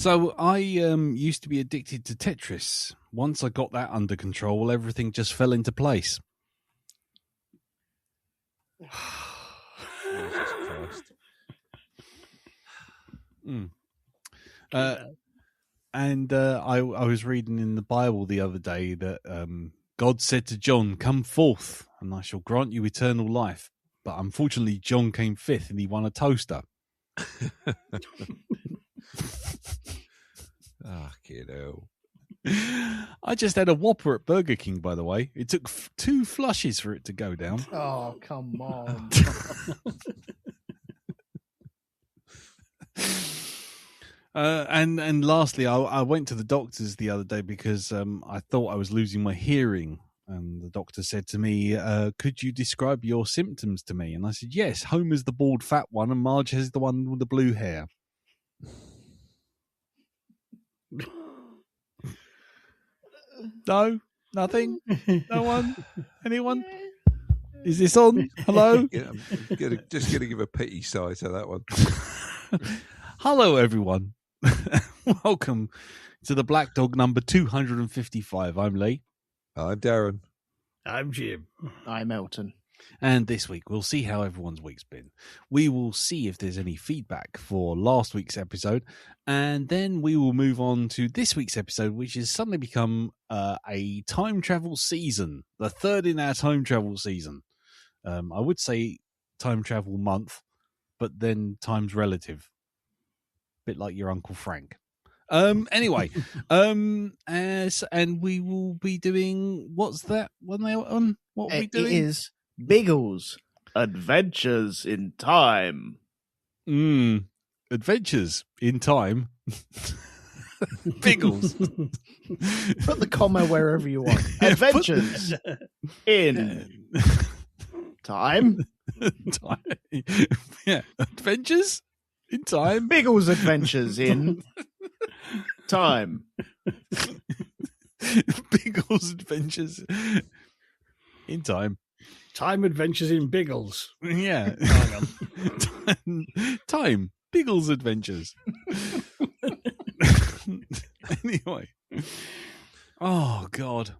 So I used to be addicted to Tetris. Once I got that under control, everything just fell into place. Jesus Christ. And I was reading in the Bible the other day that God said to John, "Come forth, and I shall grant you eternal life." But unfortunately, John came fifth, and he won a toaster. Kiddo. I just had a Whopper at Burger King, by the way. It took 2 flushes for it to go down. Oh, come on. And lastly, I went to the doctors the other day because I thought I was losing my hearing. And the doctor said to me, could you describe your symptoms to me? And I said, yes, Homer's the bald fat one and Marge has the one with the blue hair. No? Nothing? No one? Anyone? Is this on? Hello? Yeah, I'm just going to give a pity sigh to that one. Hello, everyone. Welcome to the Black Dog number 255. I'm Lee. I'm Darren. I'm Jim. I'm Elton. And this week, we'll see how everyone's week's been. We will see if there's any feedback for last week's episode. And then we will move on to this week's episode, which has suddenly become a time travel season. The third in our time travel season. I would say time travel month, but then time's relative. Bit like your Uncle Frank. Anyway, and we will be doing, what's that when they were on? What are we doing? It is Biggles, Adventures in Time. Adventures in Time. Biggles. Put the comma wherever you want. Adventures in Time. Time. Yeah, Adventures in Time. Biggles Adventures in Time. Biggles Adventures in Time. Time Adventures in Biggles. Yeah. Time. Biggles Adventures. Anyway. Oh, God.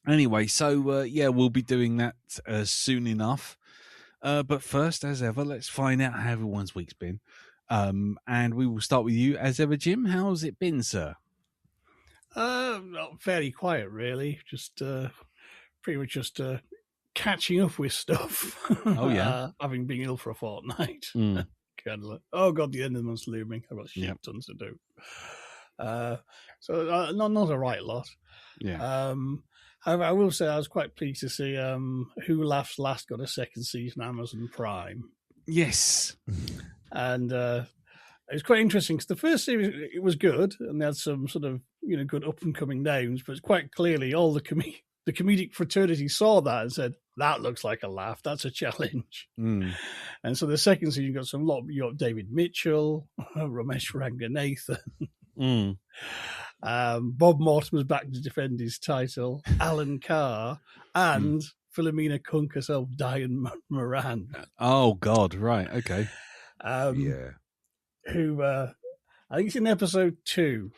Anyway, so, yeah, we'll be doing that soon enough. But first, as ever, let's find out how everyone's week's been. And we will start with you, as ever, Jim. How's it been, sir? Fairly quiet, really. Just pretty much just catching up with stuff. Oh, yeah. Having been ill for a fortnight. Mm. Kind of like, oh, God, the end of the month's looming. I've got shit tons to do. So not a right lot. Yeah. However, I will say I was quite pleased to see Who Laughs Last got a second season on Amazon Prime. Yes. And it was quite interesting because the first series, it was good, and they had some sort of, good up-and-coming names, but it's quite clearly all the comedic fraternity saw that and said, that looks like a laugh, that's a challenge. Mm. And so the second season, you got David Mitchell, Ramesh Ranganathan, Bob Mortimer's back to defend his title, Alan Carr, and Philomena Kunk herself, Diane Moran. Oh, God, right, okay. Who, I think it's in episode 2,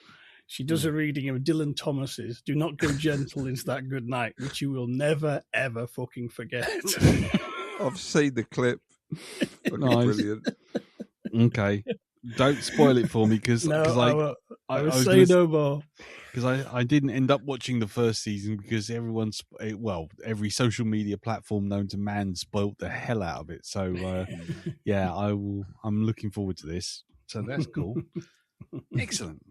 she does a reading of Dylan Thomas's Do Not Go Gentle Into That Good Night, which you will never, ever fucking forget. I've seen the clip. Nice. Brilliant. Okay. Don't spoil it for me because I will say no more. Because I didn't end up watching the first season because every social media platform known to man spoilt the hell out of it. So yeah, I'm looking forward to this. So that's cool. Excellent.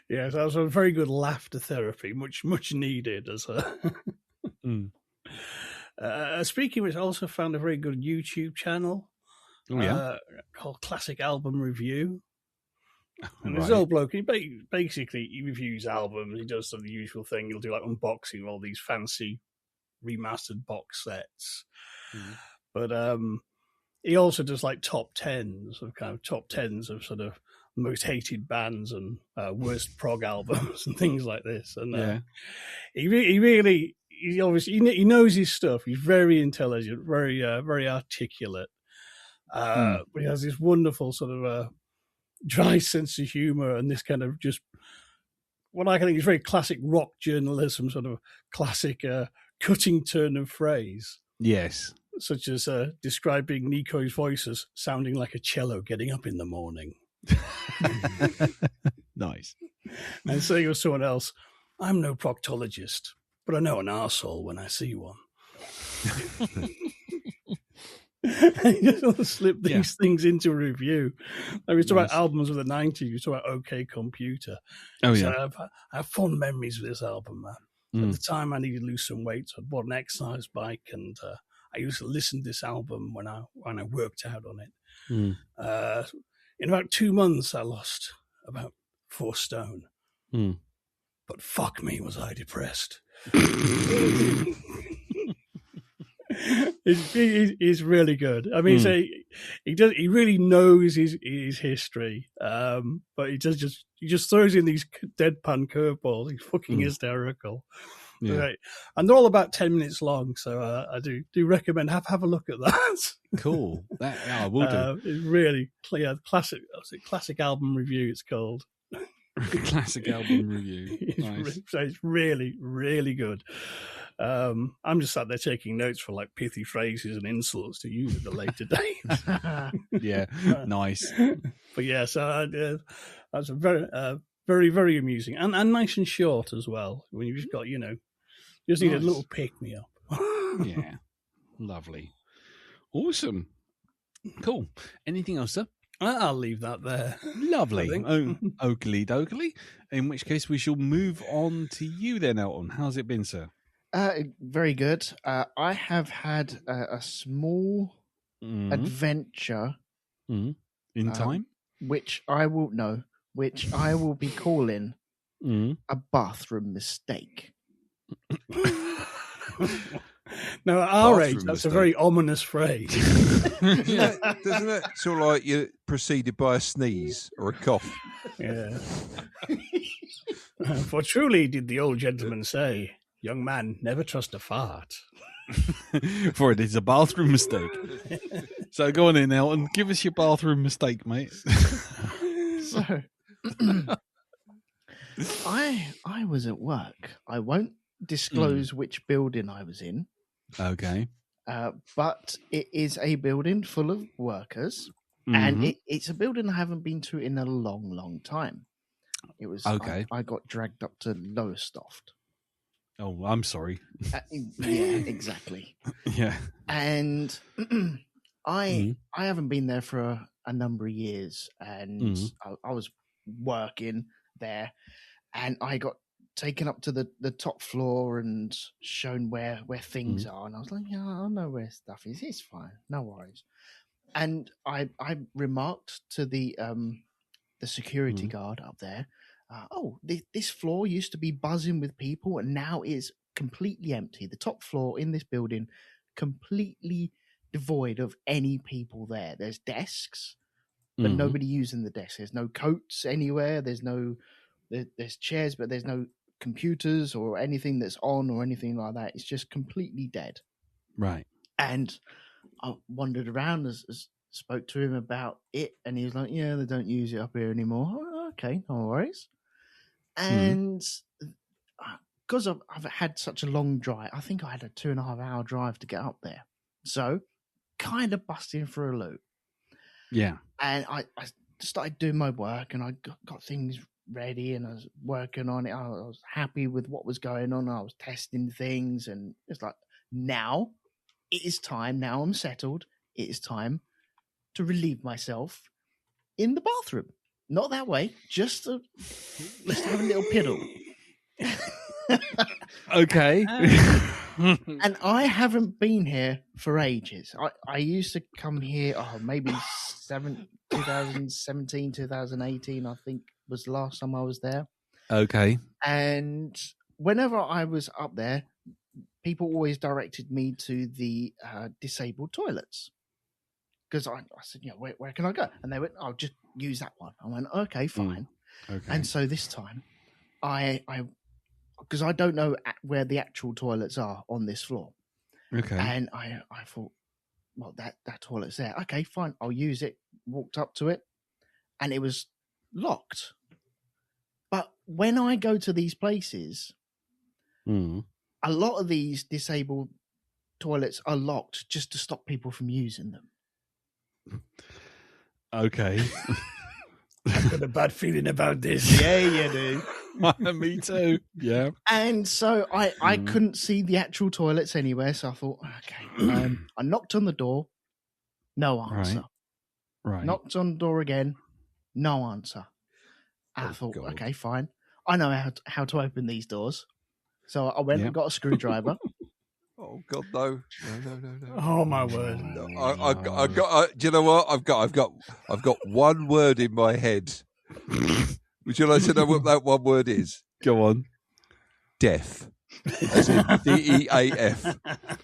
Yes, that was a very good laughter therapy, much needed. Speaking of which, I also found a very good YouTube channel. Oh, yeah. Called Classic Album Review. And Right. this old bloke, he reviews albums. He does the usual thing. He'll do like unboxing of all these fancy remastered box sets. But he also does like top tens of sort of most hated bands and worst prog albums and things like this. And he obviously he knows his stuff. He's very intelligent, very articulate. But he has this wonderful sort of dry sense of humor and this kind of just what I think is very classic rock journalism, sort of classic cutting turn of phrase. Yes. Such as describing Nico's voice as sounding like a cello getting up in the morning. Nice. And saying of someone else, I'm no proctologist, but I know an arsehole when I see one. You just want to slip these things into a review. Like we talk about albums of the 90s, we talk about OK Computer. Oh, so yeah. I have fond memories of this album, man. At the time, I needed to lose some weight, so I bought an exercise bike, and I used to listen to this album when I worked out on it. In about 2 months, I lost about 4 stone. But fuck me, was I depressed. He's really good. I mean, he really knows his history, but he just throws in these deadpan curveballs. He's fucking hysterical. Yeah. Right. And they're all about 10 minutes long, so I do recommend have a look at that. Cool. That I will do. It's really classic. Classic album review. It's called. Classic album review. Nice. It's really, really good. I'm just sat there taking notes for like pithy phrases and insults to use at the later date. Yeah, nice. But yeah, so that's a very, very, very amusing and nice and short as well. When you've just got, you just need a little pick me up. Yeah, lovely, awesome, cool. Anything else, sir? I'll leave that there. Lovely. Oakley dokley. In which case, we shall move on to you then, Elton. How's it been, sir? Very good. I have had a small adventure in time, which I will be calling a bathroom mistake. Now, at our age, that's a very ominous phrase. Doesn't it sort of like you're preceded by a sneeze or a cough? Yeah. For truly did the old gentleman say, young man, never trust a fart. For it is a bathroom mistake. So go on in, Elton. Give us your bathroom mistake, mate. So, I was at work. I won't disclose which building I was in. Okay. But it is a building full of workers, and it's a building I haven't been to in a long, long time. It was okay. I got dragged up to Lowestoft. Oh, I'm sorry. Yeah, exactly. Yeah. And I haven't been there for a number of years, and I was working there, and I got taken up to the top floor and shown where things are, and I was like, yeah, I know where stuff is. It's fine, no worries. And I remarked to the security guard up there, this floor used to be buzzing with people, and now is completely empty. The top floor in this building completely devoid of any people there. There's desks, but nobody using the desks. There's no coats anywhere. There's chairs, but there's no computers or anything that's on or anything like that. It's just completely dead. Right. And I wandered around, spoke to him about it, and he was like, yeah, they don't use it up here anymore. Oh, okay, no worries. And because I've had such a long drive, I think I had a 2.5 hour drive to get up there. So kind of busting for a loop. Yeah. And I started doing my work, and I got things ready, and I was working on it. I was happy with what was going on. I was testing things, and it's like, now it is time. Now I'm settled. It is time to relieve myself in the bathroom. Not that way, just let's have a little piddle. Okay. And I haven't been here for ages. I used to come here, maybe 2017, 2018, I think was the last time I was there. Okay. And whenever I was up there, people always directed me to the disabled toilets. Because I said, where can I go? And they went, I'll just use that one. I went, okay, fine. Okay. And so this time, because I don't know where the actual toilets are on this floor. Okay. And I thought, well, that toilet's there. Okay, fine, I'll use it. Walked up to it, and it was locked. But when I go to these places, a lot of these disabled toilets are locked just to stop people from using them. Okay. I've got a bad feeling about this. Yeah, you do. Me too. Yeah. And so I couldn't see the actual toilets anywhere. So I thought, okay. I knocked on the door. No answer. Right. Knocked on the door again. No answer. I thought, God. okay, fine. I know how to open these doors. So I went and got a screwdriver. Oh God, no! No. Oh my word! No, I got. Do you know what? I've got one word in my head. Would you like to know what that one word is? Go on. Death. As in DEAF.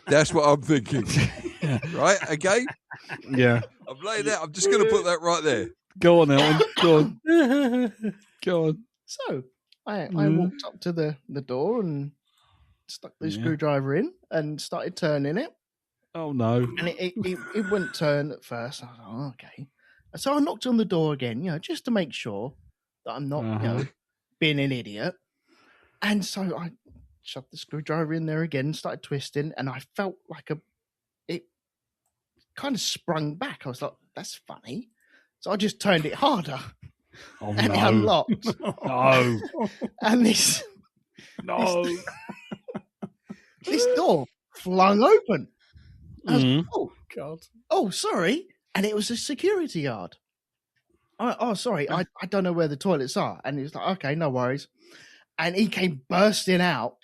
That's what I'm thinking. Right? Okay? Yeah. I'm laying out. I'm just going to put that right there. Go on, Ellen. Go on. Go on. So I walked up to the door and stuck the screwdriver in and started turning it. Oh, no. And it wouldn't turn at first. I was like, oh, okay. So I knocked on the door again, just to make sure that I'm not, being an idiot. And so I shoved the screwdriver in there again, started twisting, and I felt like it kind of sprung back. I was like, that's funny. So I just turned it harder. Oh, and no. it unlocked. No. And this door flung open. I was like, oh, God. Oh, sorry. And it was a security guard. Oh, sorry. I don't know where the toilets are. And he was like, okay, no worries. And he came bursting out.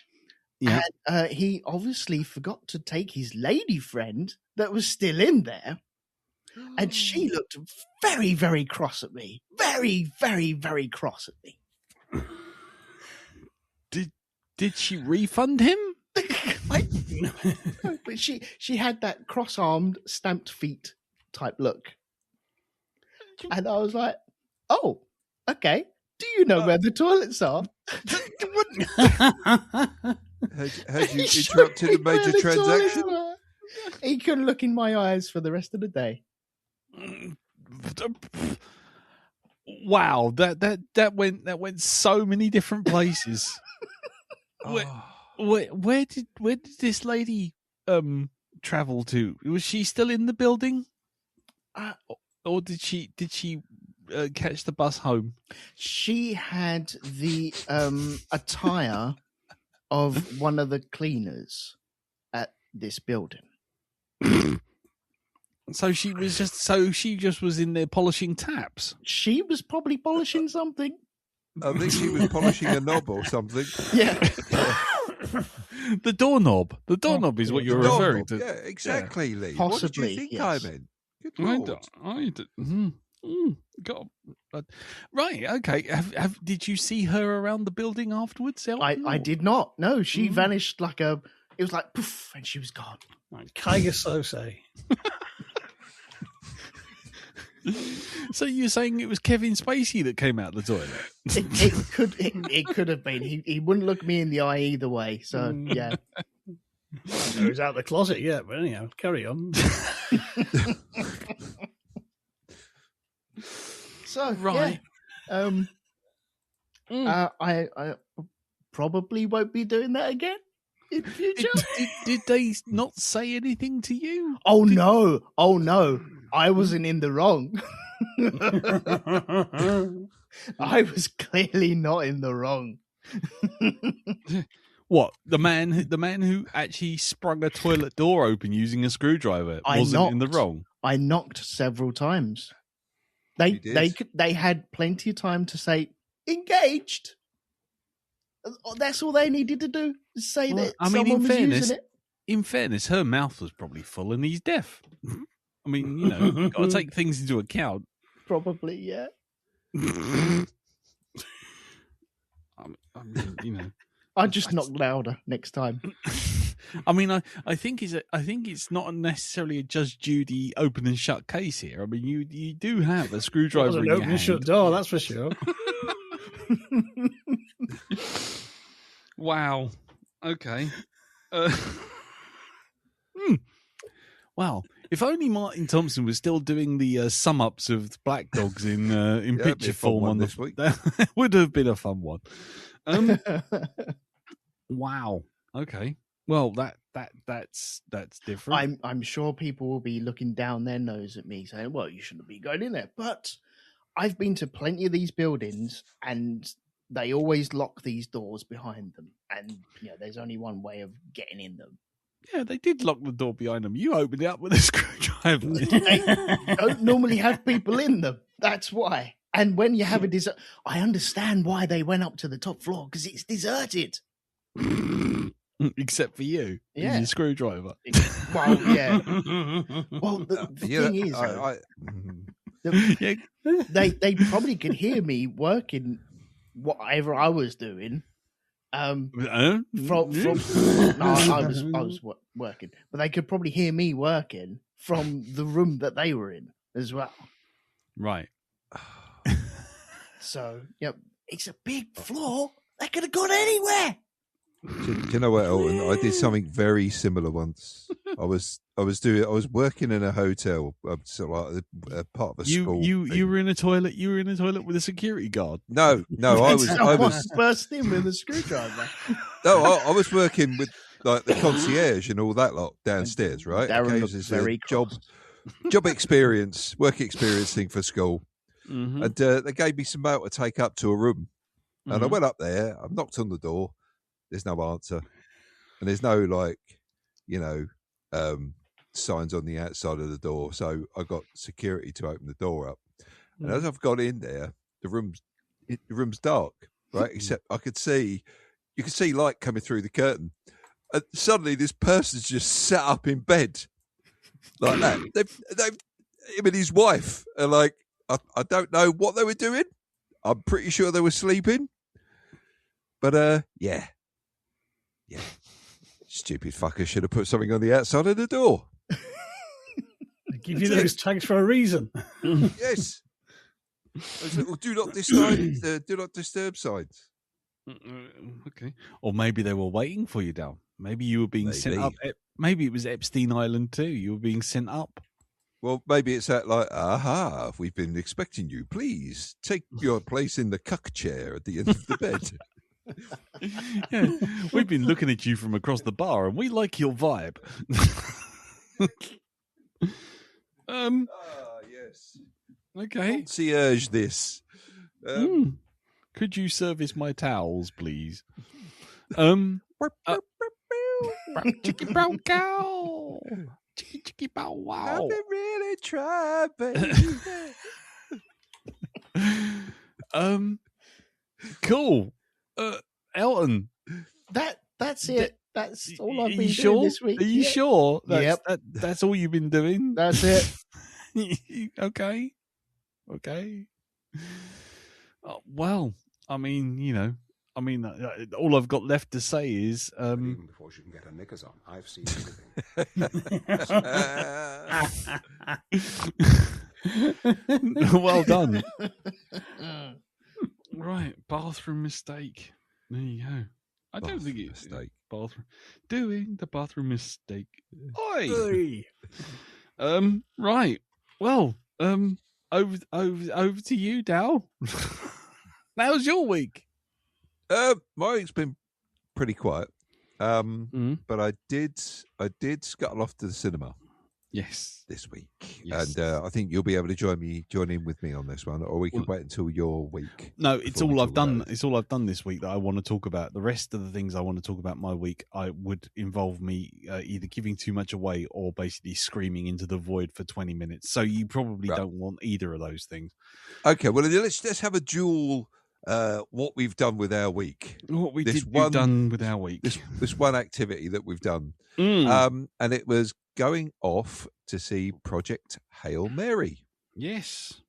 Yeah. And he obviously forgot to take his lady friend that was still in there. And she looked very, very cross at me. Very, very, very cross at me. Did she refund him? But she had that cross-armed, stamped feet type look. And I was like, oh, okay. Do you know where the toilets are? Had you interrupted a major transaction? He couldn't look in my eyes for the rest of the day. Wow, that went so many different places. Where did this lady travel to? Was she still in the building, or did she catch the bus home? She had the attire of one of the cleaners at this building. So she just was in there polishing taps. She was probably polishing something. I think she was polishing a knob or something. Yeah. The doorknob. The doorknob is what you're referring to. Yeah, exactly, Lee. Possibly, What did you think yes. I meant? Good Lord. God. Right. Okay. Did you see her around the building afterwards? I did not. No, she vanished like it was like poof, and she was gone. Kaiga Sose. So you're saying it was Kevin Spacey that came out the toilet? It could have been. He wouldn't look me in the eye either way. So yeah. He's out of the closet yet, but anyhow, carry on. So right. Yeah. I probably won't be doing that again in future. Did they not say anything to you? Oh no. I wasn't in the wrong. I was clearly not in the wrong. What, the man who actually sprung a toilet door open using a screwdriver wasn't in the wrong? I knocked several times. They had plenty of time to say engaged. That's all they needed to do. Say that. I mean, in fairness, her mouth was probably full, and he's deaf. I mean, you've got to take things into account. Probably, yeah. I just knock louder next time. I mean, I think it's not necessarily a Judge Judy open and shut case here. I mean, you do have a screwdriver in your hand. Open and shut door, that's for sure. Wow. Okay. Well, If only Martin Thompson was still doing the sum ups of black dogs in it'd be picture a fun form one on this the week. That would have been a fun one. Wow. Okay. Well, that's different. I'm sure people will be looking down their nose at me saying, "Well, you shouldn't be going in there." But I've been to plenty of these buildings, and they always lock these doors behind them, and there's only one way of getting in them. Yeah, they did lock the door behind them. You opened it up with a screwdriver. They don't normally have people in them. That's why. And when you have a desert, I understand why they went up to the top floor, because it's deserted. Except for you. Yeah. And your screwdriver. Well, yeah. Well, the thing is, they probably could hear me working whatever I was doing. I was working, but they could probably hear me working from the room that they were in as well. Right. So, it's a big floor. They could have gone anywhere. Do you know what, Elton? I did something very similar once. I was working in a hotel, sort of like a part of a school. You were in a toilet. You were in a toilet with a security guard. No, I was burst in with a screwdriver. No, I was working with like the concierge and all that lot downstairs, right? Darren looked very job experience, work experience thing for school, Mm-hmm. and they gave me some mail to take up to a room, and I went up there. I knocked on the door. There's no answer, and there's no signs on the outside of the door. So I got security to open the door up, and as I've got in there, the room's dark, right? Except you could see light coming through the curtain, and suddenly this person's just sat up in bed like that. Him and his wife are like, I don't know what they were doing. I'm pretty sure they were sleeping, but yeah. Stupid fucker should have put something on the outside of the door. They give you those tags for a reason. Yes. Those little do not disturb signs. Okay. Or maybe they were waiting for you, Dal. Maybe you were being sent up. Maybe it was Epstein Island too. You were being sent up. Well, maybe it's that like, aha, we've been expecting you. Please take your place in the cuck chair at the end of the bed. Yeah, we've been looking at you from across the bar, and we like your vibe. Yes. Okay. Concierge this. Could you service my towels, please? Chicky bow cow. Chicky bow wow. I've been really trying, baby. Cool. Elton. That's it. That's all I've been sure? doing this week. Are you sure? Yep. That's all you've been doing? That's it. Okay. Well, I mean, all I've got left to say is, even before she can get her knickers on, I've seen everything. well done. Right, bathroom mistake. There you go. I don't think it's mistake. Bathroom doing the bathroom mistake. Oi. Right. Well, over to you, Dal. How's your week? My week's been pretty quiet. But I did scuttle off to the cinema. Yes, this week, yes. And I think you'll be able to join in with me on this one, or we can wait until your week. No, it's all I've done. It's all I've done this week that I want to talk about. The rest of the things I want to talk about my week, I would involve me either giving too much away or basically screaming into the void for 20 minutes. So you probably don't want either of those things. Okay, well let's have a dual. What we've done with our week. What we've done with our week. This one activity that we've done. And it was going off to see Project Hail Mary. Yes.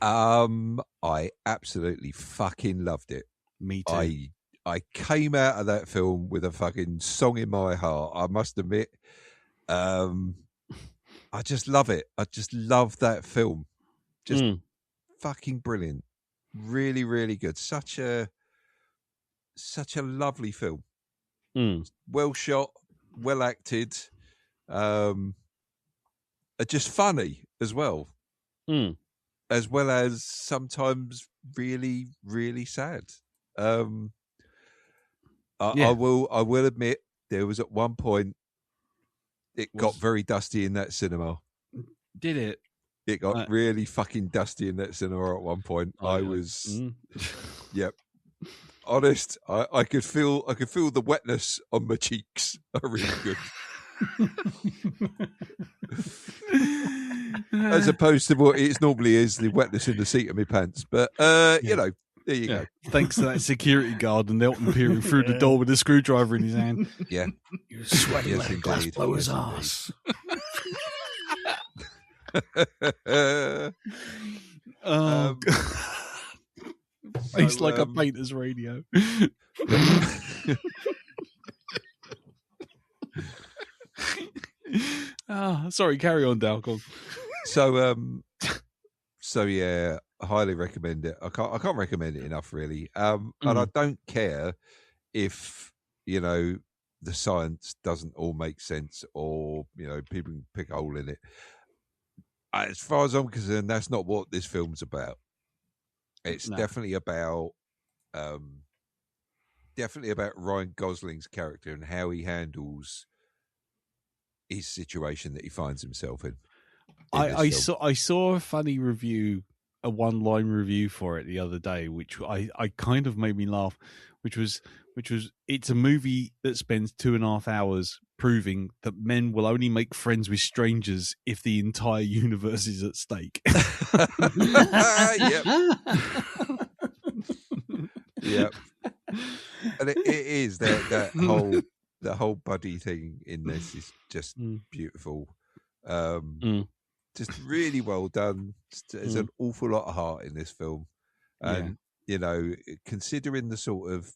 I absolutely fucking loved it. Me too. I came out of that film with a fucking song in my heart, I must admit. I just love it. I just love that film. Just fucking brilliant. Really, really good. Such a lovely film. Well shot, well acted. are just funny as well. Mm. As well as sometimes really, really sad. I will admit there was at one point it got very dusty in that cinema. Did it? It got really fucking dusty in that cinema at one point. Yep. Honest, I could feel the wetness on my cheeks. Are really good. As opposed to what it normally is, the wetness in the seat of my pants. But you know, there you go. Thanks to that security guard and Elton peering through the door with a screwdriver in his hand. Yeah. You're sweating Yes, like a glass indeed. blower's Yes, ass. Oh, it's like a painter's radio. Sorry, carry on, Dalcon. So yeah, I highly recommend it. I can't recommend it enough, really. And I don't care if, you know, the science doesn't all make sense, or, you know, people can pick a hole in it. As far as I'm concerned, that's not what this film's about. It's definitely about Ryan Gosling's character and how he handles his situation that he finds himself in. I saw a funny review, a one-line review for it the other day, which I kind of made me laugh, which was it's a movie that spends 2.5 hours proving that men will only make friends with strangers if the entire universe is at stake. Yep. And it is that whole buddy thing in this is just beautiful. Just really well done. There's an awful lot of heart in this film. And, you know, considering the sort of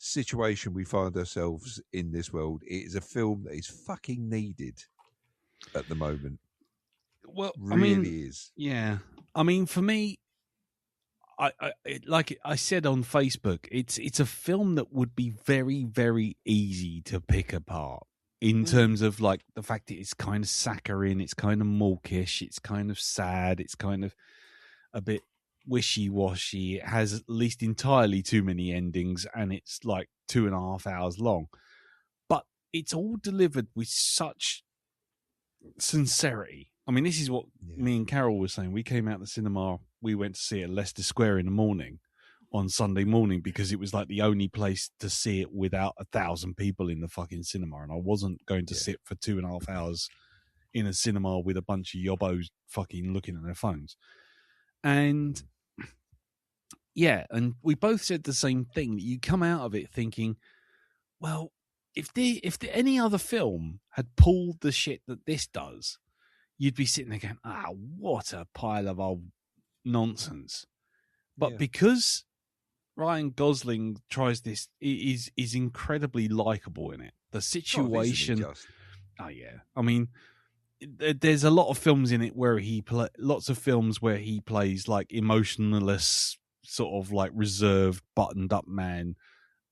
situation we find ourselves in this world, it is a film that is fucking needed at the moment. Well, really is. Yeah. I mean, for me, like I said on Facebook, it's a film that would be very, very easy to pick apart in terms of like the fact that it's kind of saccharine, it's kind of mawkish, it's kind of sad, it's kind of a bit wishy-washy. It has at least entirely too many endings, and it's like 2.5 hours long. But it's all delivered with such sincerity. I mean, this is what me and Carol were saying. We came out the cinema, we went to see it at Leicester Square in the morning on Sunday morning because it was like the only place to see it without 1,000 people in the fucking cinema, and I wasn't going to sit for 2.5 hours in a cinema with a bunch of yobbos fucking looking at their phones. And and we both said the same thing, that you come out of it thinking, well, if any other film had pulled the shit that this does, you'd be sitting there going, what a pile of old nonsense. But because Ryan Gosling tries this, is incredibly likable in it. The situation, I mean, there's a lot of films in it where lots of films where he plays like emotionless, sort of like reserved, buttoned up man,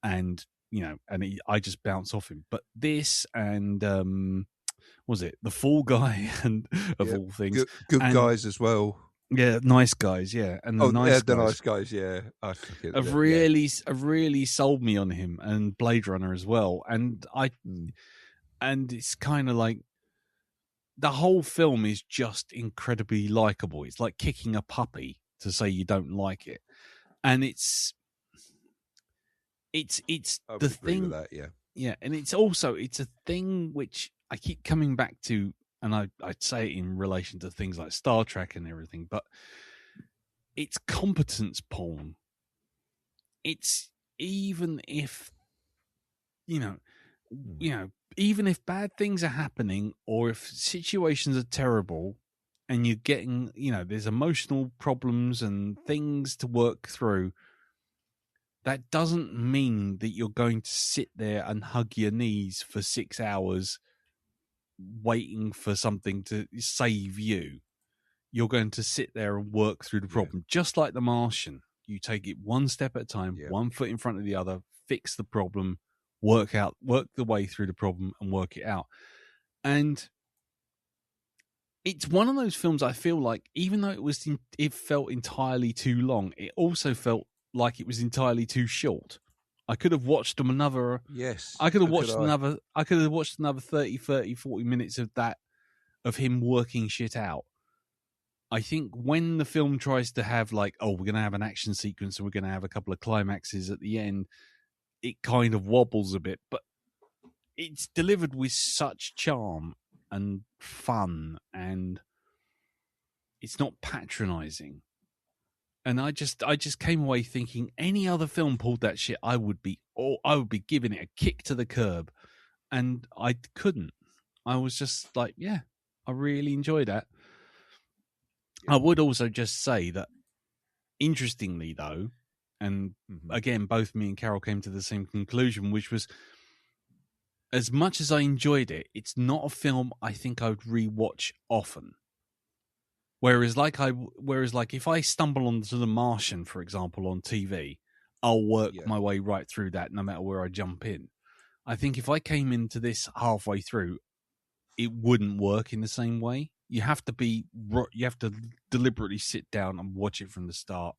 and you know, I just bounce off him. But this and was it The Fall Guy and of all things, good guys as well. Yeah, Nice Guys, and the Nice Guys, have really sold me on him, and Blade Runner as well. And and it's kind of like the whole film is just incredibly likable. It's like kicking a puppy to say you don't like it, and it's the thing with that, and it's a thing which I keep coming back to. And I'd say it in relation to things like Star Trek and everything, but it's competence porn. It's even if, even if bad things are happening or if situations are terrible and you're getting, there's emotional problems and things to work through, that doesn't mean that you're going to sit there and hug your knees for 6 hours waiting for something to save you. You're going to sit there and work through the problem, just like The Martian. You take it one step at a time, one foot in front of the other, fix the problem, work the way through the problem and work it out. And it's one of those films I feel like, even though it felt entirely too long, it also felt like it was entirely too short. I could have watched them another. Yes. I could have so watched I. another. I could have watched another 30, 40 minutes of that, of him working shit out. I think when the film tries to have like, oh, we're going to have an action sequence and we're going to have a couple of climaxes at the end, it kind of wobbles a bit, but it's delivered with such charm and fun, and it's not patronizing. And I just came away thinking, any other film pulled that shit, I would be giving it a kick to the curb, and I couldn't. I was just like, yeah, I really enjoyed that. I would also just say that, interestingly though, and again, both me and Carol came to the same conclusion, which was, as much as I enjoyed it, it's not a film I think I would rewatch often. Whereas if I stumble onto The Martian, for example, on TV, I'll work my way right through that no matter where I jump in. I think if I came into this halfway through, it wouldn't work in the same way. You have to deliberately sit down and watch it from the start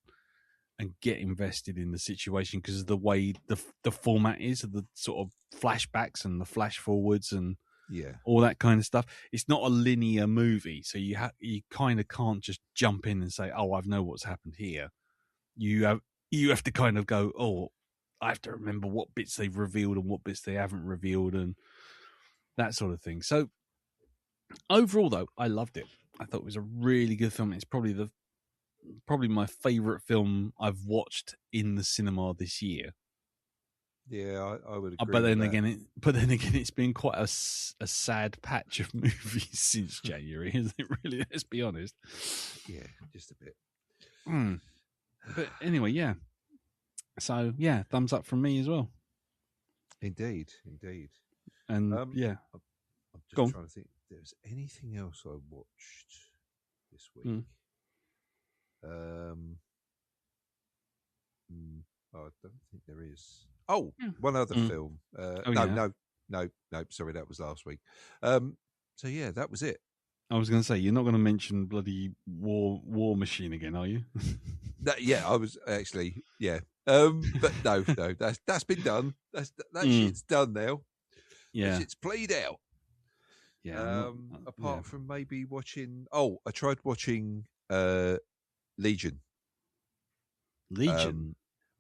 and get invested in the situation, because of the way the format is, of the sort of flashbacks and the flash forwards and all that kind of stuff. It's not a linear movie, so you kind of can't just jump in and say, "Oh, I know what's happened here." You have to kind of go, "Oh, I have to remember what bits they've revealed and what bits they haven't revealed," and that sort of thing. So overall, though, I loved it. I thought it was a really good film. It's probably my favourite film I've watched in the cinema this year. Yeah, I would agree. But then again, it's been quite a sad patch of movies since January, isn't it? Really, let's be honest. Yeah, just a bit. But anyway, yeah. So yeah, thumbs up from me as well. Indeed. And yeah, I'm just trying to think if there's anything else I watched this week. I don't think there is. Oh, one other film. No. Sorry, that was last week. So yeah, that was it. I was going to say, you're not going to mention bloody War Machine again, are you? I was actually, yeah. But no, that's been done. That shit's done now. Yeah, it's played out. Yeah. Apart from maybe watching. Oh, I tried watching Legion.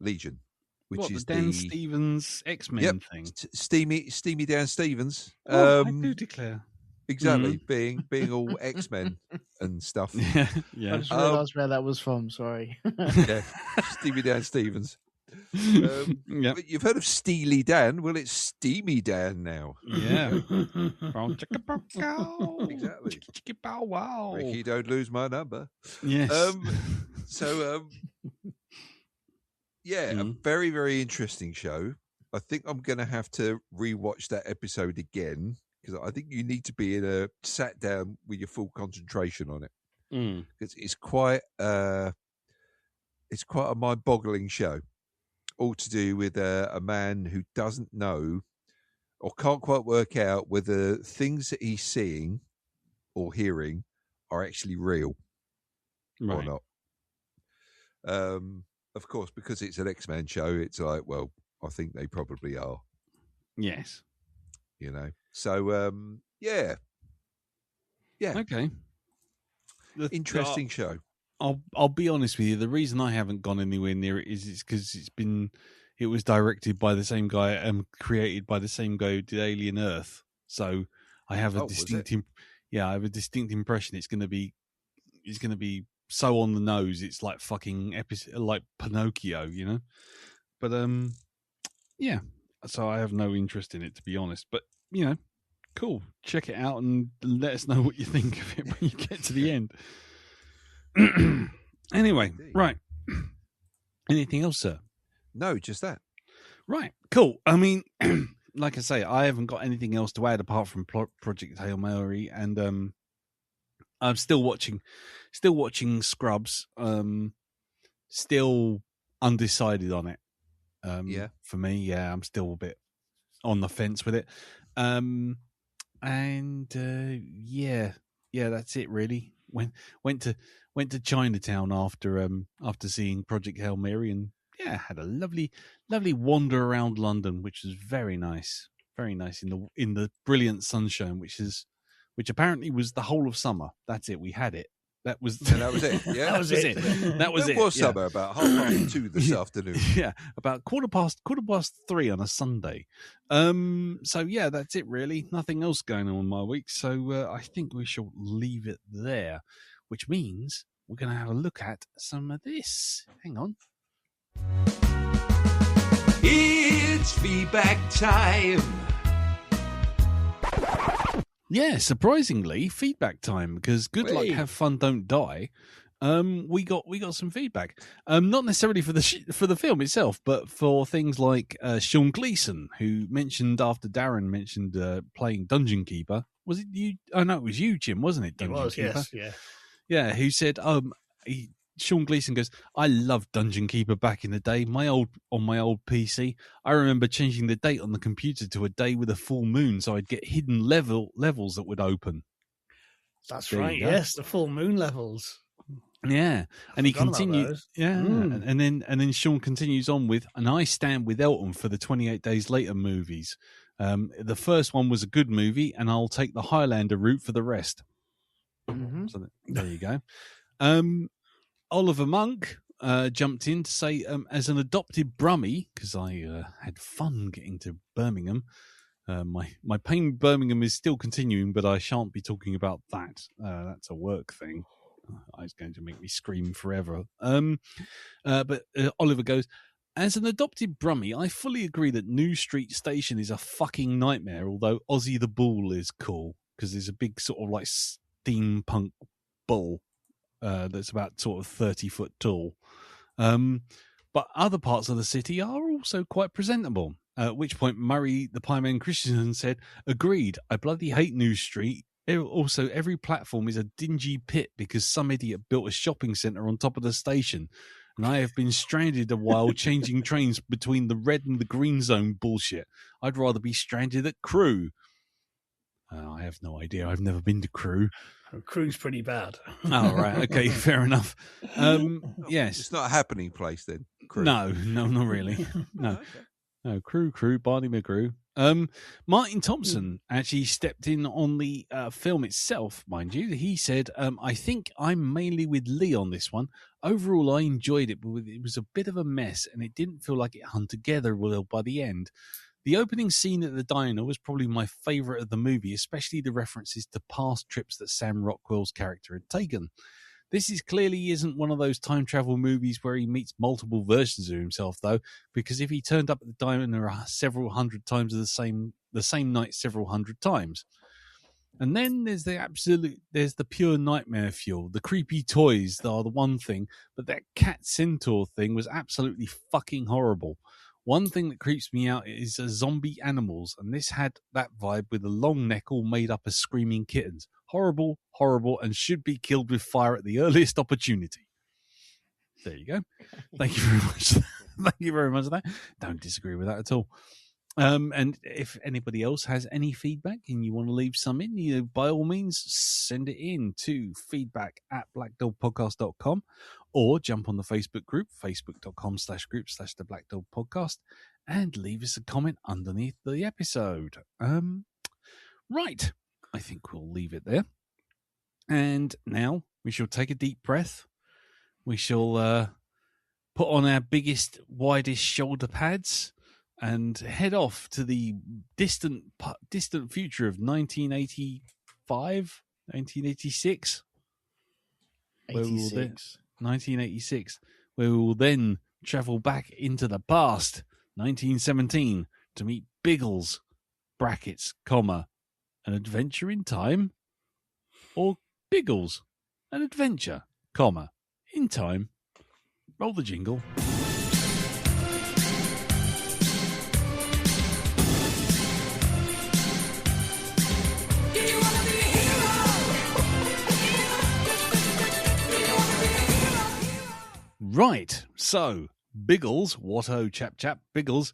Legion, which is the Dan Stevens X-Men thing. Steamy Dan Stevens. I do declare. Exactly, being all X-Men and stuff. Yeah. I just realised where that was from. Sorry. Yeah, Steamy Dan Stevens. But you've heard of Steely Dan? Well, it's Steamy Dan now. Yeah. Exactly. Wow. Ricky, don't lose my number. Yes. A very, very interesting show. I think I'm going to have to rewatch that episode again, because I think you need to be sat down with your full concentration on it. Because it's quite a mind-boggling show, all to do with a man who doesn't know or can't quite work out whether things that he's seeing or hearing are actually real or not. Of course, because it's an X-Men show, it's like, well, I think they probably are. Yes. So yeah. Okay. Interesting show. I'll be honest with you. The reason I haven't gone anywhere near it is because it was directed by the same guy and created by the same guy who did Alien Earth. So I have a distinct impression it's going to be so on the nose. It's like fucking like Pinocchio, But yeah. So I have no interest in it, to be honest. But cool. Check it out and let us know what you think of it when you get to the end. Anyway, right. Anything else, sir? No, just that. Right. Cool. I mean, like I say, I haven't got anything else to add apart from Project Hail Mary, and I'm still watching Scrubs. Still undecided on it. For me, I'm still a bit on the fence with it. that's it. Really, went to Chinatown after seeing Project Hail Mary, and had a lovely wander around London, which was very nice in the brilliant sunshine, which apparently was the whole of summer. That's it. We had it. That was that was it. Yeah, that was it. That was it. It Was yeah. summer about 2:30 this afternoon. Yeah, about quarter past 3 on a Sunday. So that's it really. Nothing else going on in my week. So I think we shall leave it there, which means we're going to have a look at some of this. Hang on. It's feedback time. Yeah, surprisingly, feedback time, because good luck, have fun, don't die. We got some feedback. Not necessarily for the film itself, but for things like Sean Gleason, who mentioned after Darren mentioned playing Dungeon Keeper. Was it you? Oh no, it was you, Jim, wasn't it? Dungeon It was, Keeper? yes, yeah. Who said Sean Gleason goes, I loved Dungeon Keeper back in the day. On my old PC, I remember changing the date on the computer to a day with a full moon, so I'd get hidden levels that would open. That's there right. Yes, the full moon levels. Yeah, and he continued. Yeah, and then Sean continues on with, and I stand with Elton for the 28 Days Later movies. The first one was a good movie, and I'll take the Highlander route for the rest. Mm-hmm. So there you go. Oliver Monk jumped in to say, as an adopted Brummie, because I had fun getting to Birmingham. My pain with Birmingham is still continuing, but I shan't be talking about that. That's a work thing. It's going to make me scream forever. But Oliver goes, as an adopted Brummie, I fully agree that New Street Station is a fucking nightmare, although Ozzy the Bull is cool, because there's a big sort of like steampunk bull that's about sort of 30 foot tall. But other parts of the city are also quite presentable. At which point Murray, the Pieman Christensen, said, agreed, I bloody hate New Street. Also, every platform is a dingy pit because some idiot built a shopping centre on top of the station. And I have been stranded a while changing trains between the red and the green zone bullshit. I'd rather be stranded at Crewe. I have no idea. I've never been to Crewe. Crewe's pretty bad. Oh, right. Okay, fair enough. Yes. It's not a happening place then, Crewe. No, not really. No. Okay. No, Crewe, Barney McGrew. Martin Thompson actually stepped in on the film itself, mind you. He said, I think I'm mainly with Lee on this one. Overall, I enjoyed it, but it was a bit of a mess, and it didn't feel like it hung together well by the end. The opening scene at the diner was probably my favourite of the movie, especially the references to past trips that Sam Rockwell's character had taken. This clearly isn't one of those time travel movies where he meets multiple versions of himself, though, because if he turned up at the diner several hundred times the same night several hundred times. And then there's the pure nightmare fuel. The creepy toys are the one thing, but that cat centaur thing was absolutely fucking horrible. One thing that creeps me out is zombie animals, and this had that vibe with a long neck all made up of screaming kittens. Horrible, and should be killed with fire at the earliest opportunity. There you go. Thank you very much. Thank you very much for that. Don't disagree with that at all. And if anybody else has any feedback and you want to leave some in, by all means, send it in to feedback@blackdogpodcast.com or jump on the Facebook group, facebook.com/group/the Black Dog Podcast, and leave us a comment underneath the episode. Right. I think we'll leave it there. And now we shall take a deep breath. We shall put on our biggest, widest shoulder pads and head off to the distant future of 1985, 1986. 1986, where we will then travel back into the past, 1917, to meet Biggles, brackets, comma, an adventure in time, or Biggles, an adventure, comma, in time. Roll the jingle. Right, so Biggles, Watto, chap, Biggles,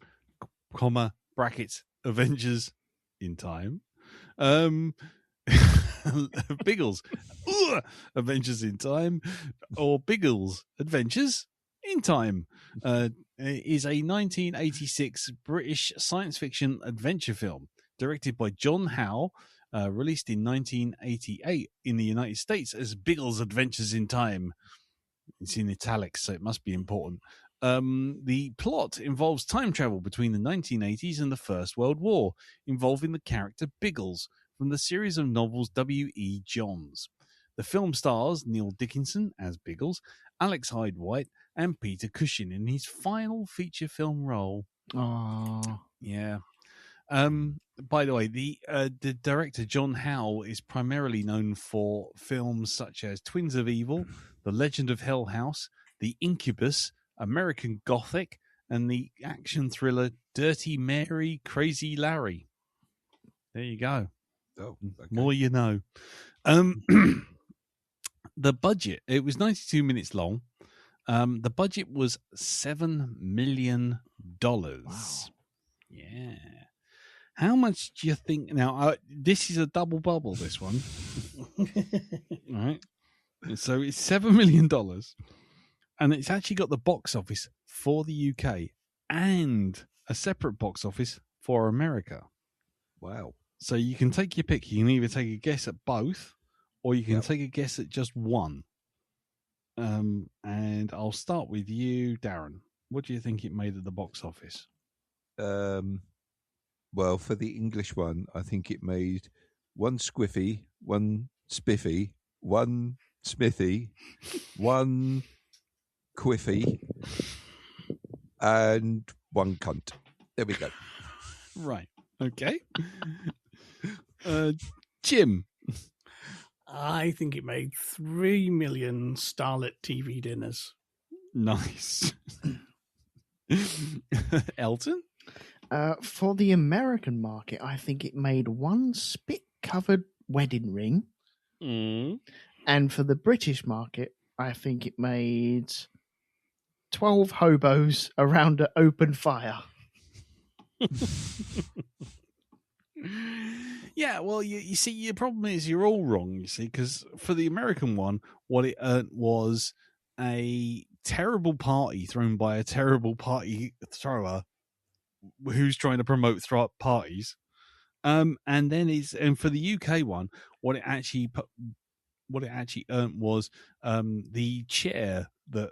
comma, brackets, Avengers in time. Biggles, Adventures in Time, or Biggles, Adventures in Time, is a 1986 British science fiction adventure film directed by John Howe, released in 1988 in the United States as Biggles Adventures in Time. It's in italics, so it must be important. The plot involves time travel between the 1980s and the First World War, involving the character Biggles from the series of novels W.E. Johns. The film stars Neil Dickinson as Biggles, Alex Hyde White, and Peter Cushing in his final feature film role. Oh, Yeah. By the way, the director John Howe is primarily known for films such as Twins of Evil, The Legend of Hell House, The Incubus, American Gothic, and the action thriller Dirty Mary, Crazy Larry. There you go. Oh, okay. More you know. The budget, it was 92 minutes long. The budget was $7 million. Wow. Yeah. How much do you think? Now, this is a double bubble, this one. All right. So it's $7 million. And it's actually got the box office for the UK and a separate box office for America. Wow. So you can take your pick. You can either take a guess at both, or you can take a guess at just one. And I'll start with you, Darren. What do you think it made at the box office? Well, for the English one, I think it made one squiffy, one spiffy, one smithy, one quiffy, and one cunt. There we go. Right. Okay. Jim. I think it made 3 million starlit TV dinners. Nice. Elton? For the American market, I think it made one spit-covered wedding ring. Mm. And for the British market, I think it made 12 hobos around an open fire. Yeah, well, you see, your problem is you're all wrong, you see, because for the American one, what it earned was a terrible party thrown by a terrible party thrower who's trying to promote parties. And for the UK one, what it actually earned was the chair that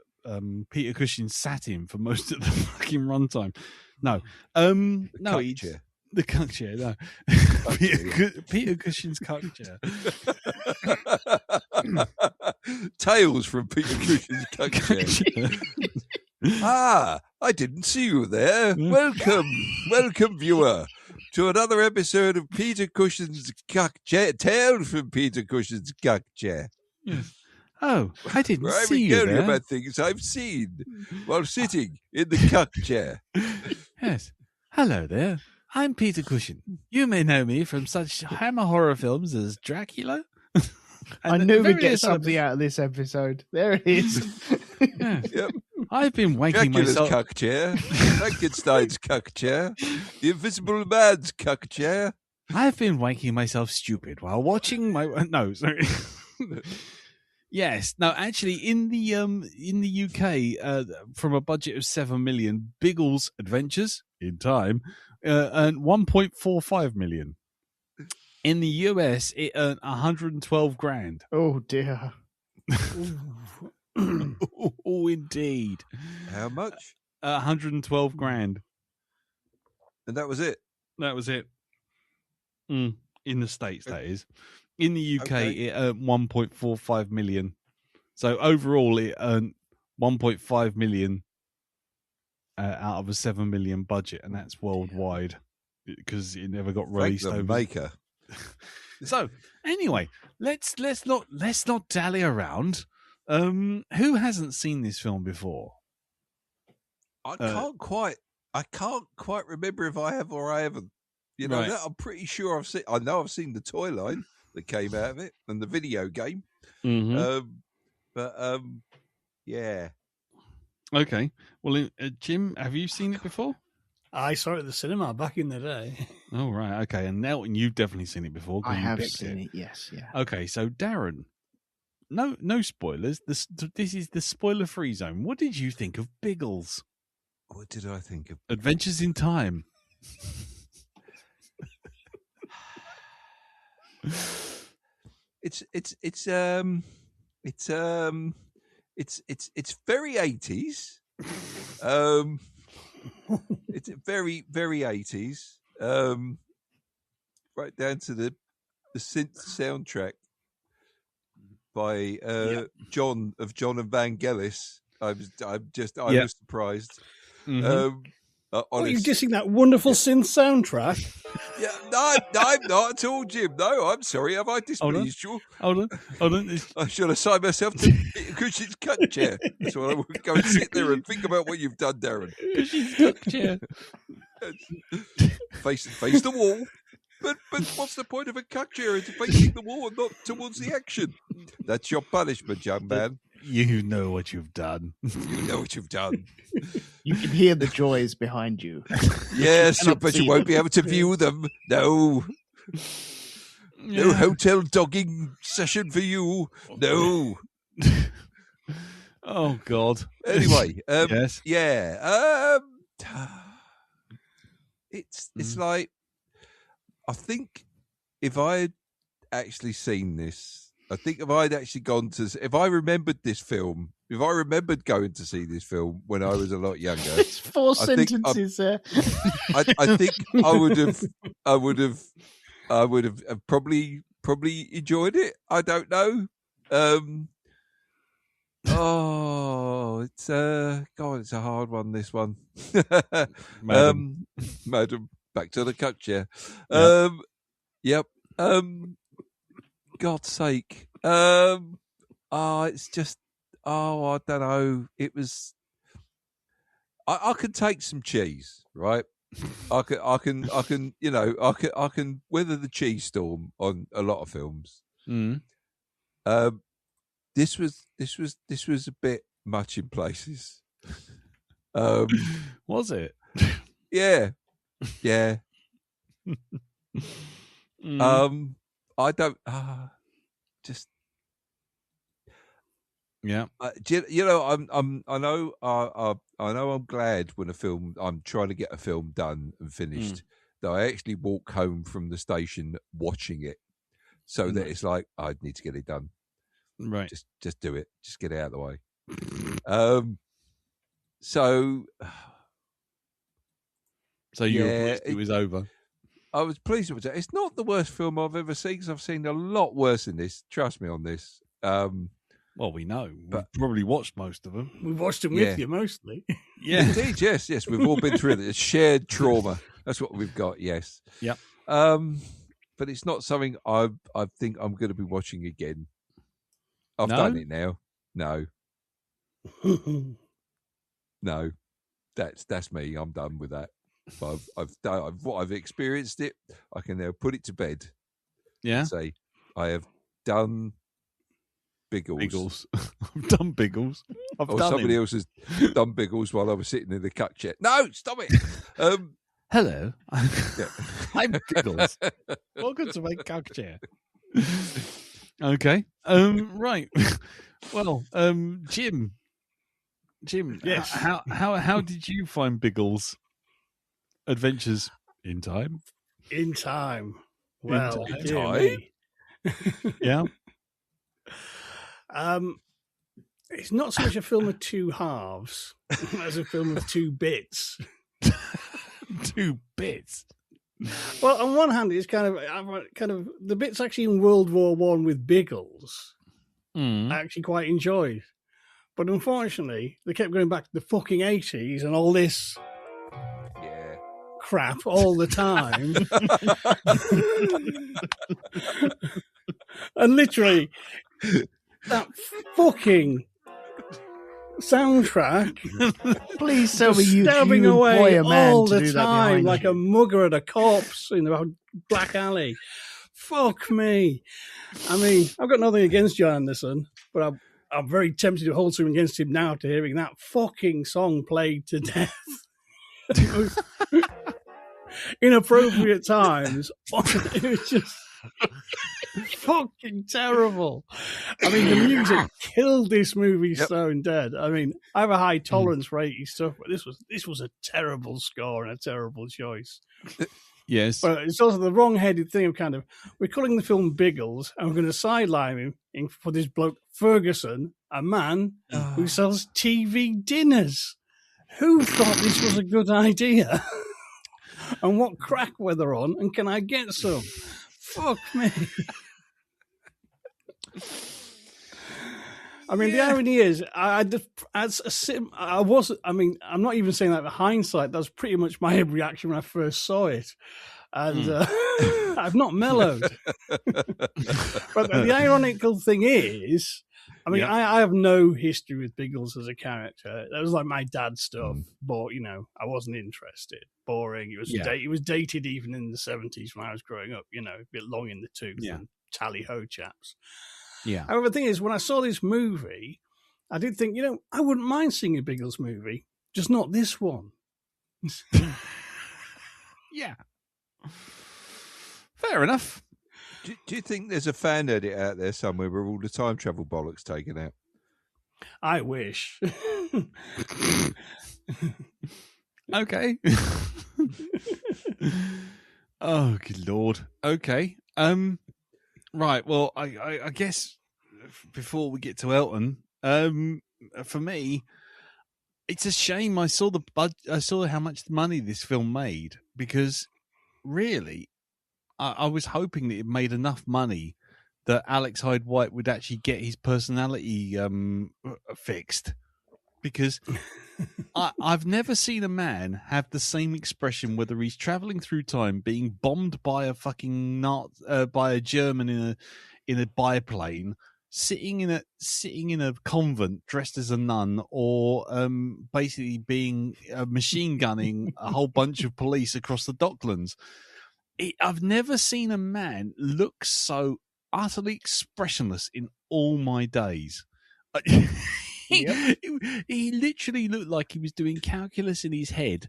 Peter Cushing sat in for most of the fucking runtime. No, no, it's chair. The cuck chair, no. Peter Cushing's cuck chair. Tales from Peter Cushing's cuck chair. I didn't see you there. Welcome, viewer, to another episode of Peter Cushing's cuck chair. Tales from Peter Cushing's cuck chair. Yes. Oh, I didn't Where see I'm you going there. about things I've seen while sitting in the cuck chair. Yes. Hello there. I'm Peter Cushing. You may know me from such Hammer horror films as Dracula. I knew we'd get something out of this episode. There it is. Yeah. Yep. I've been wanking Dracula's myself. cuck chair, Frankenstein's cuck chair, the Invisible Man's cuck chair. I've been wanking myself stupid while watching my sorry. Yes. No, actually, in the UK, from a budget of 7 million, Biggles Adventures in Time earned 1.45 million. In the US, it earned 112 grand. Oh dear. Oh, indeed. How much? 112 grand. And that was it. That was it. In the States, that is. In the UK, it earned 1.45 million. So overall, it earned 1.5 million out of a 7 million budget, and that's worldwide because it never got released over. Maker. So anyway, let's not dally around. Who hasn't seen this film before? I can't quite remember if I have or I haven't. You know, Right. that I'm pretty sure I've seen. I know I've seen the toy line that came out of it and the video game. Mm-hmm. Yeah. Okay. Well, Jim, have you seen it before? I saw it at the cinema back in the day. Oh, right. Okay. And Nelton, you've definitely seen it before. 'cause I you have picked seen it. Yes, yeah. Okay. So, Darren, no spoilers. This is the spoiler-free zone. What did you think of Biggles? What did I think of Adventures in Time? It's very 80s. It's very, very 80s. Right down to the synth soundtrack by John and Vangelis. I was surprised. Mm-hmm. Are you dissing that wonderful synth soundtrack? Yeah, no, I'm not at all, Jim. No, I'm sorry. Have I displeased you? Hold on. I should assign myself to Cushion's cut chair. That's what I would go and sit there and think about what you've done, Darren. Cushion's cut chair. Face the wall. But what's the point of a cuck chair? It's facing the wall and not towards the action. That's your punishment, young man. You know what you've done. You know what you've done. You can hear the joys behind you. Yes, cannot but see you won't them. be able to view them. No. No hotel dogging session for you. No. Oh, God. Anyway, Yes. yeah. It's like, I think if I had actually seen this, I think if I'd actually if I remembered this film, if I remembered going to see this film when I was a lot younger, It's four I think sentences there. I think I would have probably enjoyed it. I don't know. It's God, it's a hard one. This one, Madam. Madam, back to the cut chair. Yep. God's sake. It's just. I don't know. It was. I can take some cheese, right? I can. You know, I can weather the cheese storm on a lot of films. Mm. This was a bit much in places. Was it? Yeah. Mm. I don't just. Yeah. You know, I know I'm glad when I'm trying to get a film done and finished that I actually walk home from the station watching it, so that it's like I need to get it done. Right. Just do it. Just get it out of the way. So you were yeah, pleased it was over. I was pleased with it. It's not the worst film I've ever seen, because I've seen a lot worse than this. Trust me on this. Well, we know. But- We've probably watched most of them. We've watched them with you mostly. Yeah. Indeed, yes. We've all been through it. It's shared trauma. That's what we've got. Yes. Yep. But it's not something I think I'm going to be watching again. I've done it now. No, that's me. I'm done with that. I've experienced it. I can now put it to bed. Yeah. And say I have done Biggles. I've done Biggles. Somebody else has done Biggles while I was sitting in the cut chair. No, stop it. Hello. Yeah. I'm Biggles. Welcome to my couch chair. Okay. Right. Well, Jim. Yes. How did you find Biggles? Adventures in Time. In time. Well, In dear time? me. Yeah. It's not so much a film of two halves as a film of two bits. 2 bits. Well, on one hand, it's kind of the bits actually in World War One with Biggles. Mm. I actually quite enjoyed, but unfortunately, they kept going back to the fucking 80s and all this Yeah. crap all the time. And literally, that fucking soundtrack Please tell me you stabbing employ away a man all to the do that time behind like you. a mugger at a corpse in the black alley. Fuck me. I mean, I've got nothing against John Anderson, but I'm very tempted to hold something against him now to hearing that fucking song played to death. inappropriate times. It was just fucking terrible. I mean, the music killed this movie Stone Dead. I mean, I have a high tolerance for 80s stuff, but this was a terrible score and a terrible choice. Yes. But it's also the wrong-headed thing of kind of, we're calling the film Biggles, and we're going to sideline him for this bloke, Ferguson, a man who sells TV dinners. Who thought this was a good idea? And what crack were they on, and can I get some? Fuck me. I mean, the irony is, I'm not even saying that with hindsight. That's pretty much my reaction when I first saw it. And I've not mellowed. But the ironical thing is, I mean, I have no history with Biggles as a character. That was like my dad's stuff, but, I wasn't interested. Boring. It was dated even in the 70s when I was growing up, a bit long in the tooth and tally-ho chaps. Yeah. However, the thing is, when I saw this movie, I did think, I wouldn't mind seeing a Biggles movie, just not this one. Yeah. Fair enough. Do you think there's a fan edit out there somewhere where all the time travel bollocks taken out? I wish. Okay. Oh, good Lord. Okay. Right. Well, I guess before we get to Elton, for me, it's a shame I saw how much money this film made, because really, I was hoping that it made enough money that Alex Hyde White would actually get his personality fixed, because I've never seen a man have the same expression whether he's traveling through time, being bombed by a fucking by a German in a biplane, sitting in a convent dressed as a nun, or basically being machine gunning a whole bunch of police across the Docklands. I've never seen a man look so utterly expressionless in all my days. He literally looked like he was doing calculus in his head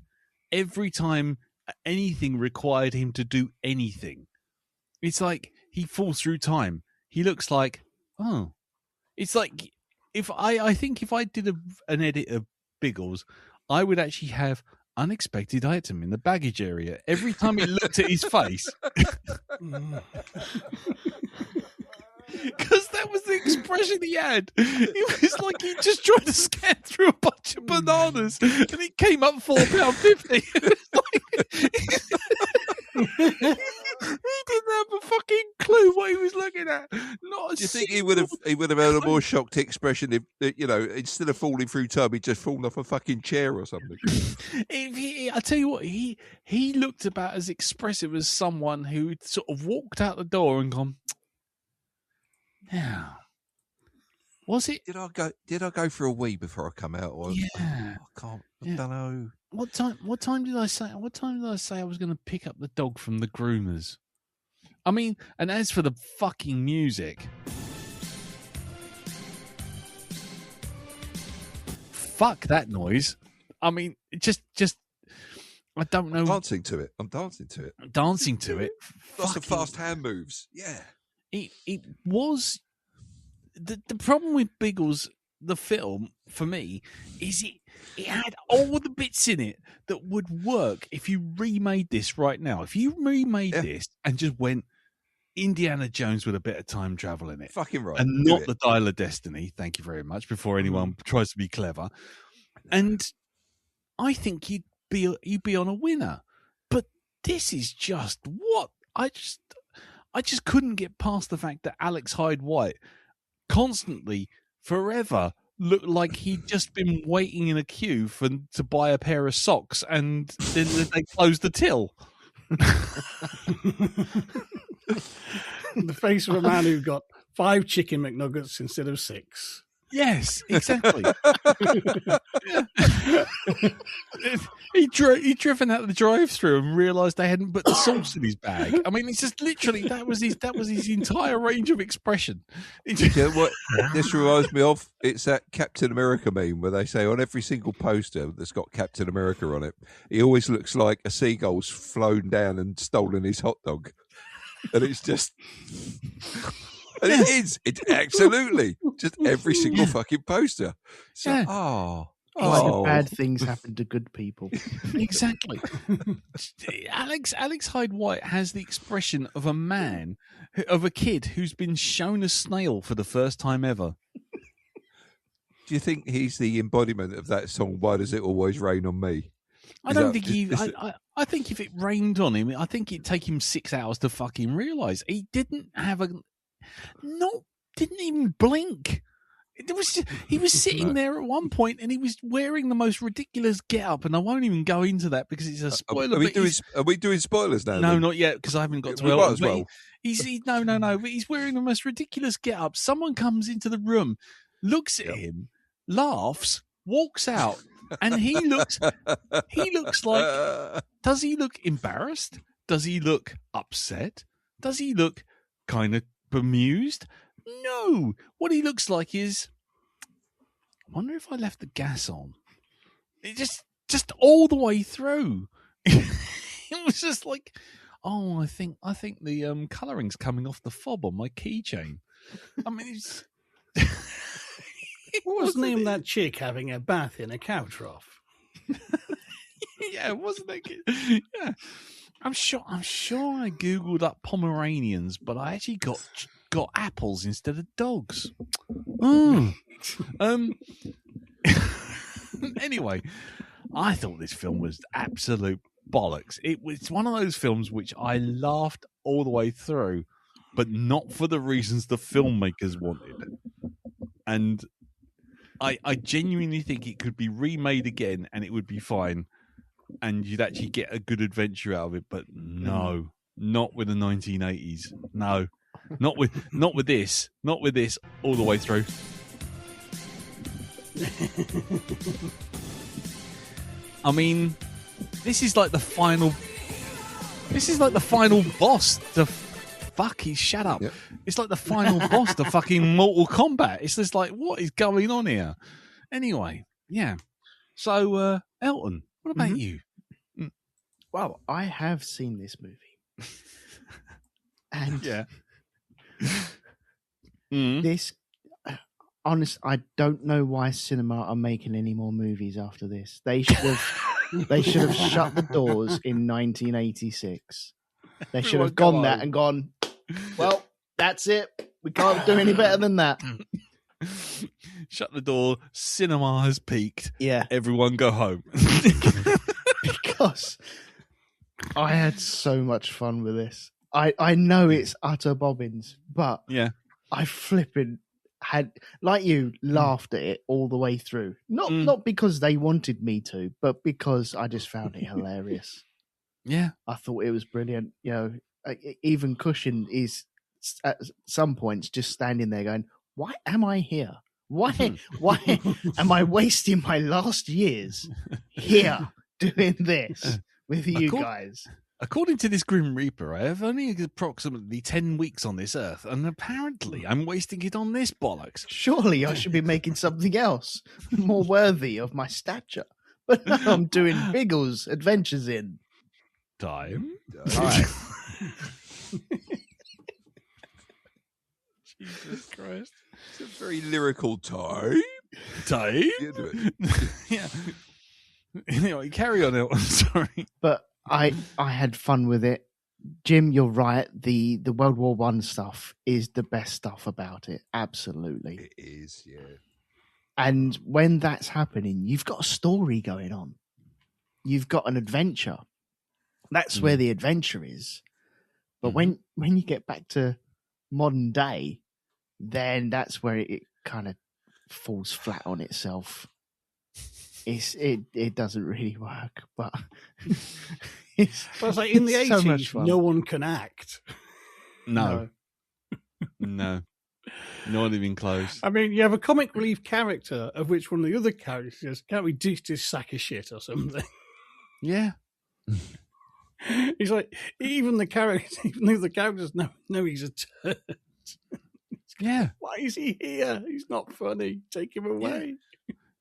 every time anything required him to do anything. It's like he falls through time. He looks like, it's like I think if I did an edit of Biggles, I would actually have unexpected item in the baggage area every time he looked at his face. Because that was the expression he had. It was like he just tried to scan through a bunch of bananas and it came up £4.50. He didn't have a fucking clue what he was looking at. Do you think he would have had a more shocked expression if, instead of falling through time, he'd just fallen off a fucking chair or something? I tell you what, he looked about as expressive as someone who sort of walked out the door and gone, now, was it? Did I go for a wee before I come out? Or, yeah, I can't. I don't know. What time did I say I was going to pick up the dog from the groomers? I mean, and as for the fucking music, fuck that noise. I mean, just I don't know. I'm dancing to it. Dancing to it. Lots of fast hand moves. Yeah. It was the problem with Biggles, the film, for me, is it had all the bits in it that would work if you remade this right now. If you remade this and just went Indiana Jones with a bit of time travel in it, fucking right, and not the Dial of Destiny. Thank you very much. Before anyone tries to be clever, and I think you'd be on a winner. But this is just what I just couldn't get past the fact that Alex Hyde White constantly, forever, looked like he'd just been waiting in a queue to buy a pair of socks, and then they closed the till. The face of a man who got 5 chicken McNuggets instead of 6. Yes, exactly. He'd driven out of the drive-through and realised they hadn't put the sauce in his bag. I mean, it's just literally that was his entire range of expression. You know what this reminds me of? It's that Captain America meme where they say on every single poster that's got Captain America on it, he always looks like a seagull's flown down and stolen his hot dog. And it's just... And it is. It's absolutely just every single fucking poster. So, Why do bad things happen to good people? Exactly. Alex Hyde White has the expression of a kid who's been shown a snail for the first time ever. Do you think he's the embodiment of that song, Why Does It Always Rain on Me? I don't think I think if it rained on him, I think it'd take him 6 hours to fucking realise. He didn't even blink. He was sitting there at one point and he was wearing the most ridiculous get-up, and I won't even go into that because it's a spoiler. Are we doing spoilers now? No, then? not yet, because I haven't got to We might as well. No, but he's wearing the most ridiculous get-up. Someone comes into the room, looks at him, laughs, walks out, and he looks like, does he look embarrassed? Does he look upset? Does he look kind of bemused? No. What he looks like is, I wonder if I left the gas on. It just all the way through. It was just like, oh, I think the colouring's coming off the fob on my keychain. I mean, it's... What was the name of that chick having a bath in a cow trough? Yeah, wasn't it? Yeah. I'm sure I googled up Pomeranians, but I actually got apples instead of dogs. Anyway, I thought this film was absolute bollocks. It's one of those films which I laughed all the way through, but not for the reasons the filmmakers wanted. And I genuinely think it could be remade again and it would be fine, and you'd actually get a good adventure out of it. But no, not with the 1980s. No, not with this all the way through. I mean, this is like the final boss to shut up. Yep. It's like the final boss to fucking Mortal Kombat. It's just like, what is going on here? Anyway, yeah. So, Elton, what about you? Well, I have seen this movie. And this, honest, I don't know why cinema are making any more movies after this. They should have shut the doors in 1986. They should have gone that and gone, well, that's it. We can't do any better than that. Shut the door. Cinema has peaked. Yeah. Everyone go home. Because I had so much fun with this. I know it's utter bobbins, but I flipping had, like you, laughed at it all the way through. Not because they wanted me to, but because I just found it hilarious. Yeah. I thought it was brilliant. You know, even Cushion is at some points just standing there going, why am I here? Why am I wasting my last years here doing this with you guys? According to this Grim Reaper, I have only approximately 10 weeks on this earth, and apparently I'm wasting it on this bollocks. Surely I should be making something else more worthy of my stature. But no, I'm doing Biggles Adventures in Time. Jesus Christ. It's a very lyrical time. Yeah. Anyway, carry on, Elton. Sorry. But I had fun with it. Jim, you're right. The World War I stuff is the best stuff about it. Absolutely. It is, yeah. And when that's happening, you've got a story going on. You've got an adventure. That's where the adventure is. But when you get back to modern day, then that's where it kind of falls flat on itself. It doesn't really work, but it's like in the 80s, no one can act. No. Not even close. I mean, you have a comic relief character of which one of the other characters says, "Can't we ditch this sack of shit or something?" Yeah. He's like, even the characters know he's a turd. Yeah. Why is he here? He's not funny. Take him away.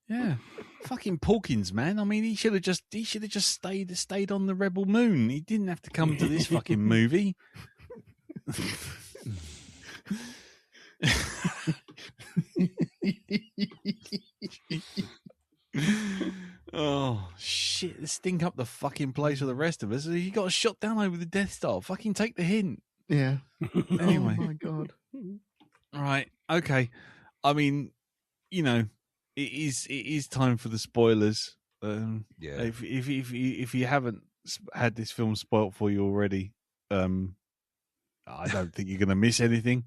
Yeah. Fucking Porkins, man. I mean, he should have just stayed on the Rebel Moon. He didn't have to come to this fucking movie. Oh shit! Let's stink up the fucking place for the rest of us. He got shot down over the Death Star. Fucking take the hint. Yeah. Anyway. Oh my god. Right. Okay. I mean, you know, it is time for the spoilers. Yeah. If you haven't had this film spoilt for you already, I don't think you're going to miss anything.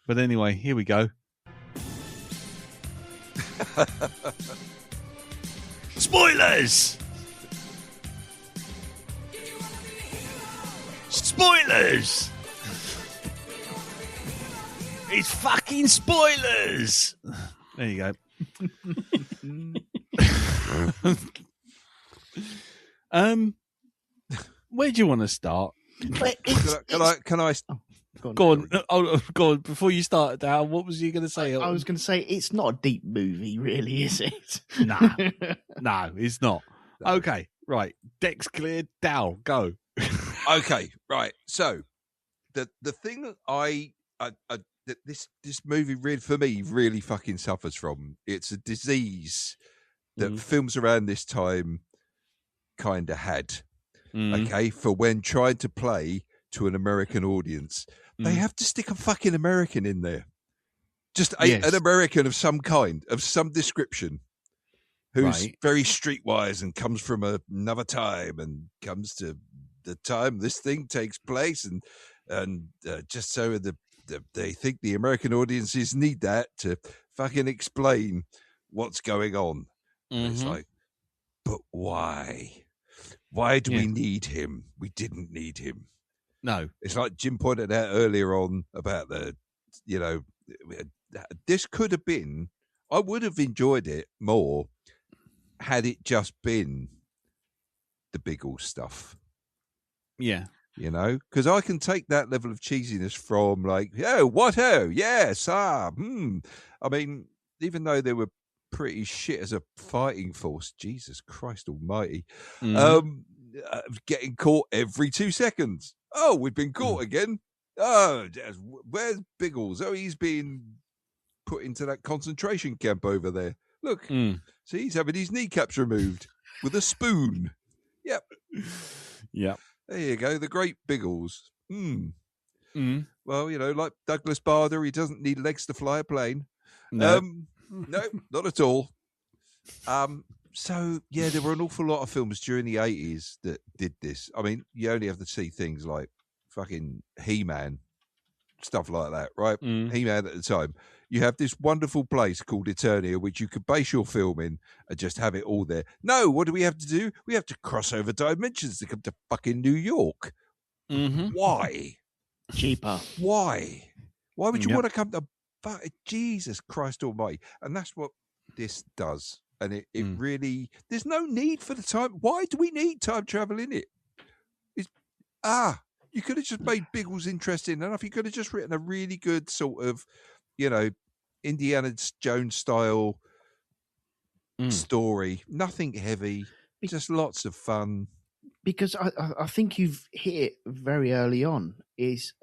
But anyway, here we go. Spoilers! Spoilers! It's fucking spoilers! There you go. Where do you want to start? Can I? Go on. Go on. Before you start, Dal, what was you going to say? I was going to say it's not a deep movie, really, is it? Nah. No, it's not. No. Okay, right. Deck's cleared. Dal, go. Okay, right. So the thing that that this movie really, for me, really fucking suffers from, it's a disease that films around this time kind of had. Okay, for when trying to play to an American audience, they have to stick a fucking American in there. Just an American of some kind, of some description, who's very streetwise and comes from another time and comes to the time this thing takes place, and just so they think the American audiences need that to fucking explain what's going on. It's like, but why? Why do we need him? We didn't need him. No. It's like Jim pointed out earlier on about this could have been, I would have enjoyed it more had it just been the Biggles stuff. Yeah. You know, because I can take that level of cheesiness from like, yes, I mean, even though they were pretty shit as a fighting force, Jesus Christ almighty, getting caught every 2 seconds. Oh, we've been caught again. Oh, where's Biggles? Oh, he's been put into that concentration camp over there. Look, see, he's having his kneecaps removed with a spoon. Yep. Yep. There you go, the great Biggles. Well, you know, like Douglas Bader, he doesn't need legs to fly a plane. No. No, not at all. So, yeah, there were an awful lot of films during the 80s that did this. I mean, you only have to see things like fucking He-Man, stuff like that, right? He-Man at the time. You have this wonderful place called Eternia, which you could base your film in and just have it all there. No, what do we have to do? We have to cross over dimensions to come to fucking New York. Why? Cheaper. Why? Why would you want to come to Jesus Christ almighty? And that's what this does. And it really, there's no need for the time. Why do we need time travel in it? You could have just made Biggles interesting enough. You could have just written a really good sort of, you know, Indiana Jones style story. Nothing heavy, just lots of fun. Because I think you've hit it very early on, is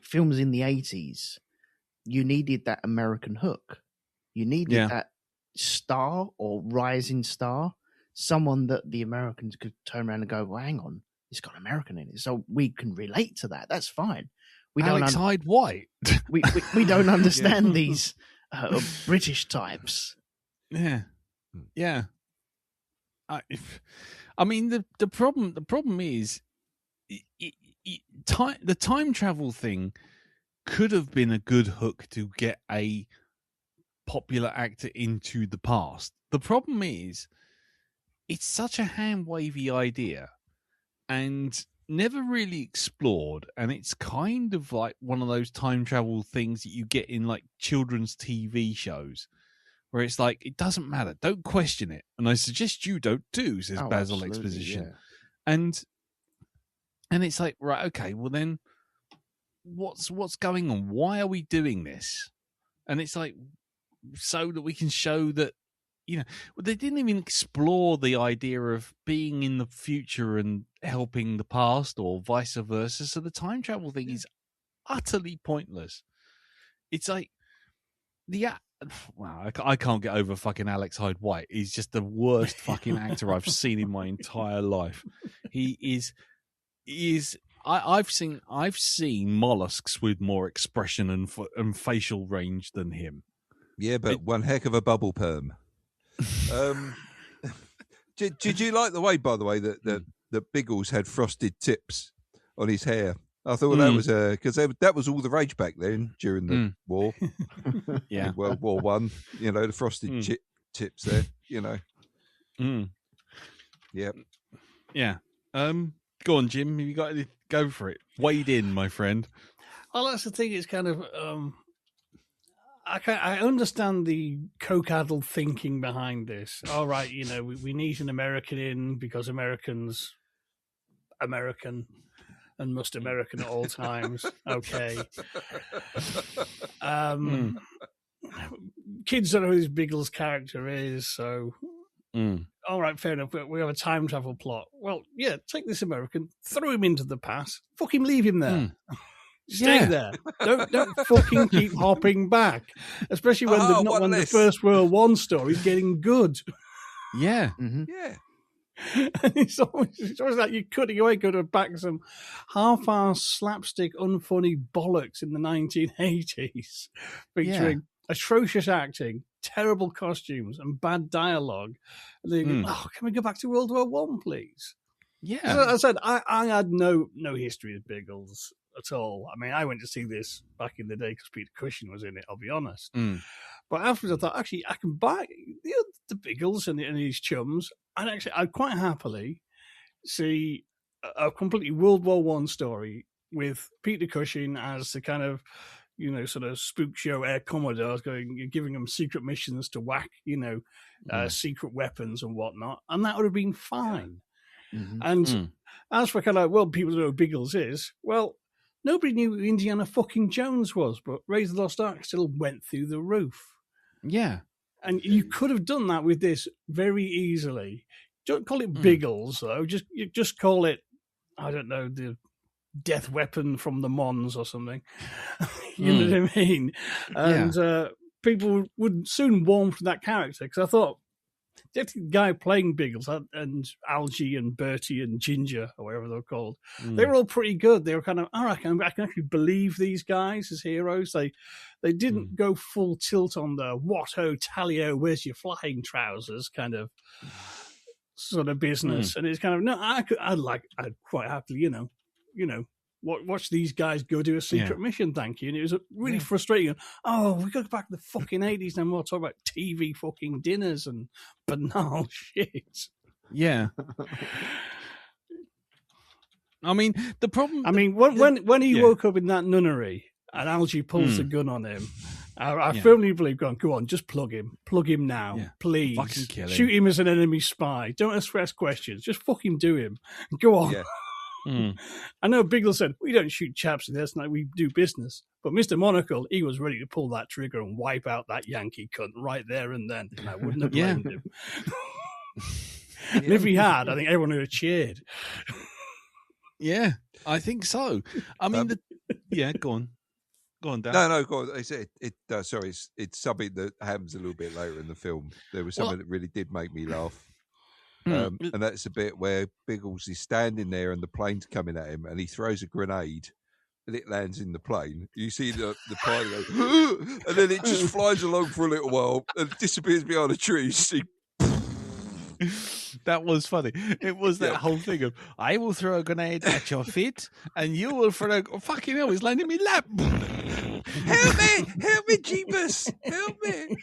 films in the 80s, you needed that American hook. You needed that star or rising star, someone that the Americans could turn around and go, well, hang on, it's got American in it. So we can relate to that. That's fine. Alex Hyde White. we don't understand these British types. Yeah. Yeah. I mean, the problem is the time travel thing could have been a good hook to get a popular actor into the past. The problem is it's such a hand-wavy idea, and never really explored, and it's kind of like one of those time travel things that you get in like children's TV shows, where it's like, it doesn't matter, don't question it, and I suggest you don't do, says Basil Exposition. Yeah. And it's like, right, okay, well then what's going on? Why are we doing this? And it's like, so that we can show that, you know, they didn't even explore the idea of being in the future and helping the past or vice versa. So the time travel thing is utterly pointless. It's like wow, I can't get over fucking Alex Hyde White. He's just the worst fucking actor I've seen in my entire life. He is. I've seen mollusks with more expression and facial range than him. Yeah, but one heck of a bubble perm. Did you like the way, by the way, that Biggles had frosted tips on his hair? I thought that was because that was all the rage back then during the war. Yeah, World War One. You know, the frosted tips there. You know. Yeah. Yeah. Go on, Jim. Have you got to go for it? Wade in, my friend. Well, that's the thing. It's kind of I understand the coke-addled thinking behind this. All right, you know, we need an American in because Americans American and must American at all times. Okay. Kids don't know who this Biggles character is, so all right, fair enough. We have a time travel plot. Well, yeah, take this American, throw him into the past, fuck him, leave him there. Stay there. Don't fucking keep hopping back, especially when the First World War story's getting good. Yeah, yeah. And it's always like you're cutting away, go to back some half-assed slapstick, unfunny bollocks in the 1980s, featuring atrocious acting, terrible costumes, and bad dialogue. And they go, can we go back to World War One, please? Yeah. As I said, I had no history of Biggles at all. I mean, I went to see this back in the day because Peter Cushing was in it, I'll be honest. But afterwards, I thought, actually, I can buy the Biggles and his chums, and actually, I'd quite happily see a completely World War One story with Peter Cushing as the kind of, you know, sort of spook show Air Commodore, giving them secret missions to whack, you know, secret weapons and whatnot, and that would have been fine. And as for kind of, well, people know who Biggles is, well, nobody knew who Indiana fucking Jones was, but Raiders of the Lost Ark still went through the roof. Yeah. And you could have done that with this very easily. Don't call it Biggles, though. Just call it, I don't know, the death weapon from the Mons or something. You know what I mean? And people would soon warm to that character, because I thought, the guy playing Biggles and Algie and Bertie and Ginger, or whatever they're called, they were all pretty good. They were kind of, all right, I can actually believe these guys as heroes. They didn't go full tilt on the what-ho, tally-ho, where's your flying trousers kind of sort of business. And it's kind of, no, I'd quite happily, you know, watch these guys go do a secret mission, thank you. And it was really frustrating. Oh, we got to go back to the fucking 80s now. We'll talk about TV fucking dinners and banal shit. Yeah. I mean, the problem... I mean, when he woke up in that nunnery and Algie pulls the gun on him, I firmly believe, go on, just plug him now, please. Fucking kill him. Shoot him as an enemy spy. Don't ask questions. Just fucking do him. Go on. Yeah. I know Biggles said, we don't shoot chaps in this night, we do business. But Mr. Monocle, he was ready to pull that trigger and wipe out that Yankee cunt right there and then. And I wouldn't have blamed him. And if he had, I think everyone would have cheered. Yeah, I think so. I mean, go on. Go on, Dan. No, go on. Sorry, it's something that happens a little bit later in the film. There was something that really did make me laugh. And that's the bit where Biggles is standing there and the plane's coming at him and he throws a grenade and it lands in the plane. You see the pilot go, and then it just flies along for a little while and disappears behind a tree. You see, that was funny. It was that whole thing of, I will throw a grenade at your feet and you will throw fucking hell, he's landing in my lap. Help me, Jeebus, help me.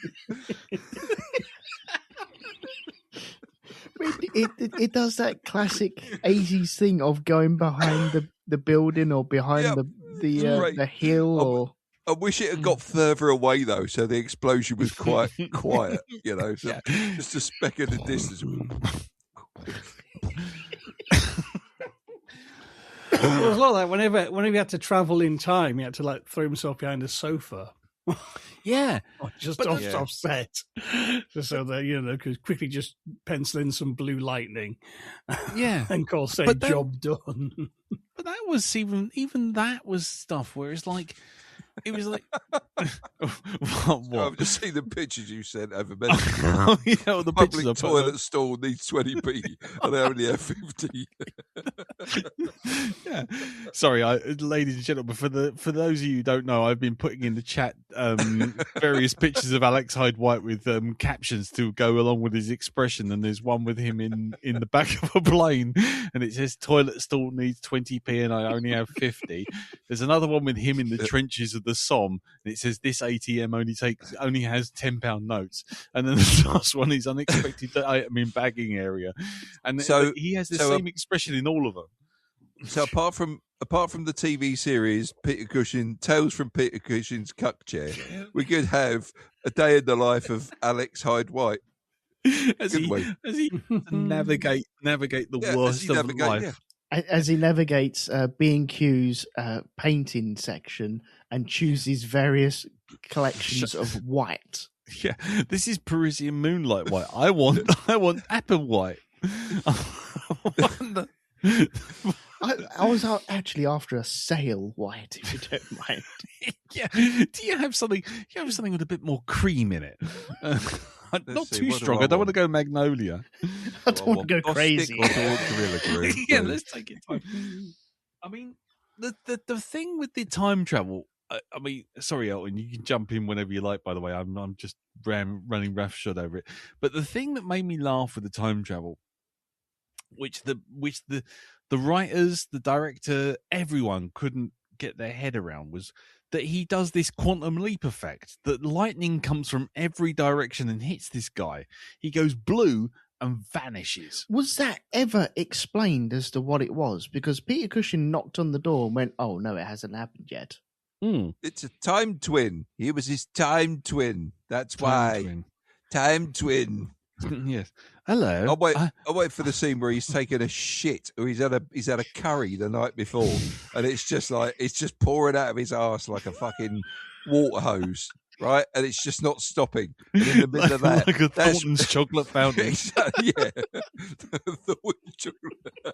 It does that classic 80s thing of going behind the building or behind Right. the hill or. I wish it had got further away though, so the explosion was quite quiet. You know, so just a speck in the distance. Well, it was like that whenever he had to travel in time, he had to like throw himself behind a sofa. Yeah, Just But- off set, just so that could quickly just pencil in some blue lightning, yeah. and call say But then- job done. But that was even that was stuff where it's like, it was like, what? I've just seen the pictures you sent over. Oh, yeah, well, the pictures Public I put toilet stall needs 20p, and they only have 50. Yeah, sorry, ladies and gentlemen. For those of you who don't know, I've been putting in the chat various pictures of Alex Hyde White with captions to go along with his expression. And there's one with him in the back of a plane, and it says toilet stall needs 20p, and I only have 50. There's another one with him in the trenches of the Somme, and it says this ATM only has £10 notes. And then the last one is unexpected item in bagging area, and So- he has the so, same expression in all of them. So apart from the TV series Peter Cushing, Tales from Peter Cushing's Cuck Chair, we could have a day in the life of Alex Hyde White. as Good he way. navigate the Yeah, as worst he of navigate- life. yeah. As he navigates B&Q's painting section and chooses various collections of white. Yeah, this is Parisian moonlight white. I want apple white. I was actually after a sail white, if you don't mind. Yeah, do you have something? With a bit more cream in it? Not see, too what do strong. I I don't want want? to go magnolia. I don't want to go Bostic crazy. or do I want Gorilla Glue? Yeah, let's take it time. I mean, the thing with the time travel. I mean, sorry, Elton, you can jump in whenever you like. By the way, I'm just running roughshod over it. But the thing that made me laugh with the time travel, which the writers, the director, everyone couldn't get their head around, was that he does this quantum leap effect. That lightning comes from every direction and hits this guy. He goes blue and vanishes. Was that ever explained as to what it was? Because Peter Cushing knocked on the door and went, "Oh no, it hasn't happened yet." It's a time twin. He was his time twin. That's why. Time twin. Yes. Hello. I'll wait for the scene where he's taken a shit or he's had a curry the night before, and it's just pouring out of his arse like a fucking water hose, right? And it's just not stopping. And in the middle of that, like a Thornton's chocolate fountain. yeah, the chocolate.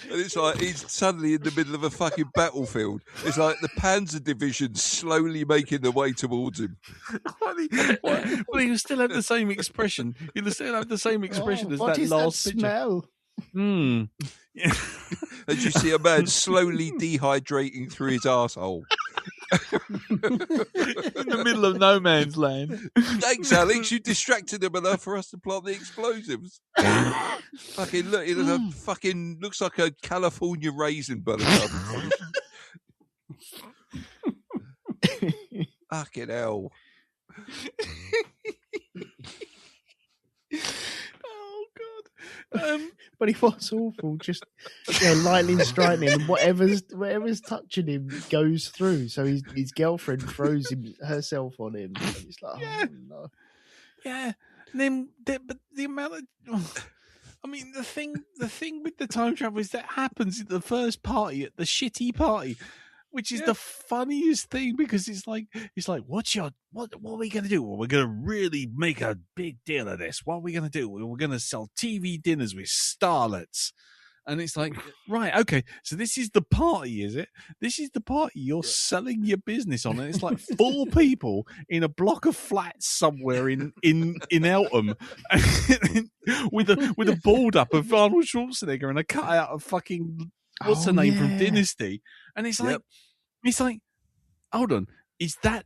And it's like he's suddenly in the middle of a fucking battlefield. It's like the Panzer Division slowly making their way towards him. Well, he will still have the same expression. He'll still have the same expression as what that is last that picture. smell? Yeah. As you see a man slowly dehydrating through his arsehole. In the middle of no man's land. Thanks, Alex. You distracted him enough for us to plant the explosives. Fucking look, it looks like a California raisin by the time. Fucking hell. Oh God. But he was awful. Just lightning striking him, and whatever's touching him goes through. So his girlfriend throws herself on him. And it's like, Yeah. oh no. Yeah. But the amount of, I mean, the thing with the time travel is that happens at the first party, at the shitty party, which is the funniest thing, because it's like what are we gonna do? Well, we're gonna really make a big deal of this. What are we gonna do? We're gonna sell TV dinners with starlets. And it's like, right, okay, so this is the party, is it? This is the party you're selling your business on, and it's like 4 people in a block of flats somewhere in Eltham, with a balled up of Arnold Schwarzenegger and a cutout of fucking what's her name from Dynasty, and it's like, hold on, is that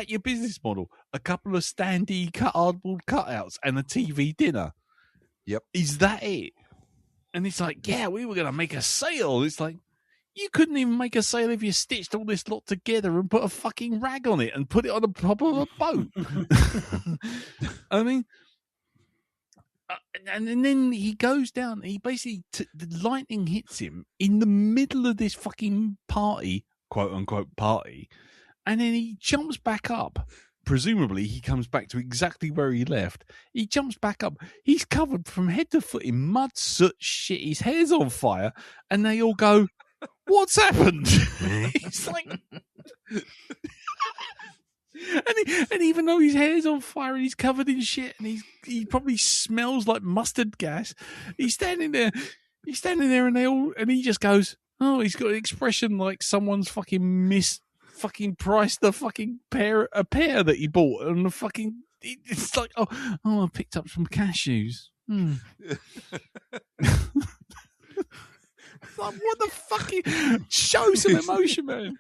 your business model? A couple of standee cardboard cutouts and a TV dinner? Yep. Is that it? And it's like, yeah, we were going to make a sale. It's like, You couldn't even make a sale if you stitched all this lot together and put a fucking rag on it and put it on the top of a boat. I mean, and then he goes down. He basically the lightning hits him in the middle of this fucking party, quote unquote party, and then he jumps back up. Presumably, he comes back to exactly where he left. He jumps back up. He's covered from head to foot in mud, soot, shit. His hair's on fire, and they all go, "What's happened?" He's like. And even though his hair's on fire and he's covered in shit and he probably smells like mustard gas, he's standing there and he just goes, oh, he's got an expression like someone's fucking fucking priced the fucking pair that he bought and the fucking it's like oh I picked up some cashews. Like, what the fuck? Show some emotion, man.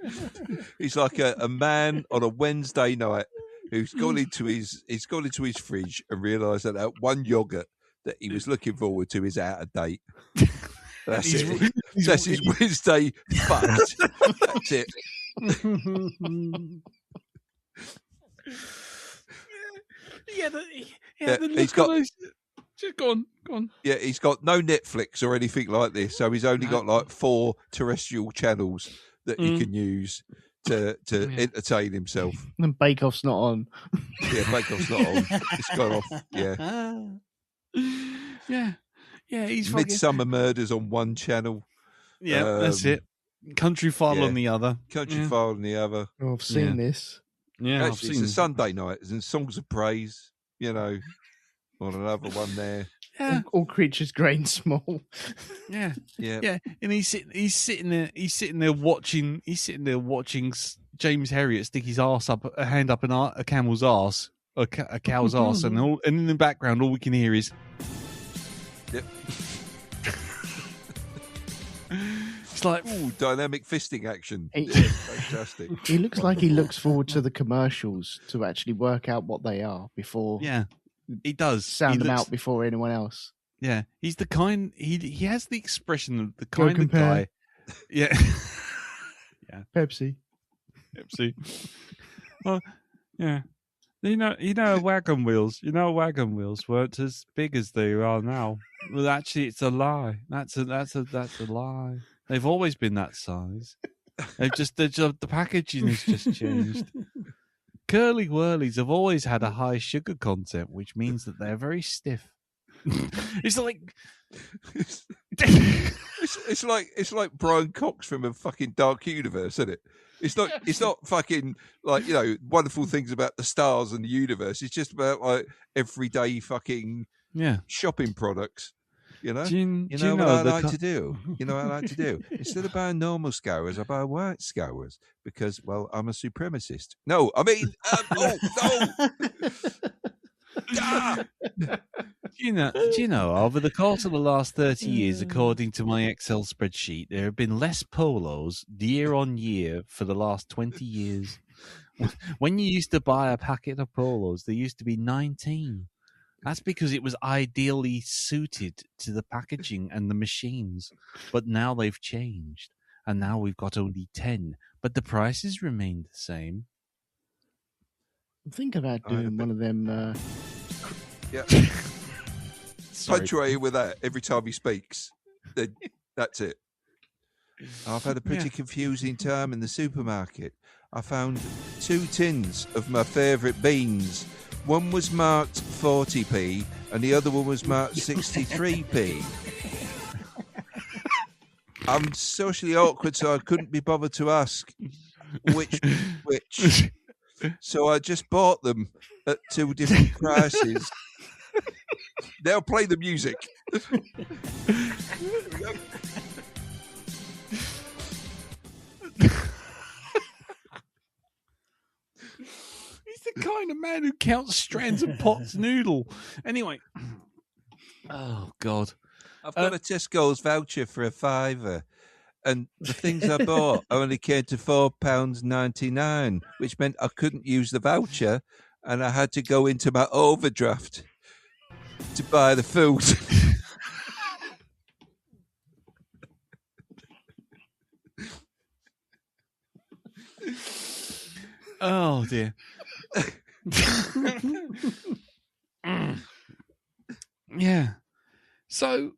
He's like a man on a Wednesday night who's gone into his fridge and realised that one yogurt that he was looking forward to is out of date. That's it. That's his Wednesday fucked. That's it. He's got. Just go on. Yeah, he's got no Netflix or anything like this, so he's only got like 4 terrestrial channels that he can use to entertain himself. And Bake Off's not on. Yeah, Bake Off's not on. It's gone off. Yeah. He's Midsummer Murders on one channel. Yeah, that's it. Country File on the other. Country File on the other. Oh, I've seen this. Yeah, actually, it's a Sunday night. It's in Songs of Praise. On another one there. Yeah. All creatures great and small. Yeah. And he's sitting there watching James Herriot stick his hand up a camel's arse, a cow's arse, and in the background all we can hear is. Yep. It's like dynamic fisting action. Fantastic. He looks like he looks forward to the commercials to actually work out what they are before. Yeah. He does sound them out before anyone else. Yeah, he's the kind. He has the expression of the kind of guy. Yeah, Pepsi. Well, yeah. You know, wagon wheels. Wagon wheels weren't as big as they are now. Well, actually, it's a lie. That's a lie. They've always been that size. The packaging has just changed. Curly Whirlies have always had a high sugar content, which means that they're very stiff. It's like it's like Brian Cox from a fucking Dark Universe, isn't it? It's not fucking like wonderful things about the stars and the universe. It's just about like everyday fucking shopping products. You know what I like to do? You know what I like to do? Instead of buying normal scours, I buy white scours because, well, I'm a supremacist. No, I mean, Do you know, over the course of the last 30 years, according to my Excel spreadsheet, there have been less polos year on year for the last 20 years. When you used to buy a packet of polos, there used to be 19. That's because it was ideally suited to the packaging and the machines. But now they've changed, and now we've got only 10. But the prices remain the same. Think about doing one of them. Punctuate with that every time he speaks. Then that's it. I've had a pretty confusing time in the supermarket. I found 2 tins of my favourite beans. One was marked 40p and the other one was marked 63p. I'm socially awkward, so I couldn't be bothered to ask which. So I just bought them at 2 different prices. Now play the music. The kind of man who counts strands of Pot's noodle. Anyway. Oh, God. I've got a Tesco's voucher for £5, and the things I bought only came to £4.99, which meant I couldn't use the voucher, and I had to go into my overdraft to buy the food. Oh dear. Yeah. So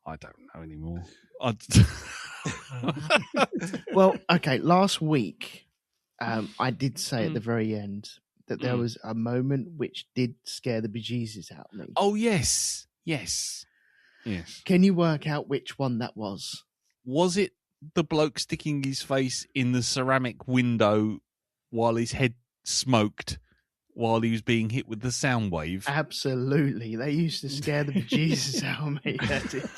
I don't know anymore. Well, okay. Last week, I did say at the very end that there was a moment which did scare the bejesus out of me. Oh yes. Can you work out which one that was? Was it the bloke sticking his face in the ceramic window while his head smoked while he was being hit with the sound wave? Absolutely. They used to scare the bejesus out of me. That did.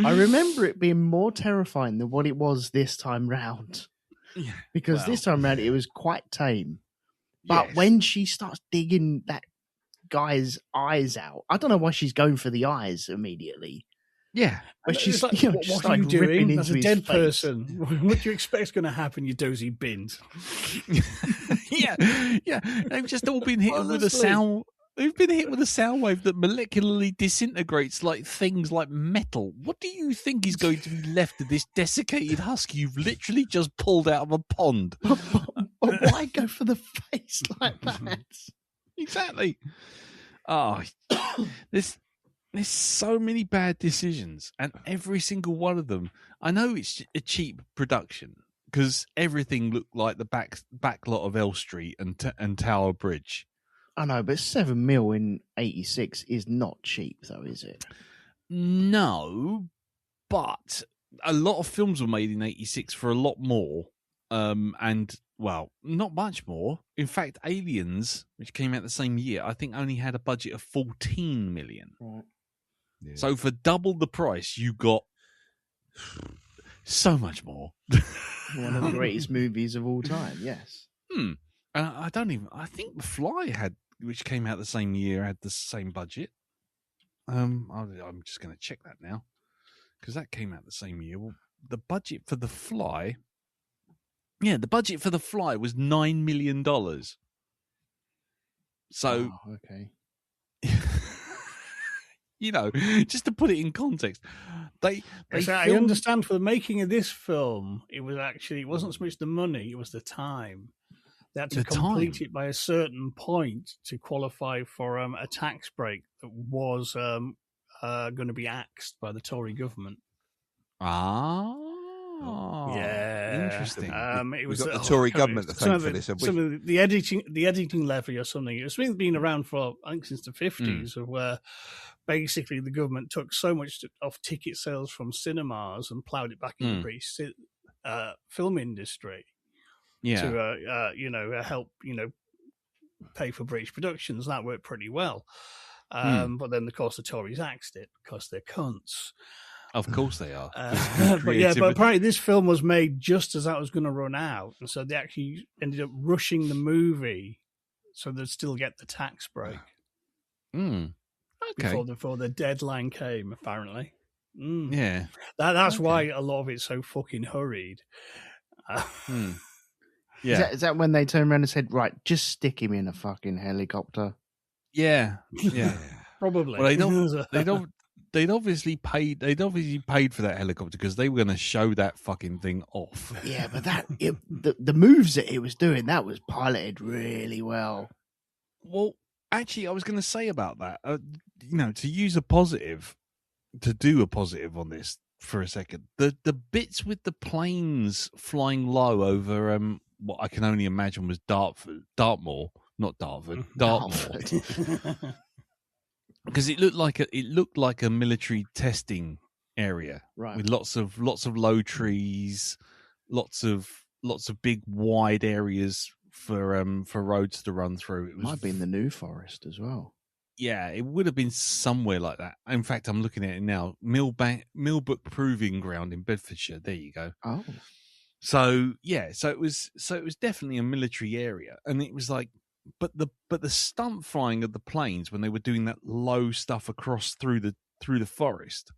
I remember it being more terrifying than what it was this time round. Yeah, Because this time round it was quite tame. But yes. when she starts digging that guy's eyes out, I don't know why she's going for the eyes immediately. Yeah. But And she's it's like, what are you ripping doing? into That's a his dead face. person. What do you expect is going to happen, you dozy bins? yeah. They've just all been hit with a Honestly. sound. They've been hit with a sound wave that molecularly disintegrates like things like metal. What do you think is going to be left of this desiccated husk you've literally just pulled out of a pond? But why go for the face like that? Exactly. Oh, there's so many bad decisions, and every single one of them. I know it's a cheap production because everything looked like the back lot of L Street and Tower Bridge. I know, but $7 million in '86 is not cheap, though, is it? No, but a lot of films were made in '86 for a lot more, and well, not much more. In fact, Aliens, which came out the same year, I think only had a budget of 14 million. Right. Yeah. So for double the price, you got so much more. One of the greatest movies of all time, yes. And I think The Fly which came out the same year, had the same budget. I'm just going to check that now because that came out the same year. Well, the budget for The Fly, the budget for The Fly was $9 million. So, Oh, okay. just to put it in context, they I filmed- understand for the making of this film, it wasn't so much the money, it was the time. They had to complete it by a certain point to qualify for a tax break that was going to be axed by the Tory government. Yeah, interesting. It was We've got the Tory government to thank for this, have we? Some of the editing levy or something. It's been around for, I think, since the 50s, of where basically the government took so much of ticket sales from cinemas and ploughed it back into the British film industry to help pay for British productions. That worked pretty well. But then, of course, the Tories axed it because they're cunts. Of course they are. But apparently this film was made just as that was going to run out, and so they actually ended up rushing the movie so they'd still get the tax break. Okay. Before the deadline came, apparently. Yeah. That's why a lot of it's so fucking hurried. Yeah. Is that when they turned around and said, right, just stick him in a fucking helicopter? Yeah. Probably. Well, they'd obviously paid for that helicopter because they were going to show that fucking thing off. Yeah, but the moves that it was doing, that was piloted really well. Well, actually, I was going to say about that, to use a positive, to do a positive on this for a second, the bits with the planes flying low over what I can only imagine was Dartmoor, not Dartford, Dartmoor. Because it looked like a military testing area, right, with lots of low trees, lots of big wide areas for roads to run through. It might have been the New Forest as well. Yeah, it would have been somewhere like that. In fact, I'm looking at it now. Millbrook Proving Ground in Bedfordshire. There you go. Oh, so it was definitely a military area, and it was like. But the stunt flying of the planes when they were doing that low stuff across through the forest,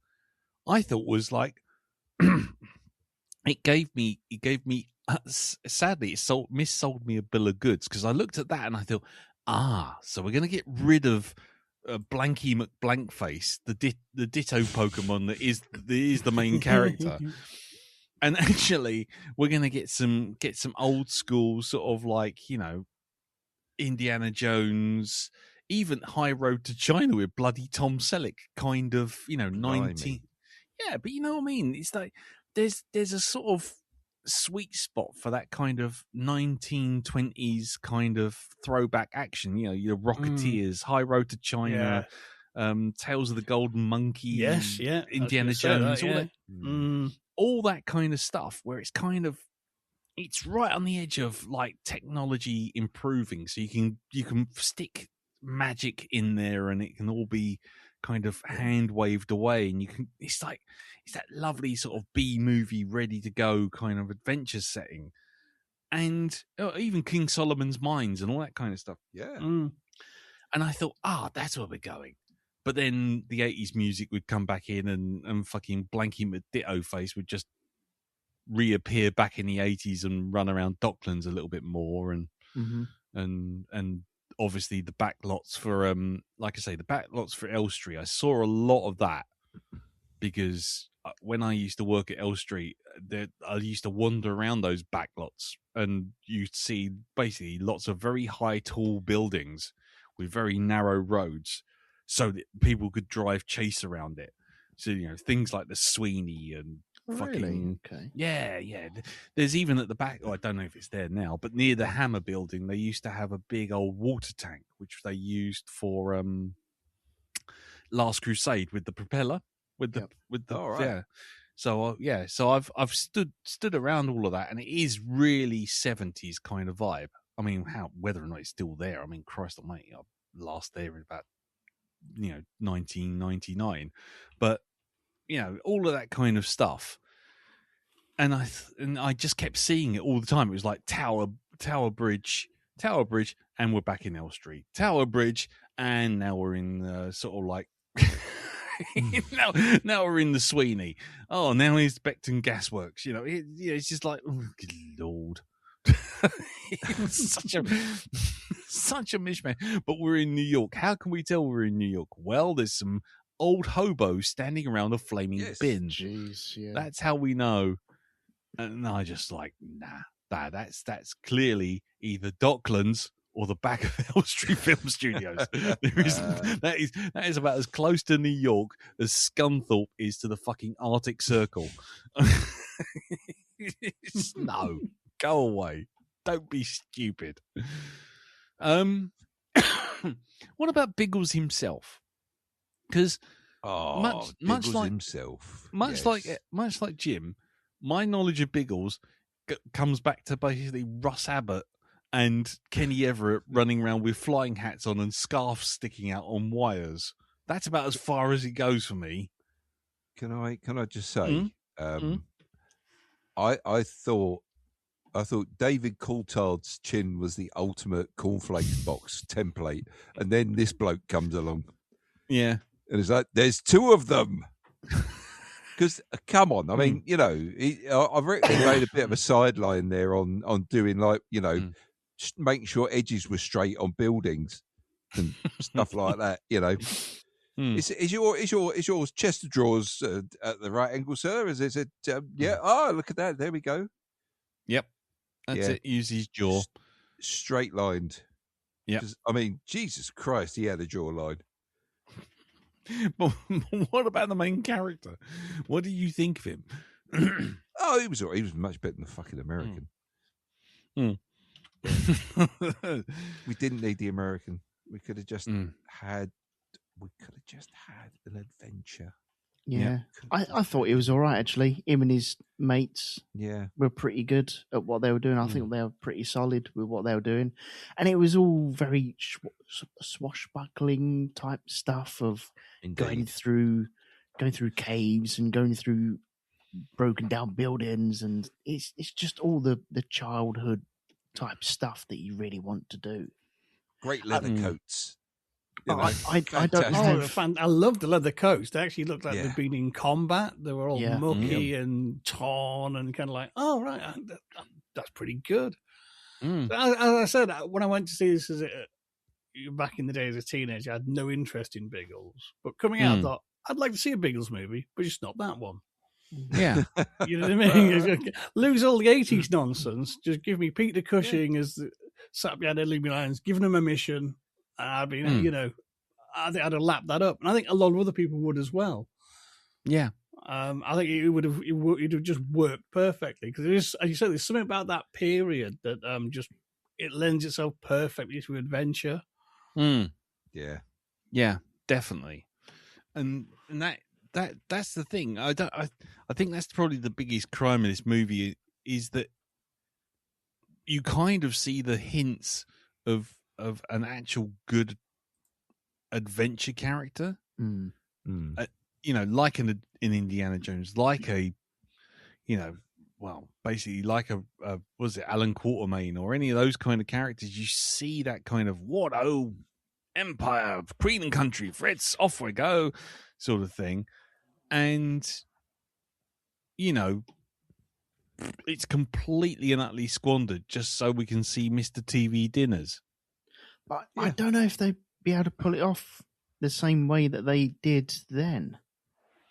I thought was like, it gave me. Sadly, it missold me a bill of goods because I looked at that and I thought, so we're going to get rid of Blanky McBlankface, the Ditto Pokemon that is the main character. And actually, we're going to get some old school sort of like, you know, Indiana Jones, even High Road to China with bloody Tom Selleck kind of, you know, 19. Yeah, but you know what I mean? It's like there's a sort of sweet spot for that kind of 1920s kind of throwback action. You know, your Rocketeers, High Road to China, Tales of the Golden Monkey, yes, yeah, Indiana Jones, that, yeah. all that kind of stuff where it's kind of, it's right on the edge of like technology improving, so you can stick magic in there and it can all be kind of hand waved away, and you can, it's that lovely sort of B movie ready to go kind of adventure setting, and even King Solomon's Mines and all that kind of stuff. Yeah. And I thought, that's where we're going. But then the 80s music would come back in, and fucking Blanky McDitto face would just reappear back in the 80s and run around Docklands a little bit more, and obviously the backlots for like I say, the backlots for Elstree. I saw a lot of that because when I used to work at Elstree, I used to wander around those backlots, and you'd see basically lots of very high, tall buildings with very narrow roads, so that people could drive chase around it. So, you know, things like the Sweeney and fucking yeah. There's even at the back, I don't know if it's there now, but near the Hammer building, they used to have a big old water tank which they used for Last Crusade with the propeller, with the yeah. So so I've stood around all of that, and it is really 70s kind of vibe. I mean, whether or not it's still there, I mean, Christ almighty, I last there in about 1999, but you know, all of that kind of stuff. And I just kept seeing it all the time. It was like Tower Bridge, and we're back in Elstree. Tower Bridge, and now we're in sort of like now we're in the Sweeney. Oh, now here's Beckton Gasworks. You know, it's just like, oh, good Lord. It's such a mishmash. But we're in New York. How can we tell we're in New York? Well, there's some old hobos standing around a flaming bin. Jeez, yeah. That's how we know. And I just like, that's clearly either Docklands or the back of Elstree Film Studios. That is about as close to New York as Scunthorpe is to the fucking Arctic Circle. No, go away. Don't be stupid. What about Biggles himself? Because much like himself, much like Jim, my knowledge of Biggles comes back to basically Russ Abbott and Kenny Everett running around with flying hats on and scarves sticking out on wires. That's about as far as it goes for me. Can I just say, I thought David Coulthard's chin was the ultimate cornflakes box template, and then this bloke comes along. Yeah. And it's like, there's two of them. Because, come on, I mean, you know, I've reckon he made a bit of a sideline there on doing, like, you know, just making sure edges were straight on buildings and stuff like that, you know. Is your chest of drawers at the right angle, sir? Is it yeah? Oh, look at that. There we go. Yep. That's it. Use his jaw. Straight lined. Yeah. I mean, Jesus Christ, he had a jawline. But what about the main character? What do you think of him? He was much better than the fucking American. Yeah. We didn't need the American. We could have just had an adventure. Yeah. I thought he was all right, actually. Him and his mates were pretty good at what they were doing. I think they were pretty solid with what they were doing. And it was all very swashbuckling type stuff of going through caves and going through broken down buildings. And it's just all the childhood type stuff that you really want to do. Great leather coats. You know, I don't know. I love the leather coats. They actually looked like they'd been in combat. They were all mucky and torn and kind of like, oh, right, that's pretty good. So, as I said, when I went to see this back in the day as a teenager, I had no interest in Biggles. But coming out, I thought, I'd like to see a Biggles movie, but just not that one. Yeah. You know what I mean? Lose all the 80s nonsense. Just give me Peter Cushing as the sat behind enemy lines, giving him a mission. And I'd be, you know, I think I'd have lapped that up. And I think a lot of other people would as well. Yeah. I think it'd have just worked perfectly because there's, as you said, there's something about that period that just it lends itself perfectly to adventure. Yeah, Definitely. And that's the thing. I think that's probably the biggest crime of this movie is that you kind of see the hints of an actual good adventure character. You know, like in Indiana Jones, like a, you know, well, basically like a was it Alan Quatermain or any of those kind of characters. You see that kind of empire, queen and country, Fritz, off we go, sort of thing, and you know, it's completely and utterly squandered just so we can see Mr. TV dinners. But I don't know if they'd be able to pull it off the same way that they did then.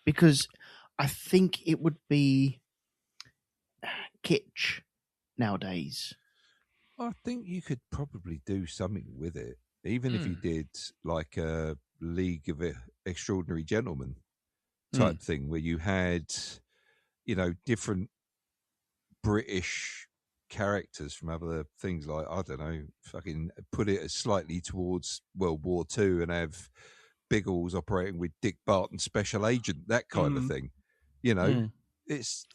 Because I think it would be kitsch nowadays. I think you could probably do something with it, even if you did like a League of Extraordinary Gentlemen type thing, where you had, you know, different British characters from other things, like, I don't know, fucking put it slightly towards World War II and have Biggles operating with Dick Barton, special agent, that kind of thing. You know, there's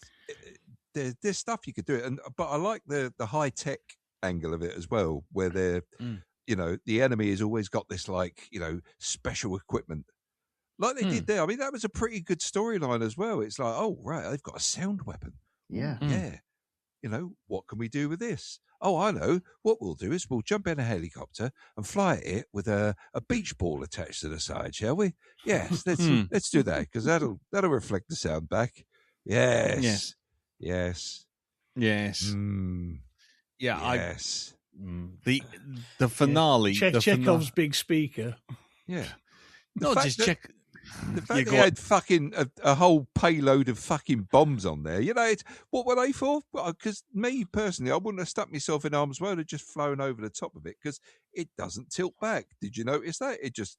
stuff you could do, but I like the high tech angle of it as well, where they're, you know, the enemy has always got this, like, you know, special equipment, like they did there. I mean, that was a pretty good storyline as well. It's like, oh right, they've got a sound weapon. Yeah. You know, what can we do with this? Oh, I know. What we'll do is we'll jump in a helicopter and fly it with a beach ball attached to the side, shall we? Yes, let's do that, because that'll reflect the sound back. Yes. Yeah. Yes. The finale. Chekhov's big speaker. Yeah. Not just check. The fact they had fucking a whole payload of fucking bombs on there, you know, what were they for? Because me personally, I wouldn't have stuck myself in harm's way. I'd have just flown over the top of it, because it doesn't tilt back. Did you notice that? It just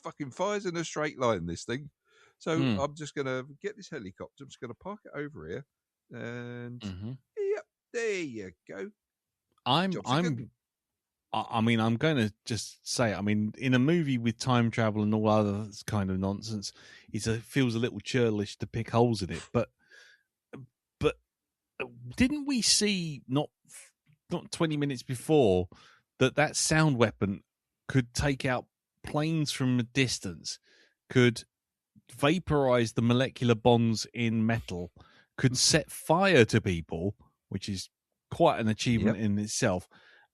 fucking fires in a straight line, this thing. So I'm just going to get this helicopter. I'm just going to park it over here. And yep, there you go. I'm going to just say, I mean, in a movie with time travel and all other kind of nonsense, it feels a little churlish to pick holes in it. But didn't we see not 20 minutes before that sound weapon could take out planes from a distance, could vaporize the molecular bonds in metal, could set fire to people, which is quite an achievement in itself,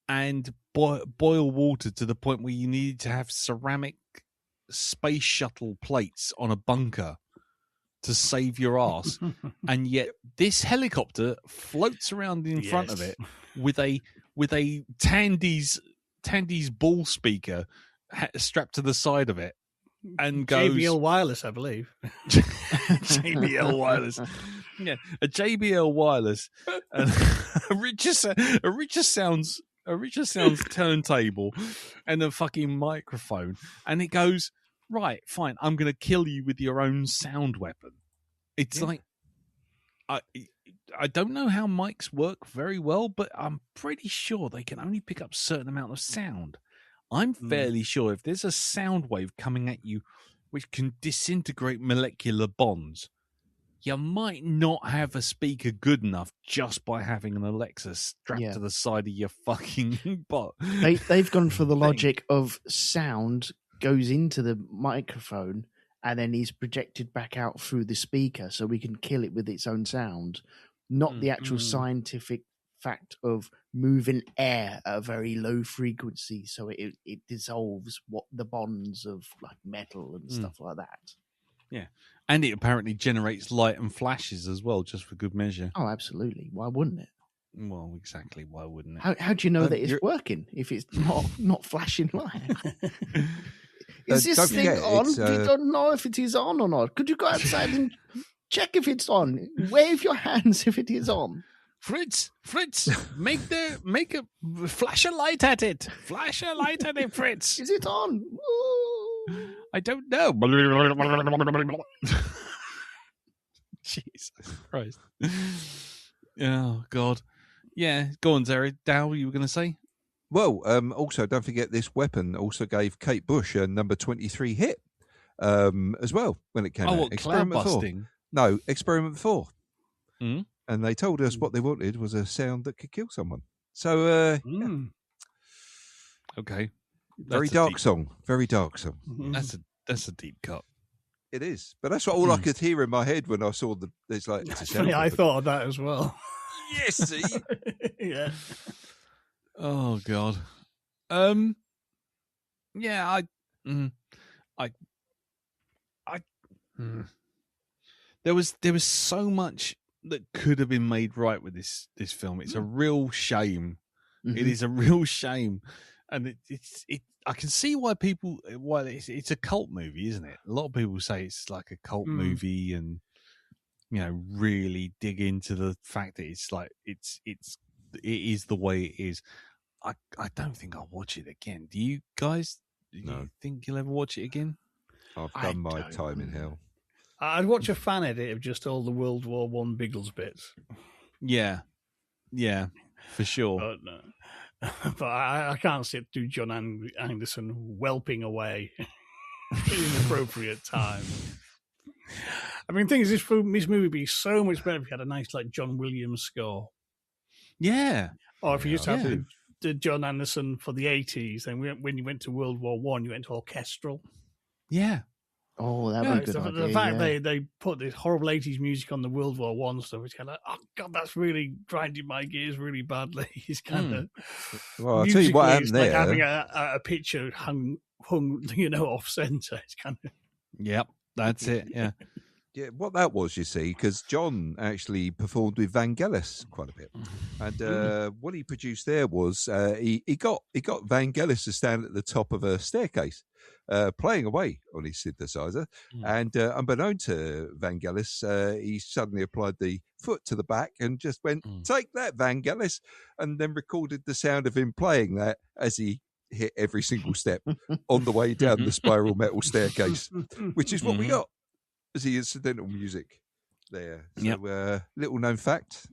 and boil water to the point where you needed to have ceramic space shuttle plates on a bunker to save your ass. And yet this helicopter floats around in front of it with a Tandy's ball speaker strapped to the side of it, and goes JBL Wireless, I believe. JBL Wireless. Yeah, a JBL Wireless, and a richer sounds turntable, and a fucking microphone, and it goes, right, fine, I'm going to kill you with your own sound weapon. It's like, I don't know how mics work very well, but I'm pretty sure they can only pick up a certain amount of sound. I'm fairly sure if there's a sound wave coming at you which can disintegrate molecular bonds, you might not have a speaker good enough just by having an Alexa strapped to the side of your fucking bot. They've gone for the logic of sound goes into the microphone and then is projected back out through the speaker, so we can kill it with its own sound, not the actual scientific fact of moving air at a very low frequency, so it dissolves what the bonds of like metal and stuff like that. Yeah, and it apparently generates light and flashes as well, just for good measure. Oh, absolutely. Why wouldn't it? Well, exactly. Why wouldn't it? How do you know that it's working if it's not flashing light? Is this thing on? We don't know if it is on or not. Could you go outside and Check if it's on. Wave your hands if it is on. Fritz, make a flash a light at it. Flash a light at it, Fritz. Is it on? Ooh. I don't know. Jesus Christ. Oh, God. Yeah, go on, Zary. Dow, you were going to say? Well, also, don't forget this weapon also gave Kate Bush a number 23 hit as well when it came out. Oh, what, cloud busting? No, Experiment 4. Mm. And they told us what they wanted was a sound that could kill someone. So, yeah. Okay. Very dark song. Very dark song. That's a deep cut. It is. But that's what all I could hear in my head when I saw it's like... It's a sound funny, I thought of that as well. Yes, see? Yeah. Oh, God. Yeah, There was so much that could have been made right with this film. It's a real shame. Mm-hmm. It is a real shame, and I can see why it's a cult movie, isn't it? A lot of people say it's like a cult movie, and really dig into the fact that it's like it is the way it is. I don't think I'll watch it again. Do you guys? Do you think you'll ever watch it again? I've done my time in hell. I'd watch a fan edit of just all the World War I Biggles bits. Yeah, for sure. But, no. But I can't sit through John Anderson whelping away at inappropriate time. I mean, the thing is, this movie would be so much better if you had a nice, like, John Williams score. Yeah. Or if you just have the John Anderson for the 80s, then when you went to World War I, you went to orchestral. Yeah. Oh, that would be a good idea. The fact they put this horrible 80s music on the World War I stuff, it's kind of, oh, God, that's really grinding my gears really badly. It's kind of... Well, I'll tell you what happened there. It's like having a picture hung off centre. It's kind of... Yep, that's it, yeah. Yeah, what that was, you see, because John actually performed with Vangelis quite a bit, and what he produced there was he got Vangelis to stand at the top of a staircase, playing away on his synthesizer, and unbeknown to Vangelis, he suddenly applied the foot to the back and just went, "Take that, Vangelis," and then recorded the sound of him playing that as he hit every single step on the way down the spiral metal staircase, which is what we got as the incidental music there. So, little known fact.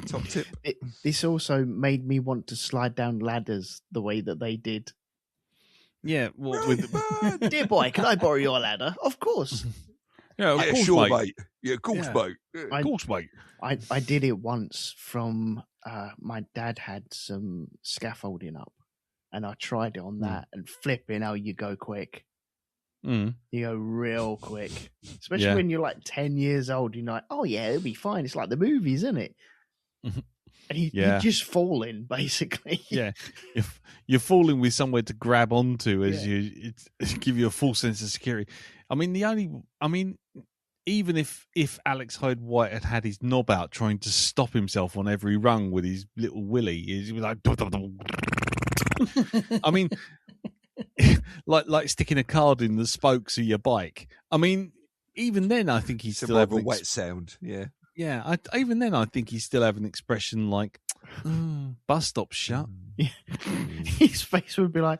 Top tip. This also made me want to slide down ladders the way that they did. Yeah. Dear boy, can I borrow your ladder? Of course. Yeah, of course, sure, mate. Yeah, of course, mate. Of course, mate. I did it once from my dad had some scaffolding up, and I tried it on that, and flipping how you go quick. You go real quick, especially when you're like 10 years old. You're like, oh yeah, it'll be fine. It's like the movies, isn't it? And you're just falling, basically. Yeah, you're falling with somewhere to grab onto as you give you a full sense of security. I mean, even if Alex Hyde White had his knob out trying to stop himself on every rung with his little willy, he was like, I mean, like sticking a card in the spokes of your bike. I mean, even then, I think he's still have a wet sound. Yeah. Yeah, even then, I think he still have an expression like, bus stop shut. His face would be like,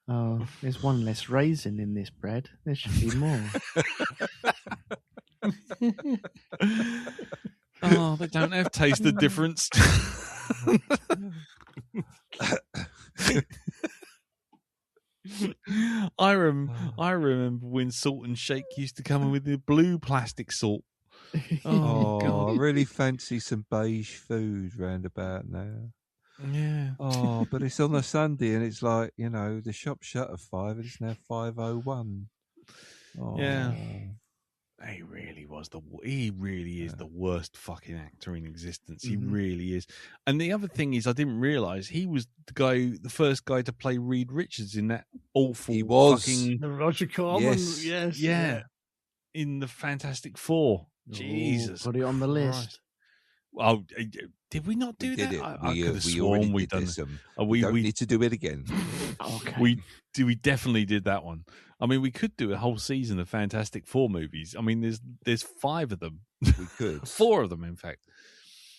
oh, there's one less raisin in this bread. There should be more. Oh, they don't have taste the difference. I remember when Salt and Shake used to come in with the blue plastic salt. Oh, God. I really fancy some beige food round about now. Yeah. Oh, but it's on a Sunday and it's like, the shop's shut at 5 and it's now 5:01. Oh. Yeah. He really is the worst fucking actor in existence. He really is. And the other thing is, I didn't realise he was the first guy to play Reed Richards in that awful fucking the Roger Corman. Yes. Yeah. In the Fantastic Four. Jesus. Put it on the list. Oh, Did we not do We that? did it. I could have We sworn already we did done. this. We don't need to do it again. Okay. We definitely did that one. I mean, we could do a whole season of Fantastic Four movies. I mean, there's 5 of them. We could. 4 of them, in fact.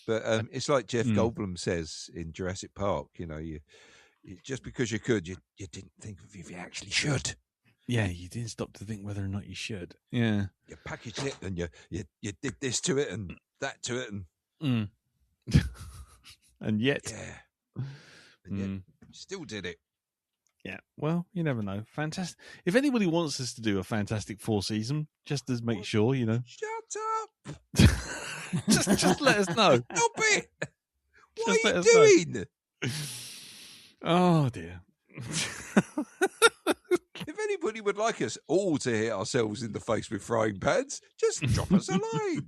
But it's like Jeff Goldblum says in Jurassic Park. You know, you just because you could, you didn't think of if you actually should. Yeah, you didn't stop to think whether or not you should. Yeah, you packaged it and you did this to it and that to it and and yet, you still did it. Yeah, well, you never know. Fantastic. If anybody wants us to do a Fantastic Four season, just to make sure, you know. Shut up. just let us know. Stop it. What Just are you doing? Oh dear. If anybody would like us all to hit ourselves in the face with frying pans, just drop us a line.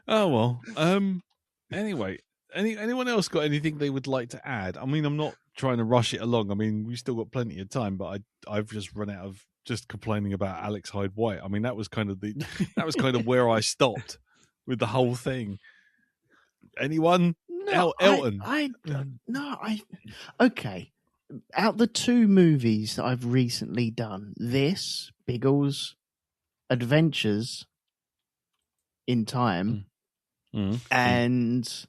Oh well. Anyway, anyone else got anything they would like to add? I mean, I'm not trying to rush it along. I mean, we've still got plenty of time, but I've just run out of just complaining about Alex Hyde White. I mean, that was kind of where I stopped with the whole thing. Anyone? No, Elton. Okay. Out the 2 movies that I've recently done, this, Biggles, Adventures in Time, and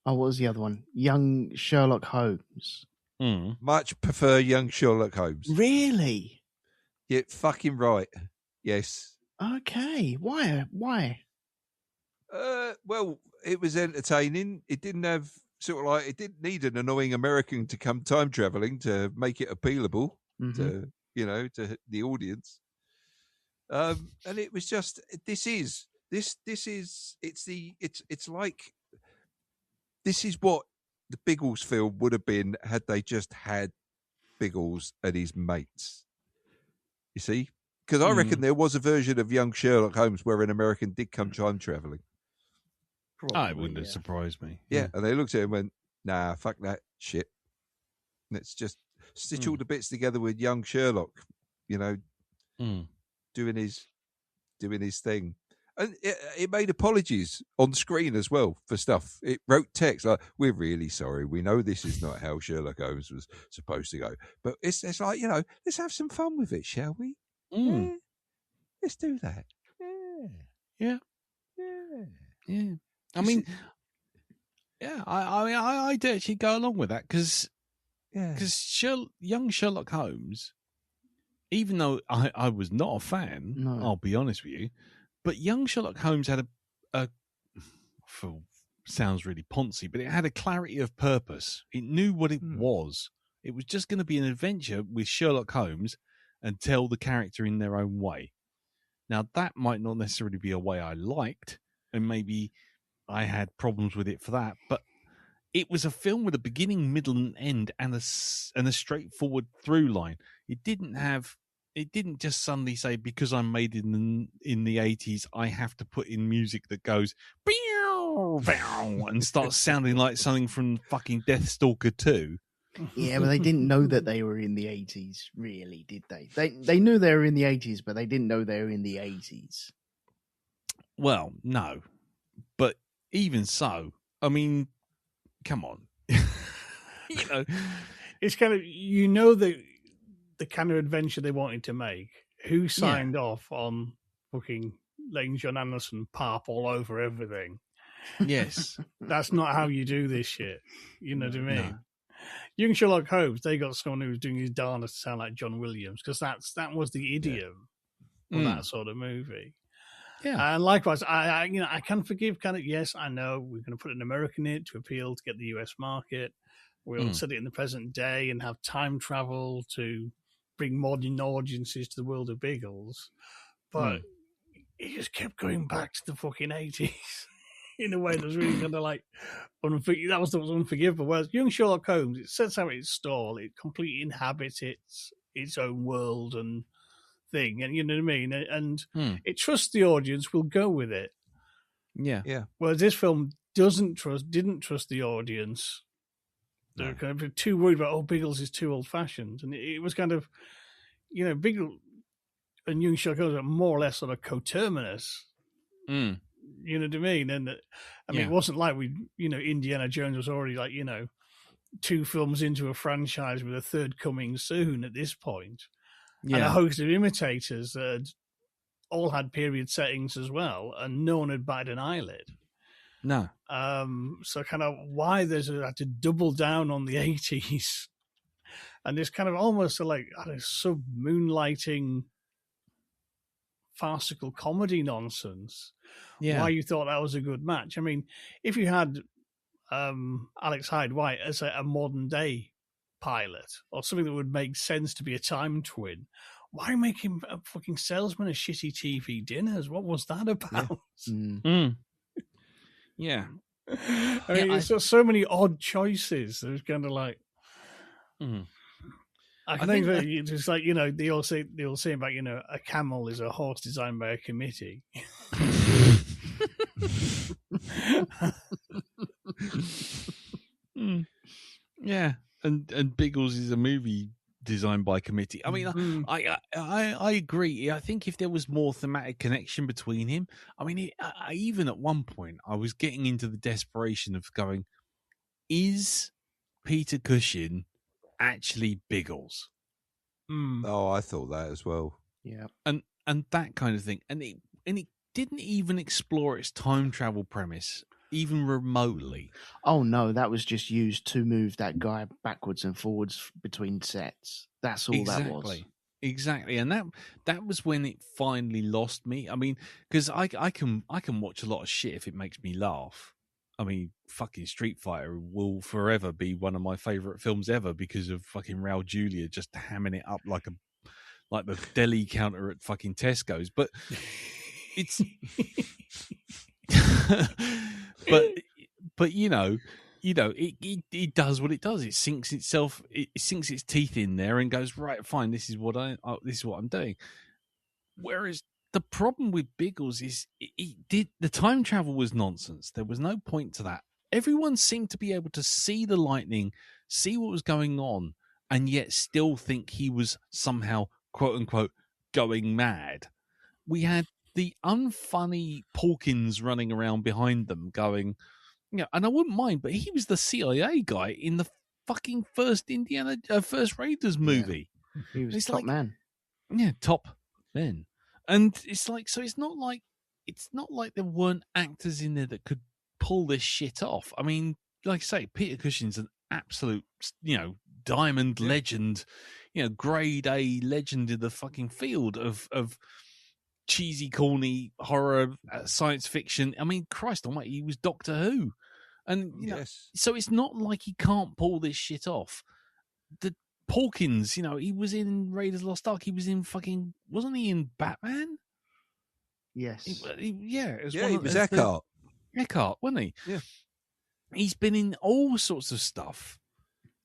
what was the other one? Young Sherlock Holmes. Much prefer Young Sherlock Holmes. Really? Yeah, fucking right. Yes. Okay. Why? Well, it was entertaining. It didn't have it didn't need an annoying American to come time traveling to make it appealable to the audience. And it was just this is what the Biggles film would have been had they just had Biggles and his mates. You see? Because I reckon there was a version of Young Sherlock Holmes where an American did come time traveling. It wouldn't have surprised me. Yeah, and they looked at him and went, nah, fuck that shit. Let's just stitch all the bits together with young Sherlock, doing his thing. And it made apologies on screen as well for stuff. It wrote text like, we're really sorry. We know this is not how Sherlock Holmes was supposed to go. But it's like, let's have some fun with it, shall we? Yeah. Let's do that. Yeah. I mean, I do actually go along with that because young Sherlock Holmes, even though I was not a fan, I'll be honest with you, but young Sherlock Holmes had sounds really poncy, but it had a clarity of purpose. It knew what it was. It was just going to be an adventure with Sherlock Holmes and tell the character in their own way. Now, that might not necessarily be a way I liked, and maybe I had problems with it for that, but it was a film with a beginning, middle, and end, and a straightforward through line. It didn't just suddenly say, because I'm made in the 80s, I have to put in music that goes bow, bow, and starts sounding like something from fucking Deathstalker 2. Yeah, but they didn't know that they were in the 80s, really, did they? They knew they were in the 80s, but they didn't know they were in the 80s. Well, no. But even so, I mean, come on. It's kind of, the kind of adventure they wanted to make. Who signed off on fucking letting John Anderson pop all over everything? Yes. That's not how you do this shit. You know what I mean? No. Young Sherlock Holmes, they got someone who was doing his darnest to sound like John Williams, because that was the idiom of that sort of movie. Yeah. And likewise, I can forgive yes, I know we're going to put an American in it to appeal to get the US market. We'll set it in the present day and have time travel to bring modern audiences to the world of Biggles. But it just kept going back to the fucking 80s in a way that was really kind of like that was unforgivable. Whereas Young Sherlock Holmes, it sets out its stall, it completely inhabits its own world and thing, and you know what I mean, and it trusts the audience, will go with it. Yeah. Whereas this film didn't trust the audience. They're kind of too worried about, Biggles is too old fashioned, and it was kind of, Biggles. and Young Sherlock Holmes are more or less sort of coterminous. Mm. You know what I mean? And I mean, Yeah. it wasn't like Indiana Jones was already like 2 films into a franchise with a third coming soon at this point, and a host of imitators that all had period settings as well, and no one had batted an eyelid. No. So kind of why there's had to double down on the 80s, and this kind of almost like sub moonlighting farcical comedy nonsense. Yeah. Why you thought that was a good match? I mean, if you had Alex Hyde White as a modern day pilot or something that would make sense to be a time twin, why make him a fucking salesman of shitty TV dinners? What was that about? Yeah. I mean, it's got so many odd choices. There's kind of like, I think that it's just like they all say about a camel is a horse designed by a committee. Yeah, and Biggles is a movie designed by committee. I mean, I agree. I think if there was more thematic connection between him, I mean, I even at one point I was getting into the desperation of going, is Peter Cushing actually Biggles? Oh, I thought that as well. Yeah, and that kind of thing, and it didn't even explore its time travel premise even remotely. Oh no, that was just used to move that guy backwards and forwards between sets. That's all that was. Exactly, and that was when it finally lost me. I mean, because I can watch a lot of shit if it makes me laugh. I mean, fucking Street Fighter will forever be one of my favorite films ever because of fucking Raul Julia just hamming it up like the deli counter at fucking Tesco's. But it's but it does what it does. It sinks its teeth in there and goes, right, fine, this is what I'm doing. Whereas the problem with Biggles is the time travel was nonsense. There was no point to that. Everyone seemed to be able to see the lightning, see what was going on, and yet still think he was somehow, quote unquote, going mad. We had the unfunny Porkins running around behind them going, and I wouldn't mind, but he was the CIA guy in the fucking first first Raiders movie. Yeah. He was top man. Yeah, top man. And it's like, so it's not like there weren't actors in there that could pull this shit off. I mean, like I say, Peter Cushing's an absolute, diamond legend, grade A legend in the fucking field of cheesy, corny horror, science fiction. I mean, Christ almighty, he was Doctor Who. And, so it's not like he can't pull this shit off. The Porkins, he was in Raiders Lost Ark. He was in fucking, wasn't he in Batman? Yes. He was Eckhart. Eckhart, wasn't he? Yeah. He's been in all sorts of stuff.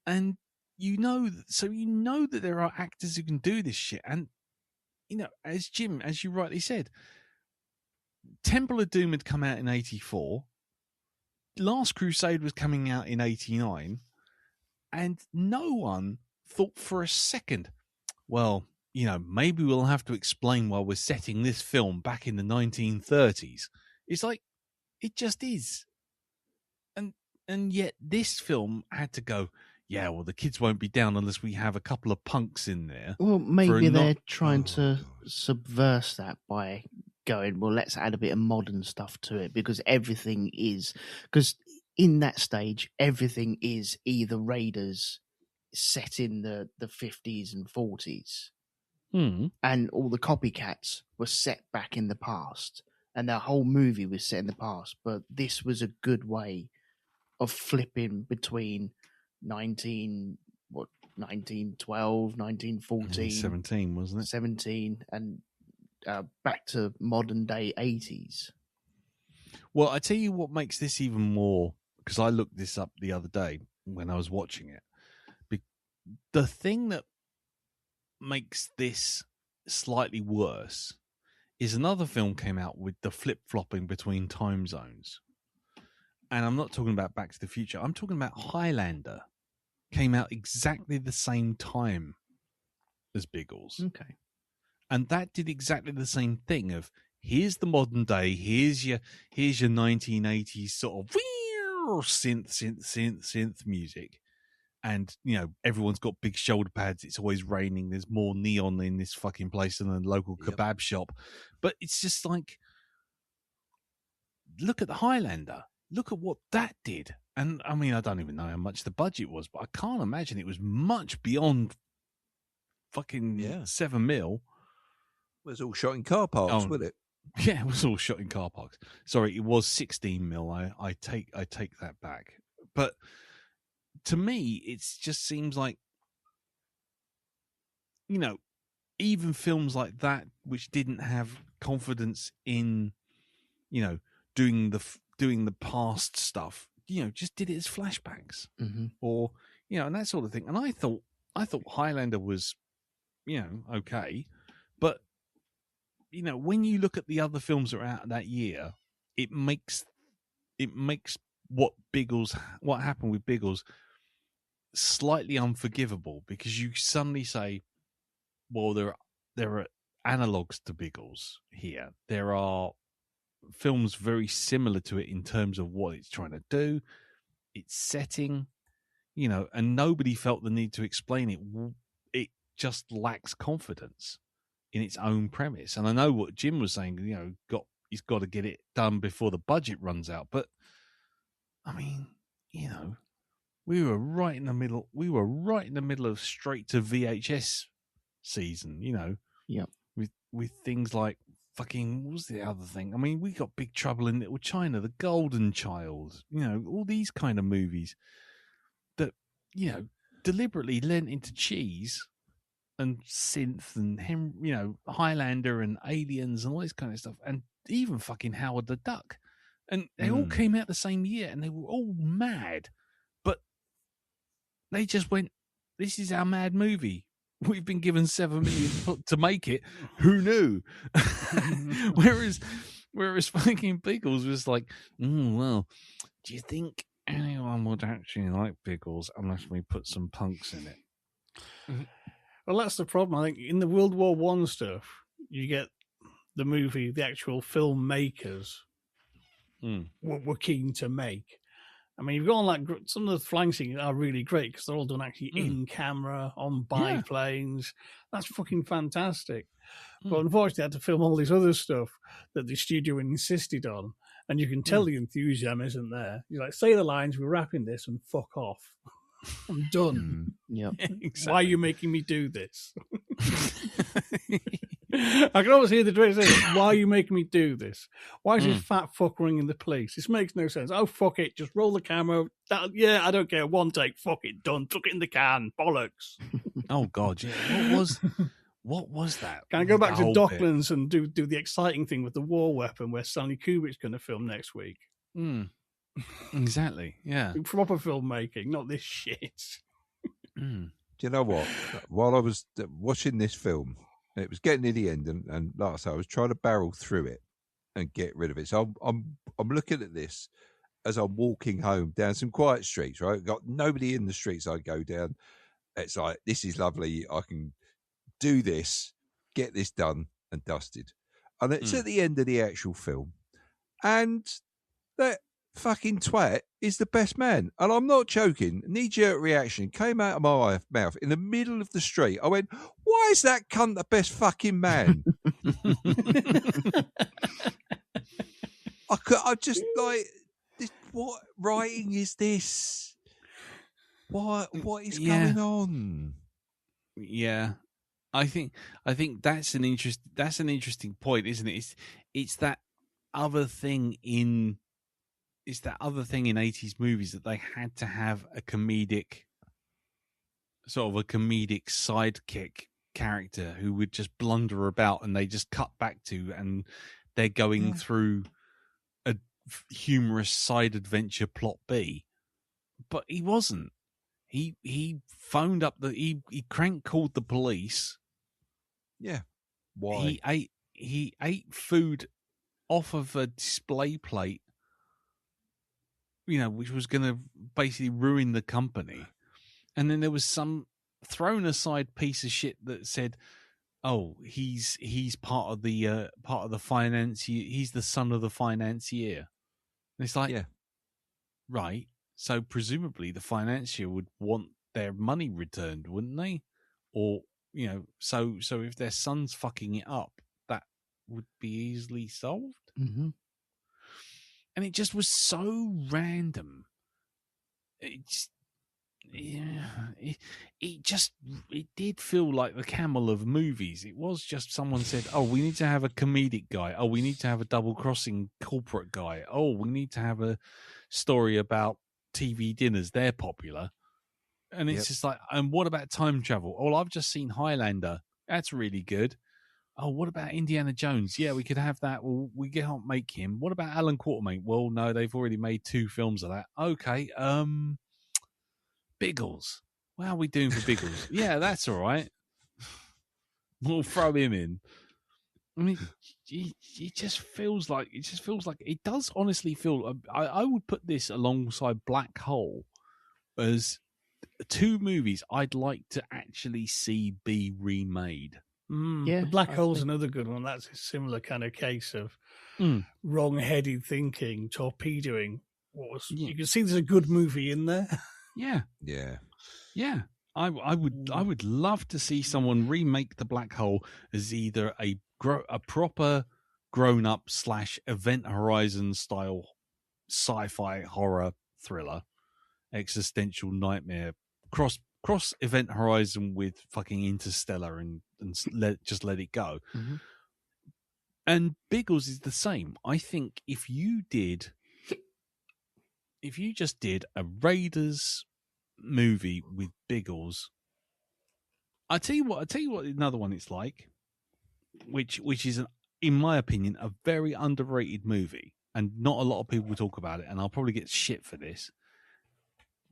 And that there are actors who can do this shit. And, as you rightly said, Temple of Doom had come out in 1984. Last Crusade was coming out in 1989. And no one thought for a second, well, maybe we'll have to explain why we're setting this film back in the 1930s. It's like, it just is. And yet this film had to go, yeah, well, the kids won't be down unless we have a couple of punks in there. Well, maybe they're trying to subvert that by going, well, let's add a bit of modern stuff to it, because in that stage, everything is either Raiders set in the 50s and 40s. And all the copycats were set back in the past. And the whole movie was set in the past. But this was a good way of flipping between 1912, 1914. 17, wasn't it? 17 and back to modern day 80s. Well, I tell you what makes this even more, because I looked this up the other day when I was watching it. The thing that makes this slightly worse is another film came out with the flip-flopping between time zones. And I'm not talking about Back to the Future. I'm talking about Highlander. Came out exactly the same time as Biggles. Okay. and that did exactly the same thing. Of here's the modern day, here's your 1980s sort of synth music, and everyone's got big shoulder pads. It's always raining. There's more neon in this fucking place than a local kebab shop, but it's just like, look at the Highlander. Look at what that did. And I mean, I don't even know how much the budget was, but I can't imagine it was much beyond fucking 7 mil. It was all shot in car parks, wasn't it? Yeah, it was all shot in car parks. Sorry, it was 16 mil. I take that back. But to me, it just seems like, even films like that, which didn't have confidence in, doing the past stuff, just did it as flashbacks, or and that sort of thing. And I thought Highlander was, okay, but when you look at the other films that are out that year, it makes what happened with Biggles slightly unforgivable, because you suddenly say, well, there are analogues to Biggles here. There are films very similar to it in terms of what it's trying to do, its setting, and nobody felt the need to explain it. It just lacks confidence in its own premise. And I know what Jim was saying, he's got to get it done before the budget runs out. But I mean, we were right in the middle. We were right in the middle of straight to VHS season, with things like fucking, what was the other thing? I mean, we got Big Trouble in Little China, The Golden Child, all these kind of movies that, deliberately lent into cheese and synth and Highlander and Aliens and all this kind of stuff, and even fucking Howard the Duck. And they all came out the same year, and they were all mad. But they just went, this is our mad movie. We've been given $7 million to make it. Who knew? whereas fucking Biggles was like, well, do you think anyone would actually like Biggles unless we put some punks in it? Well, that's the problem. I think in the World War One stuff, you get the movie, the actual filmmakers were keen to make. I mean, you've got like some of the flying scenes are really great because they're all done actually in camera on biplanes. That's fucking fantastic. But unfortunately, I had to film all this other stuff that the studio insisted on, and you can tell the enthusiasm isn't there. You're like, say the lines, we're wrapping this, and fuck off. I'm done. Yeah, exactly. Why are you making me do this? I can always hear the director saying, why are you making me do this? Why is this fat fuck ringing the police? This makes no sense. Oh, fuck it. Just roll the camera. I don't care. One take. Fuck it. Done. Took it in the can. Bollocks. Oh, God. Yeah. What was that? Can I go back to Docklands and do the exciting thing with the war weapon where Stanley Kubrick's going to film next week? Exactly. Yeah. Proper filmmaking, not this shit. Do you know what? While I was watching this film, it was getting near the end, and like I said, I was trying to barrel through it and get rid of it. So I'm looking at this as I'm walking home down some quiet streets. Right, got nobody in the streets. I go down. It's like, this is lovely. I can do this, get this done and dusted. And it's at the end of the actual film, and that fucking twat is the best man. And I'm not joking. Knee-jerk reaction came out of my mouth in the middle of the street. I went, why is that cunt the best fucking man? I just like, what writing is this? What is going on? Yeah. I think that's an interesting point, isn't it? It's that other thing in 80s movies that they had to have a comedic sidekick character who would just blunder about, and they just cut back to, and they're going through a humorous side adventure plot B. But he wasn't. He phoned up he crank called the police. Yeah. Why? He ate food off of a display plate, which was going to basically ruin the company. And then there was some thrown aside piece of shit that said, oh, he's part of the finance. He's the son of the financier. And it's like, Yeah. right. So presumably the financier would want their money returned, wouldn't they? Or so if their son's fucking it up, that would be easily solved. Mm-hmm. And it just was so random. It did feel like the Camel of movies. It was just someone said, "Oh, we need to have a comedic guy. Oh, we need to have a double crossing corporate guy. Oh, we need to have a story about TV dinners. They're popular." And it's just like, and what about time travel? Oh, I've just seen Highlander. That's really good. Oh, what about Indiana Jones? Yeah, we could have that. Well, we can't make him. What about Alan Quatermain? Well, no, they've already made 2 films of that. Okay, Biggles. How are we doing for Biggles? Yeah, that's all right. We'll throw him in. I mean, it just feels like it does honestly feel. I would put this alongside Black Hole as 2 movies I'd like to actually see be remade. Yeah, the Black Hole's another good one. That's a similar kind of case of wrong-headed thinking, torpedoing. You can see there's a good movie in there. Yeah. I would love to see someone remake the Black Hole as either a proper grown-up / Event Horizon style sci-fi horror thriller, existential nightmare, cross Event Horizon with fucking Interstellar and let it go. Mm-hmm. And Biggles is the same. I think if you just did a Raiders movie with Biggles, I tell you what another one it's like, which is in my opinion a very underrated movie, and not a lot of people talk about it, and I'll probably get shit for this.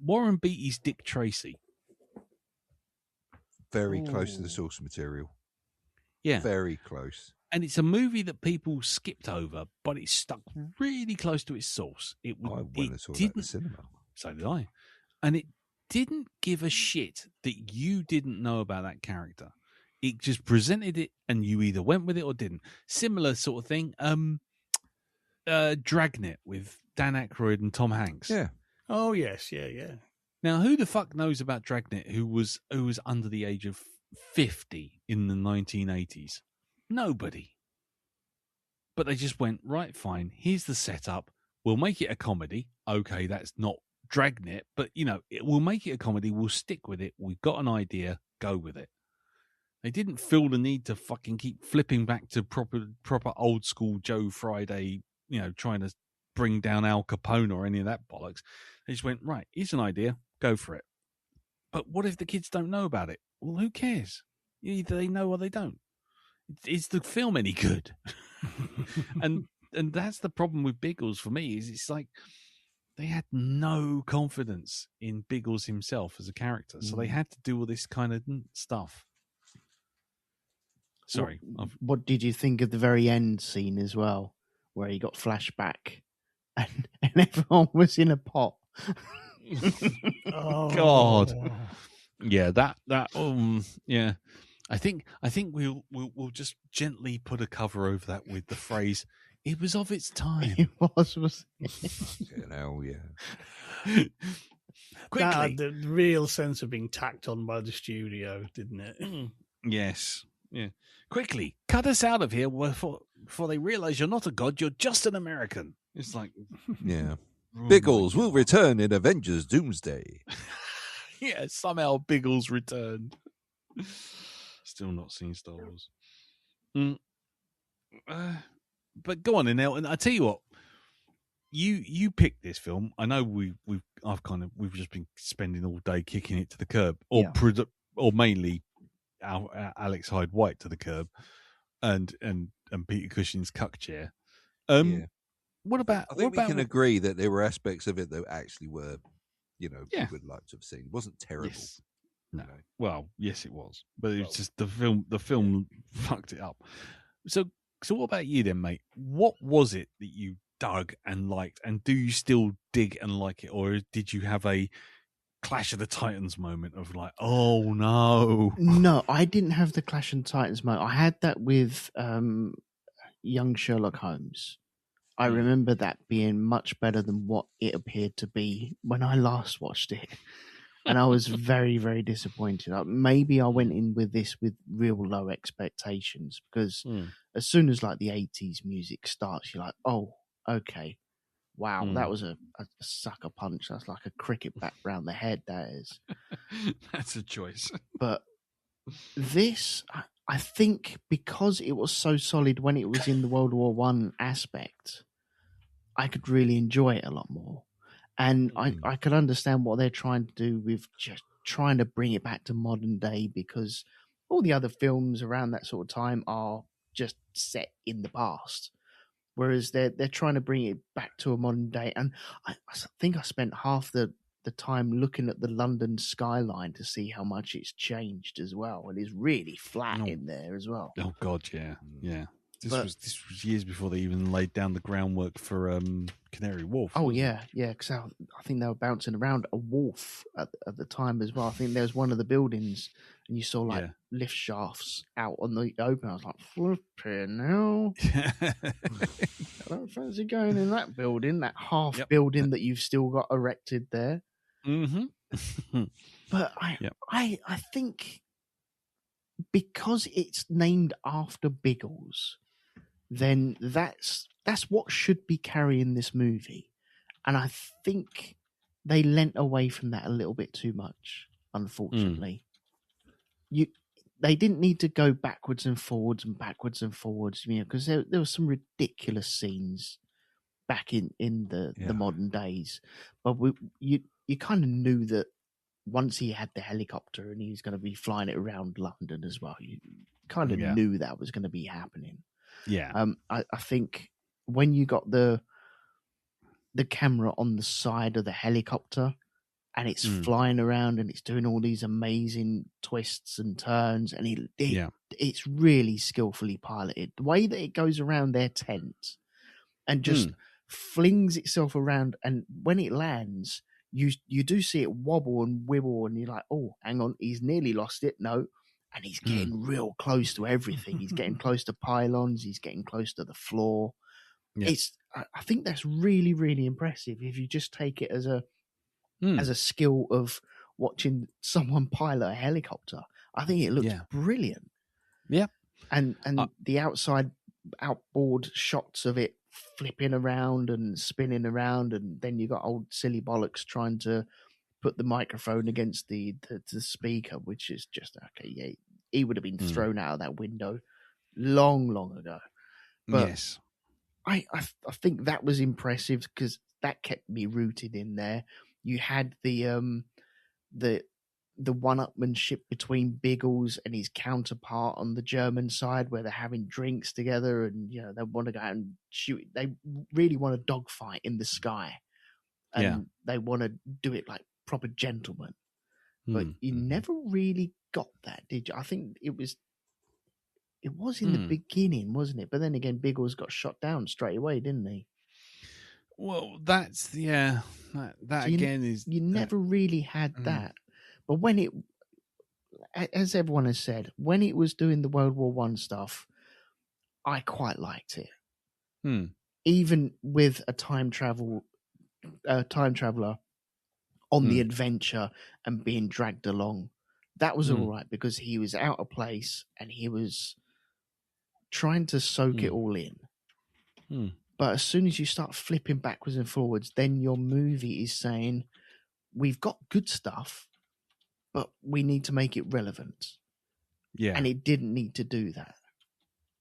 Warren Beatty's Dick Tracy. Very close to the source material. Yeah. Very close. And it's a movie that people skipped over, but it stuck really close to its source. I went and saw that in the cinema. So did I. And it didn't give a shit that you didn't know about that character. It just presented it, and you either went with it or didn't. Similar sort of thing. Dragnet with Dan Aykroyd and Tom Hanks. Yeah. Oh yes, yeah. Now, who the fuck knows about Dragnet? Who was under the age of 50 in the 1980s? Nobody. But they just went, right, fine. Here's the setup. We'll make it a comedy. Okay, that's not Dragnet, but we'll make it a comedy. We'll stick with it. We've got an idea. Go with it. They didn't feel the need to fucking keep flipping back to proper old school Joe Friday, trying to bring down Al Capone or any of that bollocks. They just went, right, here's an idea. Go for it. But what if the kids don't know about it? Well, who cares? Either they know or they don't. Is the film any good? and that's the problem with Biggles for me, is it's like they had no confidence in Biggles himself as a character. So they had to do all this kind of stuff. Sorry. What did you think of the very end scene as well, where he got flashback and everyone was in a pot? Oh God. Yeah, that yeah. I think we'll just gently put a cover over that with the phrase, "It was of its time." It was yeah. Quickly. That had the real sense of being tacked on by the studio, didn't it? Yes. Yeah. Quickly, cut us out of here before they realise you're not a god, you're just an American. It's like, yeah. Biggles will return in Avengers Doomsday. Yeah, somehow Biggles returned. Still not seen Star Wars. But go on, Enel, and I tell you what, you picked this film. I know we've just been spending all day kicking it to the curb, or mainly Alex Hyde White to the curb, and Peter Cushing's cuck chair. What about? I think we can agree that there were aspects of it that actually were, we would like to have seen. It wasn't terrible. Yes. No. Well, yes, it was, but it's just the film fucked it up. So what about you then, mate? What was it that you dug and liked, and do you still dig and like it, or did you have a Clash of the Titans moment of like, oh no. No, I didn't have the Clash and Titans moment. I had that with young Sherlock Holmes. I remember that being much better than what it appeared to be when I last watched it. And I was very, very disappointed. Maybe I went in with this with real low expectations, because as soon as like the 80s music starts, you're like, oh, okay. Wow, that was a sucker punch. That's like a cricket bat round the head, that is. That's a choice. But this, I think, because it was so solid when it was in the World War One aspect, I could really enjoy it a lot more. And I could understand what they're trying to do with just trying to bring it back to modern day, because all the other films around that sort of time are just set in the past. Whereas they're trying to bring it back to a modern day. And I think I spent half the time looking at the London skyline to see how much it's changed as well. And it's really flat in there as well. Oh, God, yeah. Yeah. This was years before they even laid down the groundwork for Canary Wharf. Oh, yeah, yeah, because I think they were bouncing around a wharf at the time as well. I think there was one of the buildings, and you saw like lift shafts out on the open. I was like, flipping hell. I don't fancy going in that building, that half building that you've still got erected there. Mm-hmm. But I think because it's named after Biggles, then that's what should be carrying this movie. And I think they leant away from that a little bit too much, unfortunately. They didn't need to go backwards and forwards, because there were some ridiculous scenes back in the modern days. But you kind of knew that once he had the helicopter and he was going to be flying it around London as well, you kind of knew that was going to be happening. Yeah. I think when you got the camera on the side of the helicopter and it's flying around and it's doing all these amazing twists and turns, and it's really skillfully piloted. The way that it goes around their tent and just flings itself around, and when it lands, you do see it wobble and wibble, and you're like, oh, hang on, he's nearly lost it. No. And he's getting real close to everything. He's getting close to pylons. He's getting close to the floor. Yeah. I think that's really, really impressive if you just take it as a skill of watching someone pilot a helicopter. I think it looks brilliant. Yeah. And the outboard shots of it flipping around and spinning around, and then you got old silly bollocks trying to put the microphone against the speaker, which is just okay. He would have been thrown out of that window long ago. But yes, I think that was impressive because that kept me rooted in there. You had the one-upmanship between Biggles and his counterpart on the German side, where they're having drinks together, and they want to go out and shoot. They really want a dogfight in the sky, and they want to do it like proper gentlemen. But you never really got that, did you? I think it was in the beginning, wasn't it? But then again, Biggles got shot down straight away, didn't he? Well, that's that so again is you never really had that. But when it, as everyone has said, when it was doing the World War One stuff, I quite liked it. Even with a time traveler on the adventure and being dragged along, that was all right, because he was out of place and he was trying to soak it all in. But as soon as you start flipping backwards and forwards, then your movie is saying, we've got good stuff, but we need to make it relevant. Yeah. And it didn't need to do that.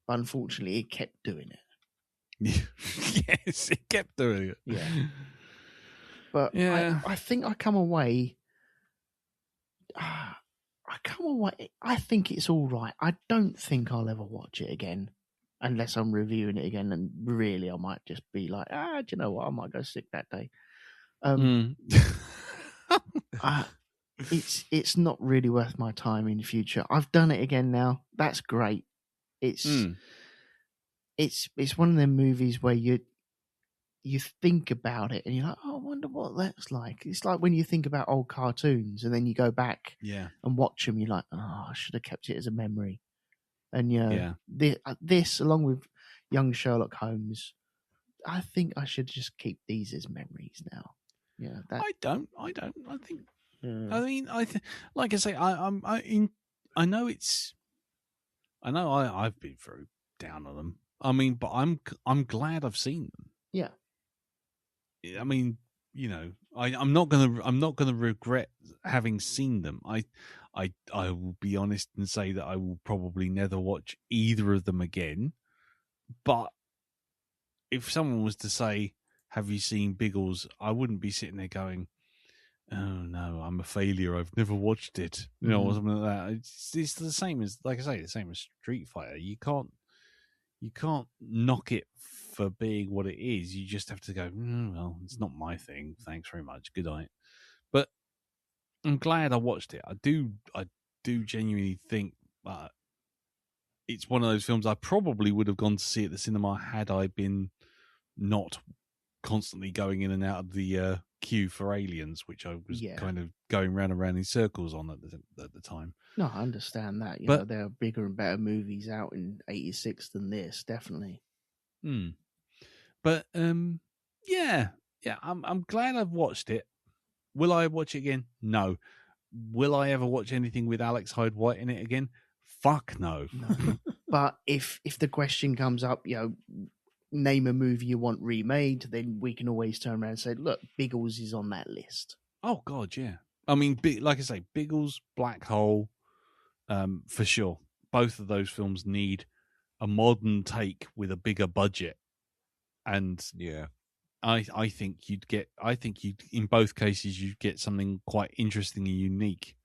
But unfortunately, it kept doing it. Yes, it kept doing it. Yeah. But I think I come away. I think it's all right. I don't think I'll ever watch it again, unless I'm reviewing it again. And really, I might just be like, do you know what? I might go sick that day. It's not really worth my time in the future. I've done it again now. That's great. It's one of them movies where you think about it and you're like, oh, I wonder what that's like. It's like when you think about old cartoons and then you go back and watch them, you're like, oh, I should have kept it as a memory. And this, along with young Sherlock Holmes, I think I should just keep these as memories now. Yeah, I don't. I think. I mean, like I say, I know it's. I know I've been through down on them. I mean, but I'm glad I've seen them. Yeah. I mean, I'm not gonna regret having seen them. I will be honest and say that I will probably never watch either of them again. But if someone was to say, "Have you seen Biggles?" I wouldn't be sitting there going, "Oh no, I'm a failure. I've never watched it," or something like that. It's the same as, like I say, the same as Street Fighter. You can't knock it for being what it is. You just have to go, well, it's not my thing. Thanks very much. Good night. But I'm glad I watched it. I do genuinely think it's one of those films I probably would have gone to see at the cinema had I been not constantly going in and out of the queue for Aliens, which I was kind of going round and round in circles on at the time. No, I understand that. But there are bigger and better movies out in '86 than this, definitely. But I'm glad I've watched it. Will I watch it again? No. Will I ever watch anything with Alex Hyde White in it again? Fuck no. But if the question comes up, name a movie you want remade, then we can always turn around and say, look, Biggles is on that list. Oh God, yeah. I mean, like I say, Biggles, Black Hole, for sure. Both of those films need a modern take with a bigger budget. And I think you'd in both cases you'd get something quite interesting and unique,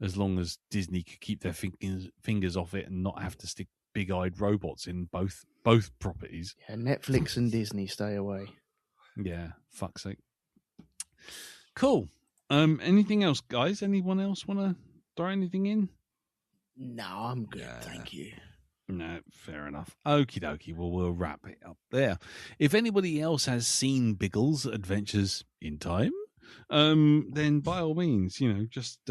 as long as Disney could keep their fingers off it and not have to stick big-eyed robots in both properties. Yeah, Netflix and Disney, stay away. Yeah, fuck's sake. Cool. Anything else, guys? Anyone else want to throw anything in? No, I'm good, thank you. No, fair enough. Okie dokie. Well, we'll wrap it up there. If anybody else has seen Biggles' Adventures in Time, then by all means, just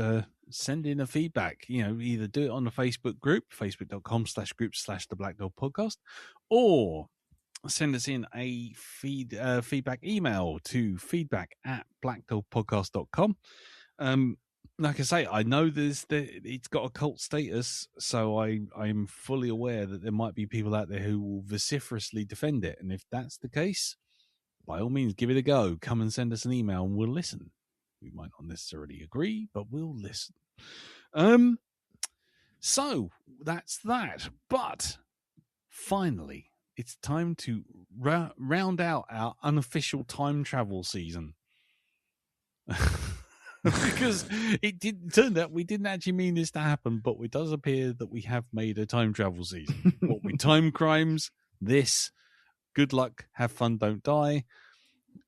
send in a feedback. Either do it on the Facebook group, facebook.com/group/the Black Dog Podcast, or send us in a feedback email to feedback@blackdogpodcast.com. Like I say, I know it's got a cult status, so I'm fully aware that there might be people out there who will vociferously defend it. And if that's the case, by all means, give it a go. Come and send us an email and we'll listen. We might not necessarily agree, but we'll listen. So that's that. But finally, it's time to round out our unofficial time travel season. Because it turned out we didn't actually mean this to happen, but it does appear that we have made a time travel season. What with time crimes, this, good luck, have fun, don't die.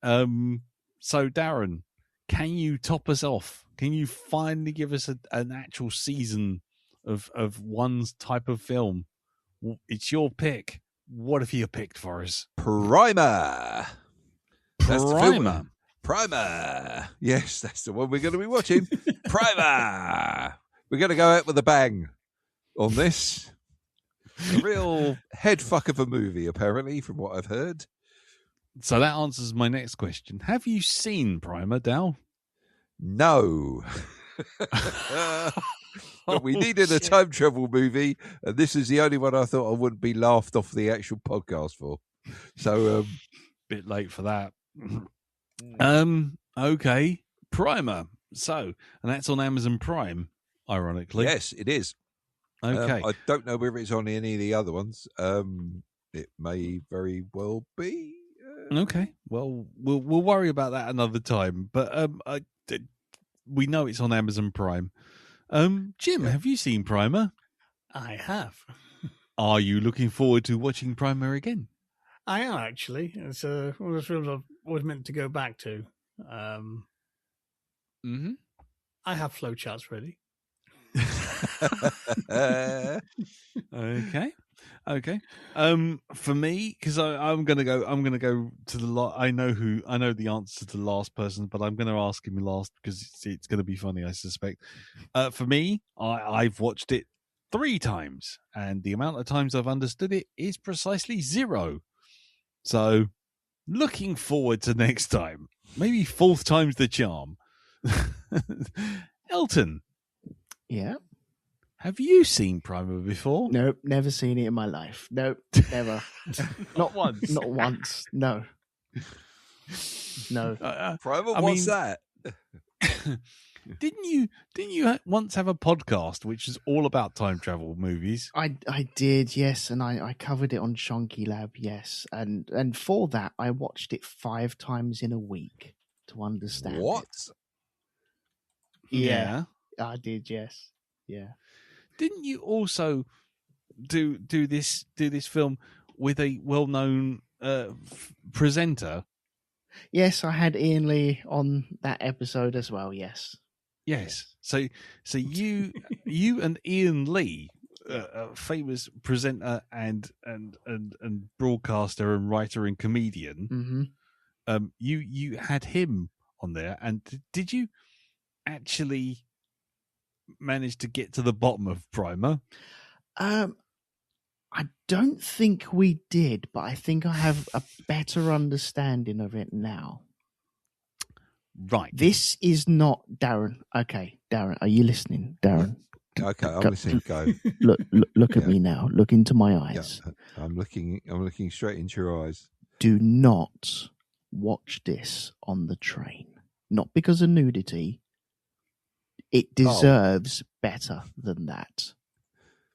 So Darren, can you top us off? Can you finally give us an actual season of one type of film? It's your pick. What have you picked for us? Primer. Primer. Primer. Yes, that's the one we're going to be watching. Primer. We're going to go out with a bang on this. A real head fuck of a movie, apparently, from what I've heard. So that answers my next question. Have you seen Primer, Dal? No. But we needed a time travel movie, and this is the only one I thought I wouldn't be laughed off the actual podcast for. So, bit late for that. Okay, Primer. So, and that's on Amazon Prime, ironically. Yes, it is. Okay. I don't know whether it's on any of the other ones. It may very well be. Okay. Well, we'll worry about that another time. But we know it's on Amazon Prime. Jim, have you seen Primer? I have. Are you looking forward to watching Primer again? I am, actually. It's one of those films I've always meant to go back to. I have flowcharts ready. Okay. Okay. For me, because I'm gonna go to the I know the answer to the last person, but I'm gonna ask him last because it's gonna be funny, I suspect. For me, I've watched it 3 times, and the amount of times I've understood it is precisely 0. So, looking forward to next time. Maybe 4th time's the charm. Elton, Yeah. have you seen Primer before? Nope, never seen it in my life. Nope, never. Not once. Not once. No. No. Primer, I what's mean- that? Didn't you once have a podcast which is all about time travel movies? I did, yes, and I covered it on Shonky Lab, yes, and for that I watched it 5 times in a week to understand What? it. Yeah, I did, yes, yeah. Didn't you also do this film with a well-known presenter? Yes, I had Ian Lee on that episode as well. Yes. Yes. So you and Ian Lee, a famous presenter and broadcaster and writer and comedian, Mm-hmm. you had him on there, and did you actually manage to get to the bottom of Primer? I don't think we did, but I think I have a better understanding of it now. Right. This is not Darren. Okay, Darren, are you listening, Darren? Okay, I'm listening. Go. Look at Yeah. me now. Look into my Yeah, eyes. I'm looking straight into your eyes. Do not watch this on the train. Not because of nudity. It deserves better than that.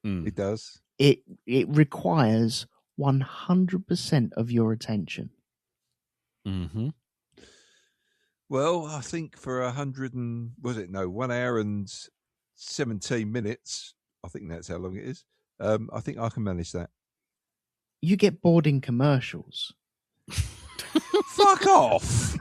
It does. It requires 100% of your attention. Mm-hmm. Well, I think for 1 hour and 17 minutes, I think that's how long it is. I think I can manage that. You get bored in commercials. Fuck off!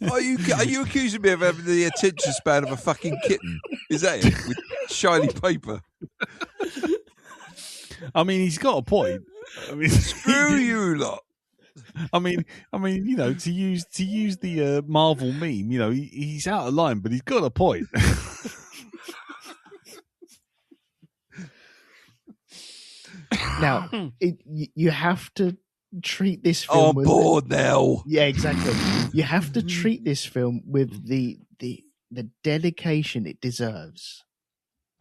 Are you accusing me of having the attention span of a fucking kitten? Is that it? With shiny paper? I mean, he's got a point. I mean, Screw you lot. I mean, you know, to use the Marvel meme, you know, he's out of line, but he's got a point. Now, you have to treat this film. Oh, I'm with bored now. Yeah, exactly. You have to treat this film with the dedication it deserves.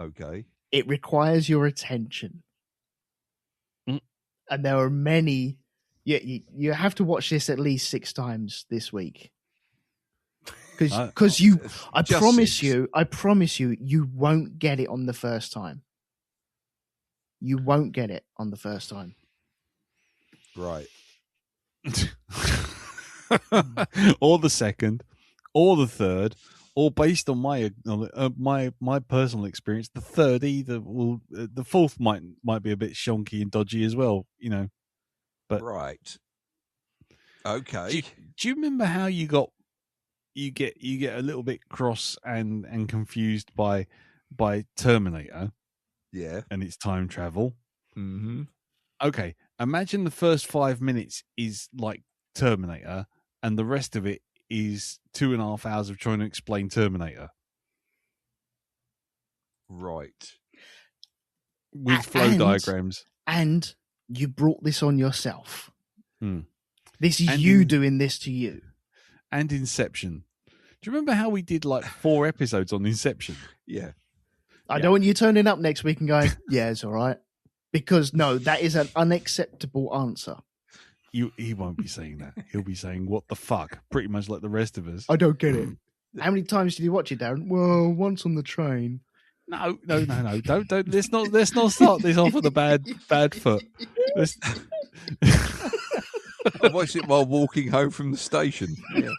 Okay. It requires your attention, and there are many. Yeah, you have to watch this at least 6 times this week. Because I promise you, you won't get it on the first time. You won't get it on the first time. Right. Or the second, or the third, or based on my personal experience, the third either will. The fourth might be a bit shonky and dodgy as well, you know. But Right. Okay. Do you remember how you get a little bit cross and confused by Terminator? Yeah. And it's time travel. Mm-hmm. Okay, imagine the first 5 minutes is like Terminator, and the rest of it is 2.5 hours of trying to explain Terminator. Right. With flow diagrams. And you brought this on yourself. Hmm. This is And you doing this to you. And Inception. Do you remember how we did like 4 episodes on Inception? Yeah. I don't want you turning up next week and going, yeah, it's all right. Because, no, that is an unacceptable answer. He won't be saying that. He'll be saying, what the fuck? Pretty much like the rest of us. I don't get it. How many times did you watch it, Darren? Well, once on the train. No. Don't. Let's not start this off with a bad foot. I watched it while walking home from the station. Yeah.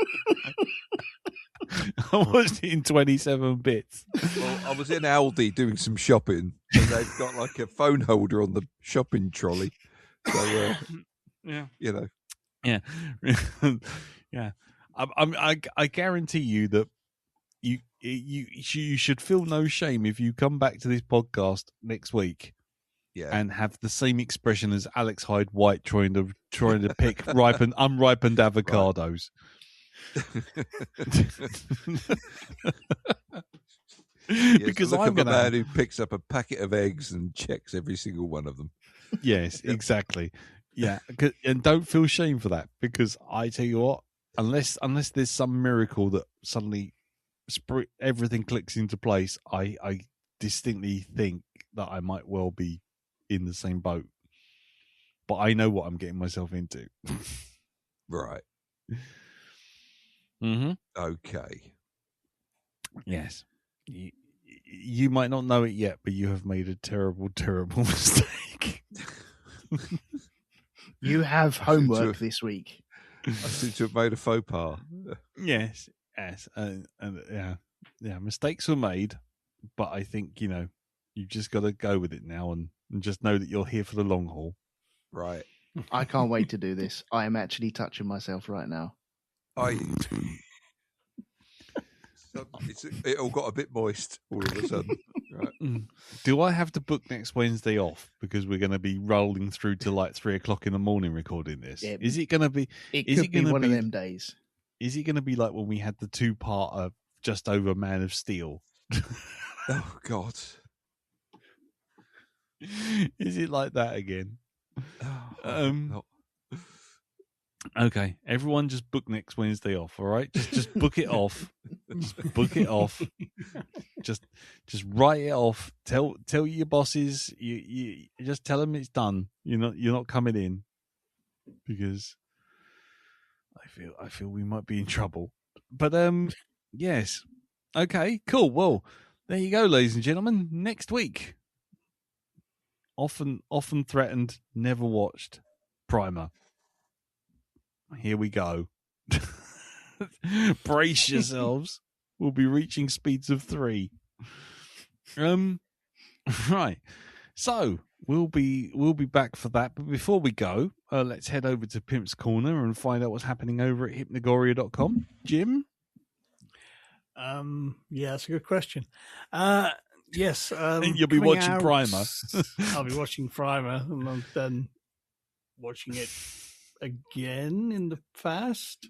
I watched it in 27 bits. Well, I was in Aldi doing some shopping, and they've got like a phone holder on the shopping trolley. So, Yeah. you know. Yeah. Yeah. I guarantee you that you should feel no shame if you come back to this podcast next week and have the same expression as Alex Hyde White trying to pick unripened avocados. Because I'm a man who picks up a packet of eggs and checks every single one of them. Yes, exactly. Yeah, and don't feel shame for that, because I tell you what, unless there's some miracle that suddenly everything clicks into place, I distinctly think that I might well be in the same boat. But I know what I'm getting myself into. Right. Mm-hmm. Okay. Yes. You might not know it yet, but you have made a terrible, terrible mistake. You have homework this week. I seem to have made a faux pas. Yes, and yeah, mistakes were made, but I think you've just got to go with it now and just know that you're here for the long haul. Right. I can't wait to do this. I am actually touching myself right now. It all got a bit moist all of a sudden. Right. Do I have to book next Wednesday off because we're going to be rolling through to like 3:00 in the morning recording this? Yeah, is it going to be? It could be one of them days. Is it going to be like when we had the 2-parter just over Man of Steel? Oh God! Is it like that again? No. Okay, everyone, just book next Wednesday off. All right, just book it off. Just book it off. Just write it off. Tell your bosses. You just tell them it's done. You're not coming in, because I feel we might be in trouble. But yes. Okay, cool. Well, there you go, ladies and gentlemen. Next week, often threatened, never watched Primer. Here we go. Brace yourselves. We'll be reaching speeds of 3. Right. So we'll be back for that. But before we go, let's head over to Pimp's Corner and find out what's happening over at hypnagoria.com. Jim? Yeah, that's a good question. Yes. You'll be watching Primer. I'll be watching Primer and then watching it again in the past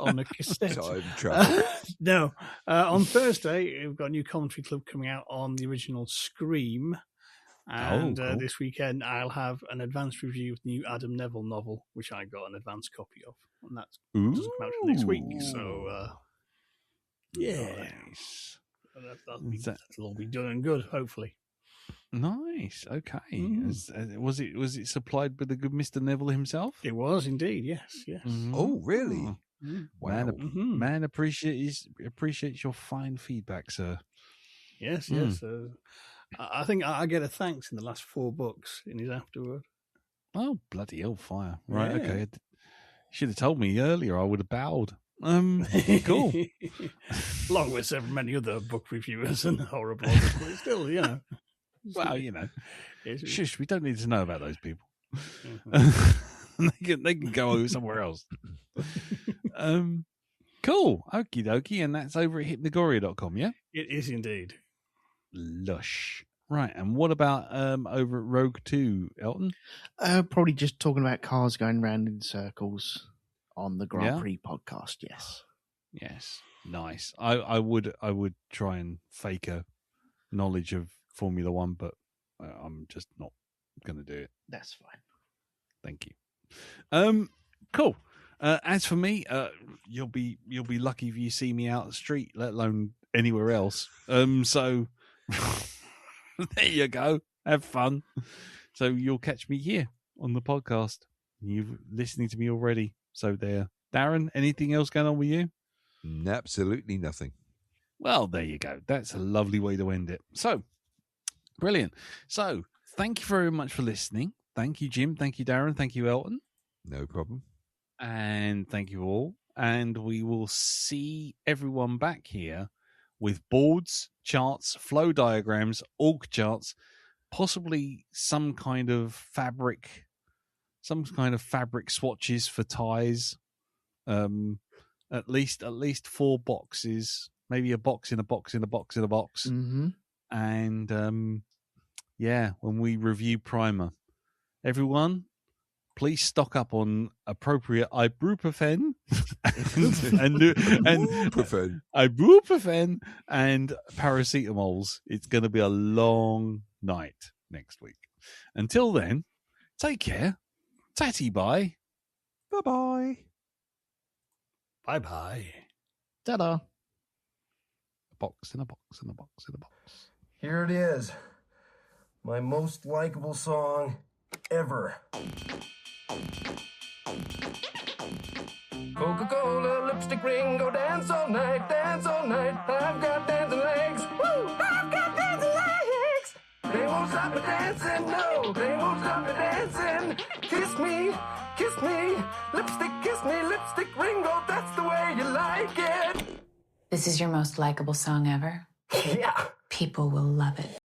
on a cassette. Time travel. No. On Thursday, we've got a new commentary club coming out on the original Scream. And cool. This weekend, I'll have an advanced review of the new Adam Neville novel, which I got an advanced copy of. And that doesn't come out till next week. So, yeah. Nice. That'll all be done and good, hopefully. Nice. Okay. Was it supplied by the good Mr. Neville himself? It was indeed. Yes. Mm-hmm. Oh, really? Wow. Man appreciates your fine feedback, sir. Yes. I think I get a thanks in the last 4 books in his afterword. Oh, bloody hellfire. Right, Yeah. okay. You should have told me earlier. I would have bowed. Cool. Along with so many other book reviewers and horror bloggers, but still, Well, shush, we don't need to know about those people. Mm-hmm. They can go somewhere else. Cool. Okie dokie. And that's over at hypnagoria.com, yeah? It is indeed. Lush. Right. And what about over at Rogue 2, Elton? Probably just talking about cars going round in circles on the Grand Yeah? Prix podcast, yes. Yes. Nice. I would try and fake a knowledge of Formula One, but I'm just not going to do it. That's fine. Thank you. Cool. As for me, you'll be lucky if you see me out the street, let alone anywhere else. So there you go. Have fun. So you'll catch me here on the podcast. You're listening to me already. So there. Darren, anything else going on with you? Absolutely nothing. Well, there you go. That's a lovely way to end it. So, brilliant. So, thank you very much for listening. Thank you, Jim. Thank you, Darren. Thank you, Elton. No problem. And thank you all. And we will see everyone back here with boards, charts, flow diagrams, org charts, possibly some kind of fabric swatches for ties. At least 4 boxes, maybe a box in a box in a box in a box. Mm-hmm. And when we review Primer, everyone, please stock up on appropriate ibuprofen and ibuprofen and paracetamols. It's going to be a long night next week. Until then, take care. Tatty bye. Bye-bye. Bye-bye. Ta-da. A box in a box in a box in a box. Here it is. My most likable song ever. Coca-Cola, lipstick ring, go dance all night, dance all night. I've got dancing legs. Woo! I've got dancing legs. They won't stop me dancing, no, they won't stop me dancing. Kiss me, lipstick ring, oh, that's the way you like it. This is your most likable song ever? Yeah. People will love it.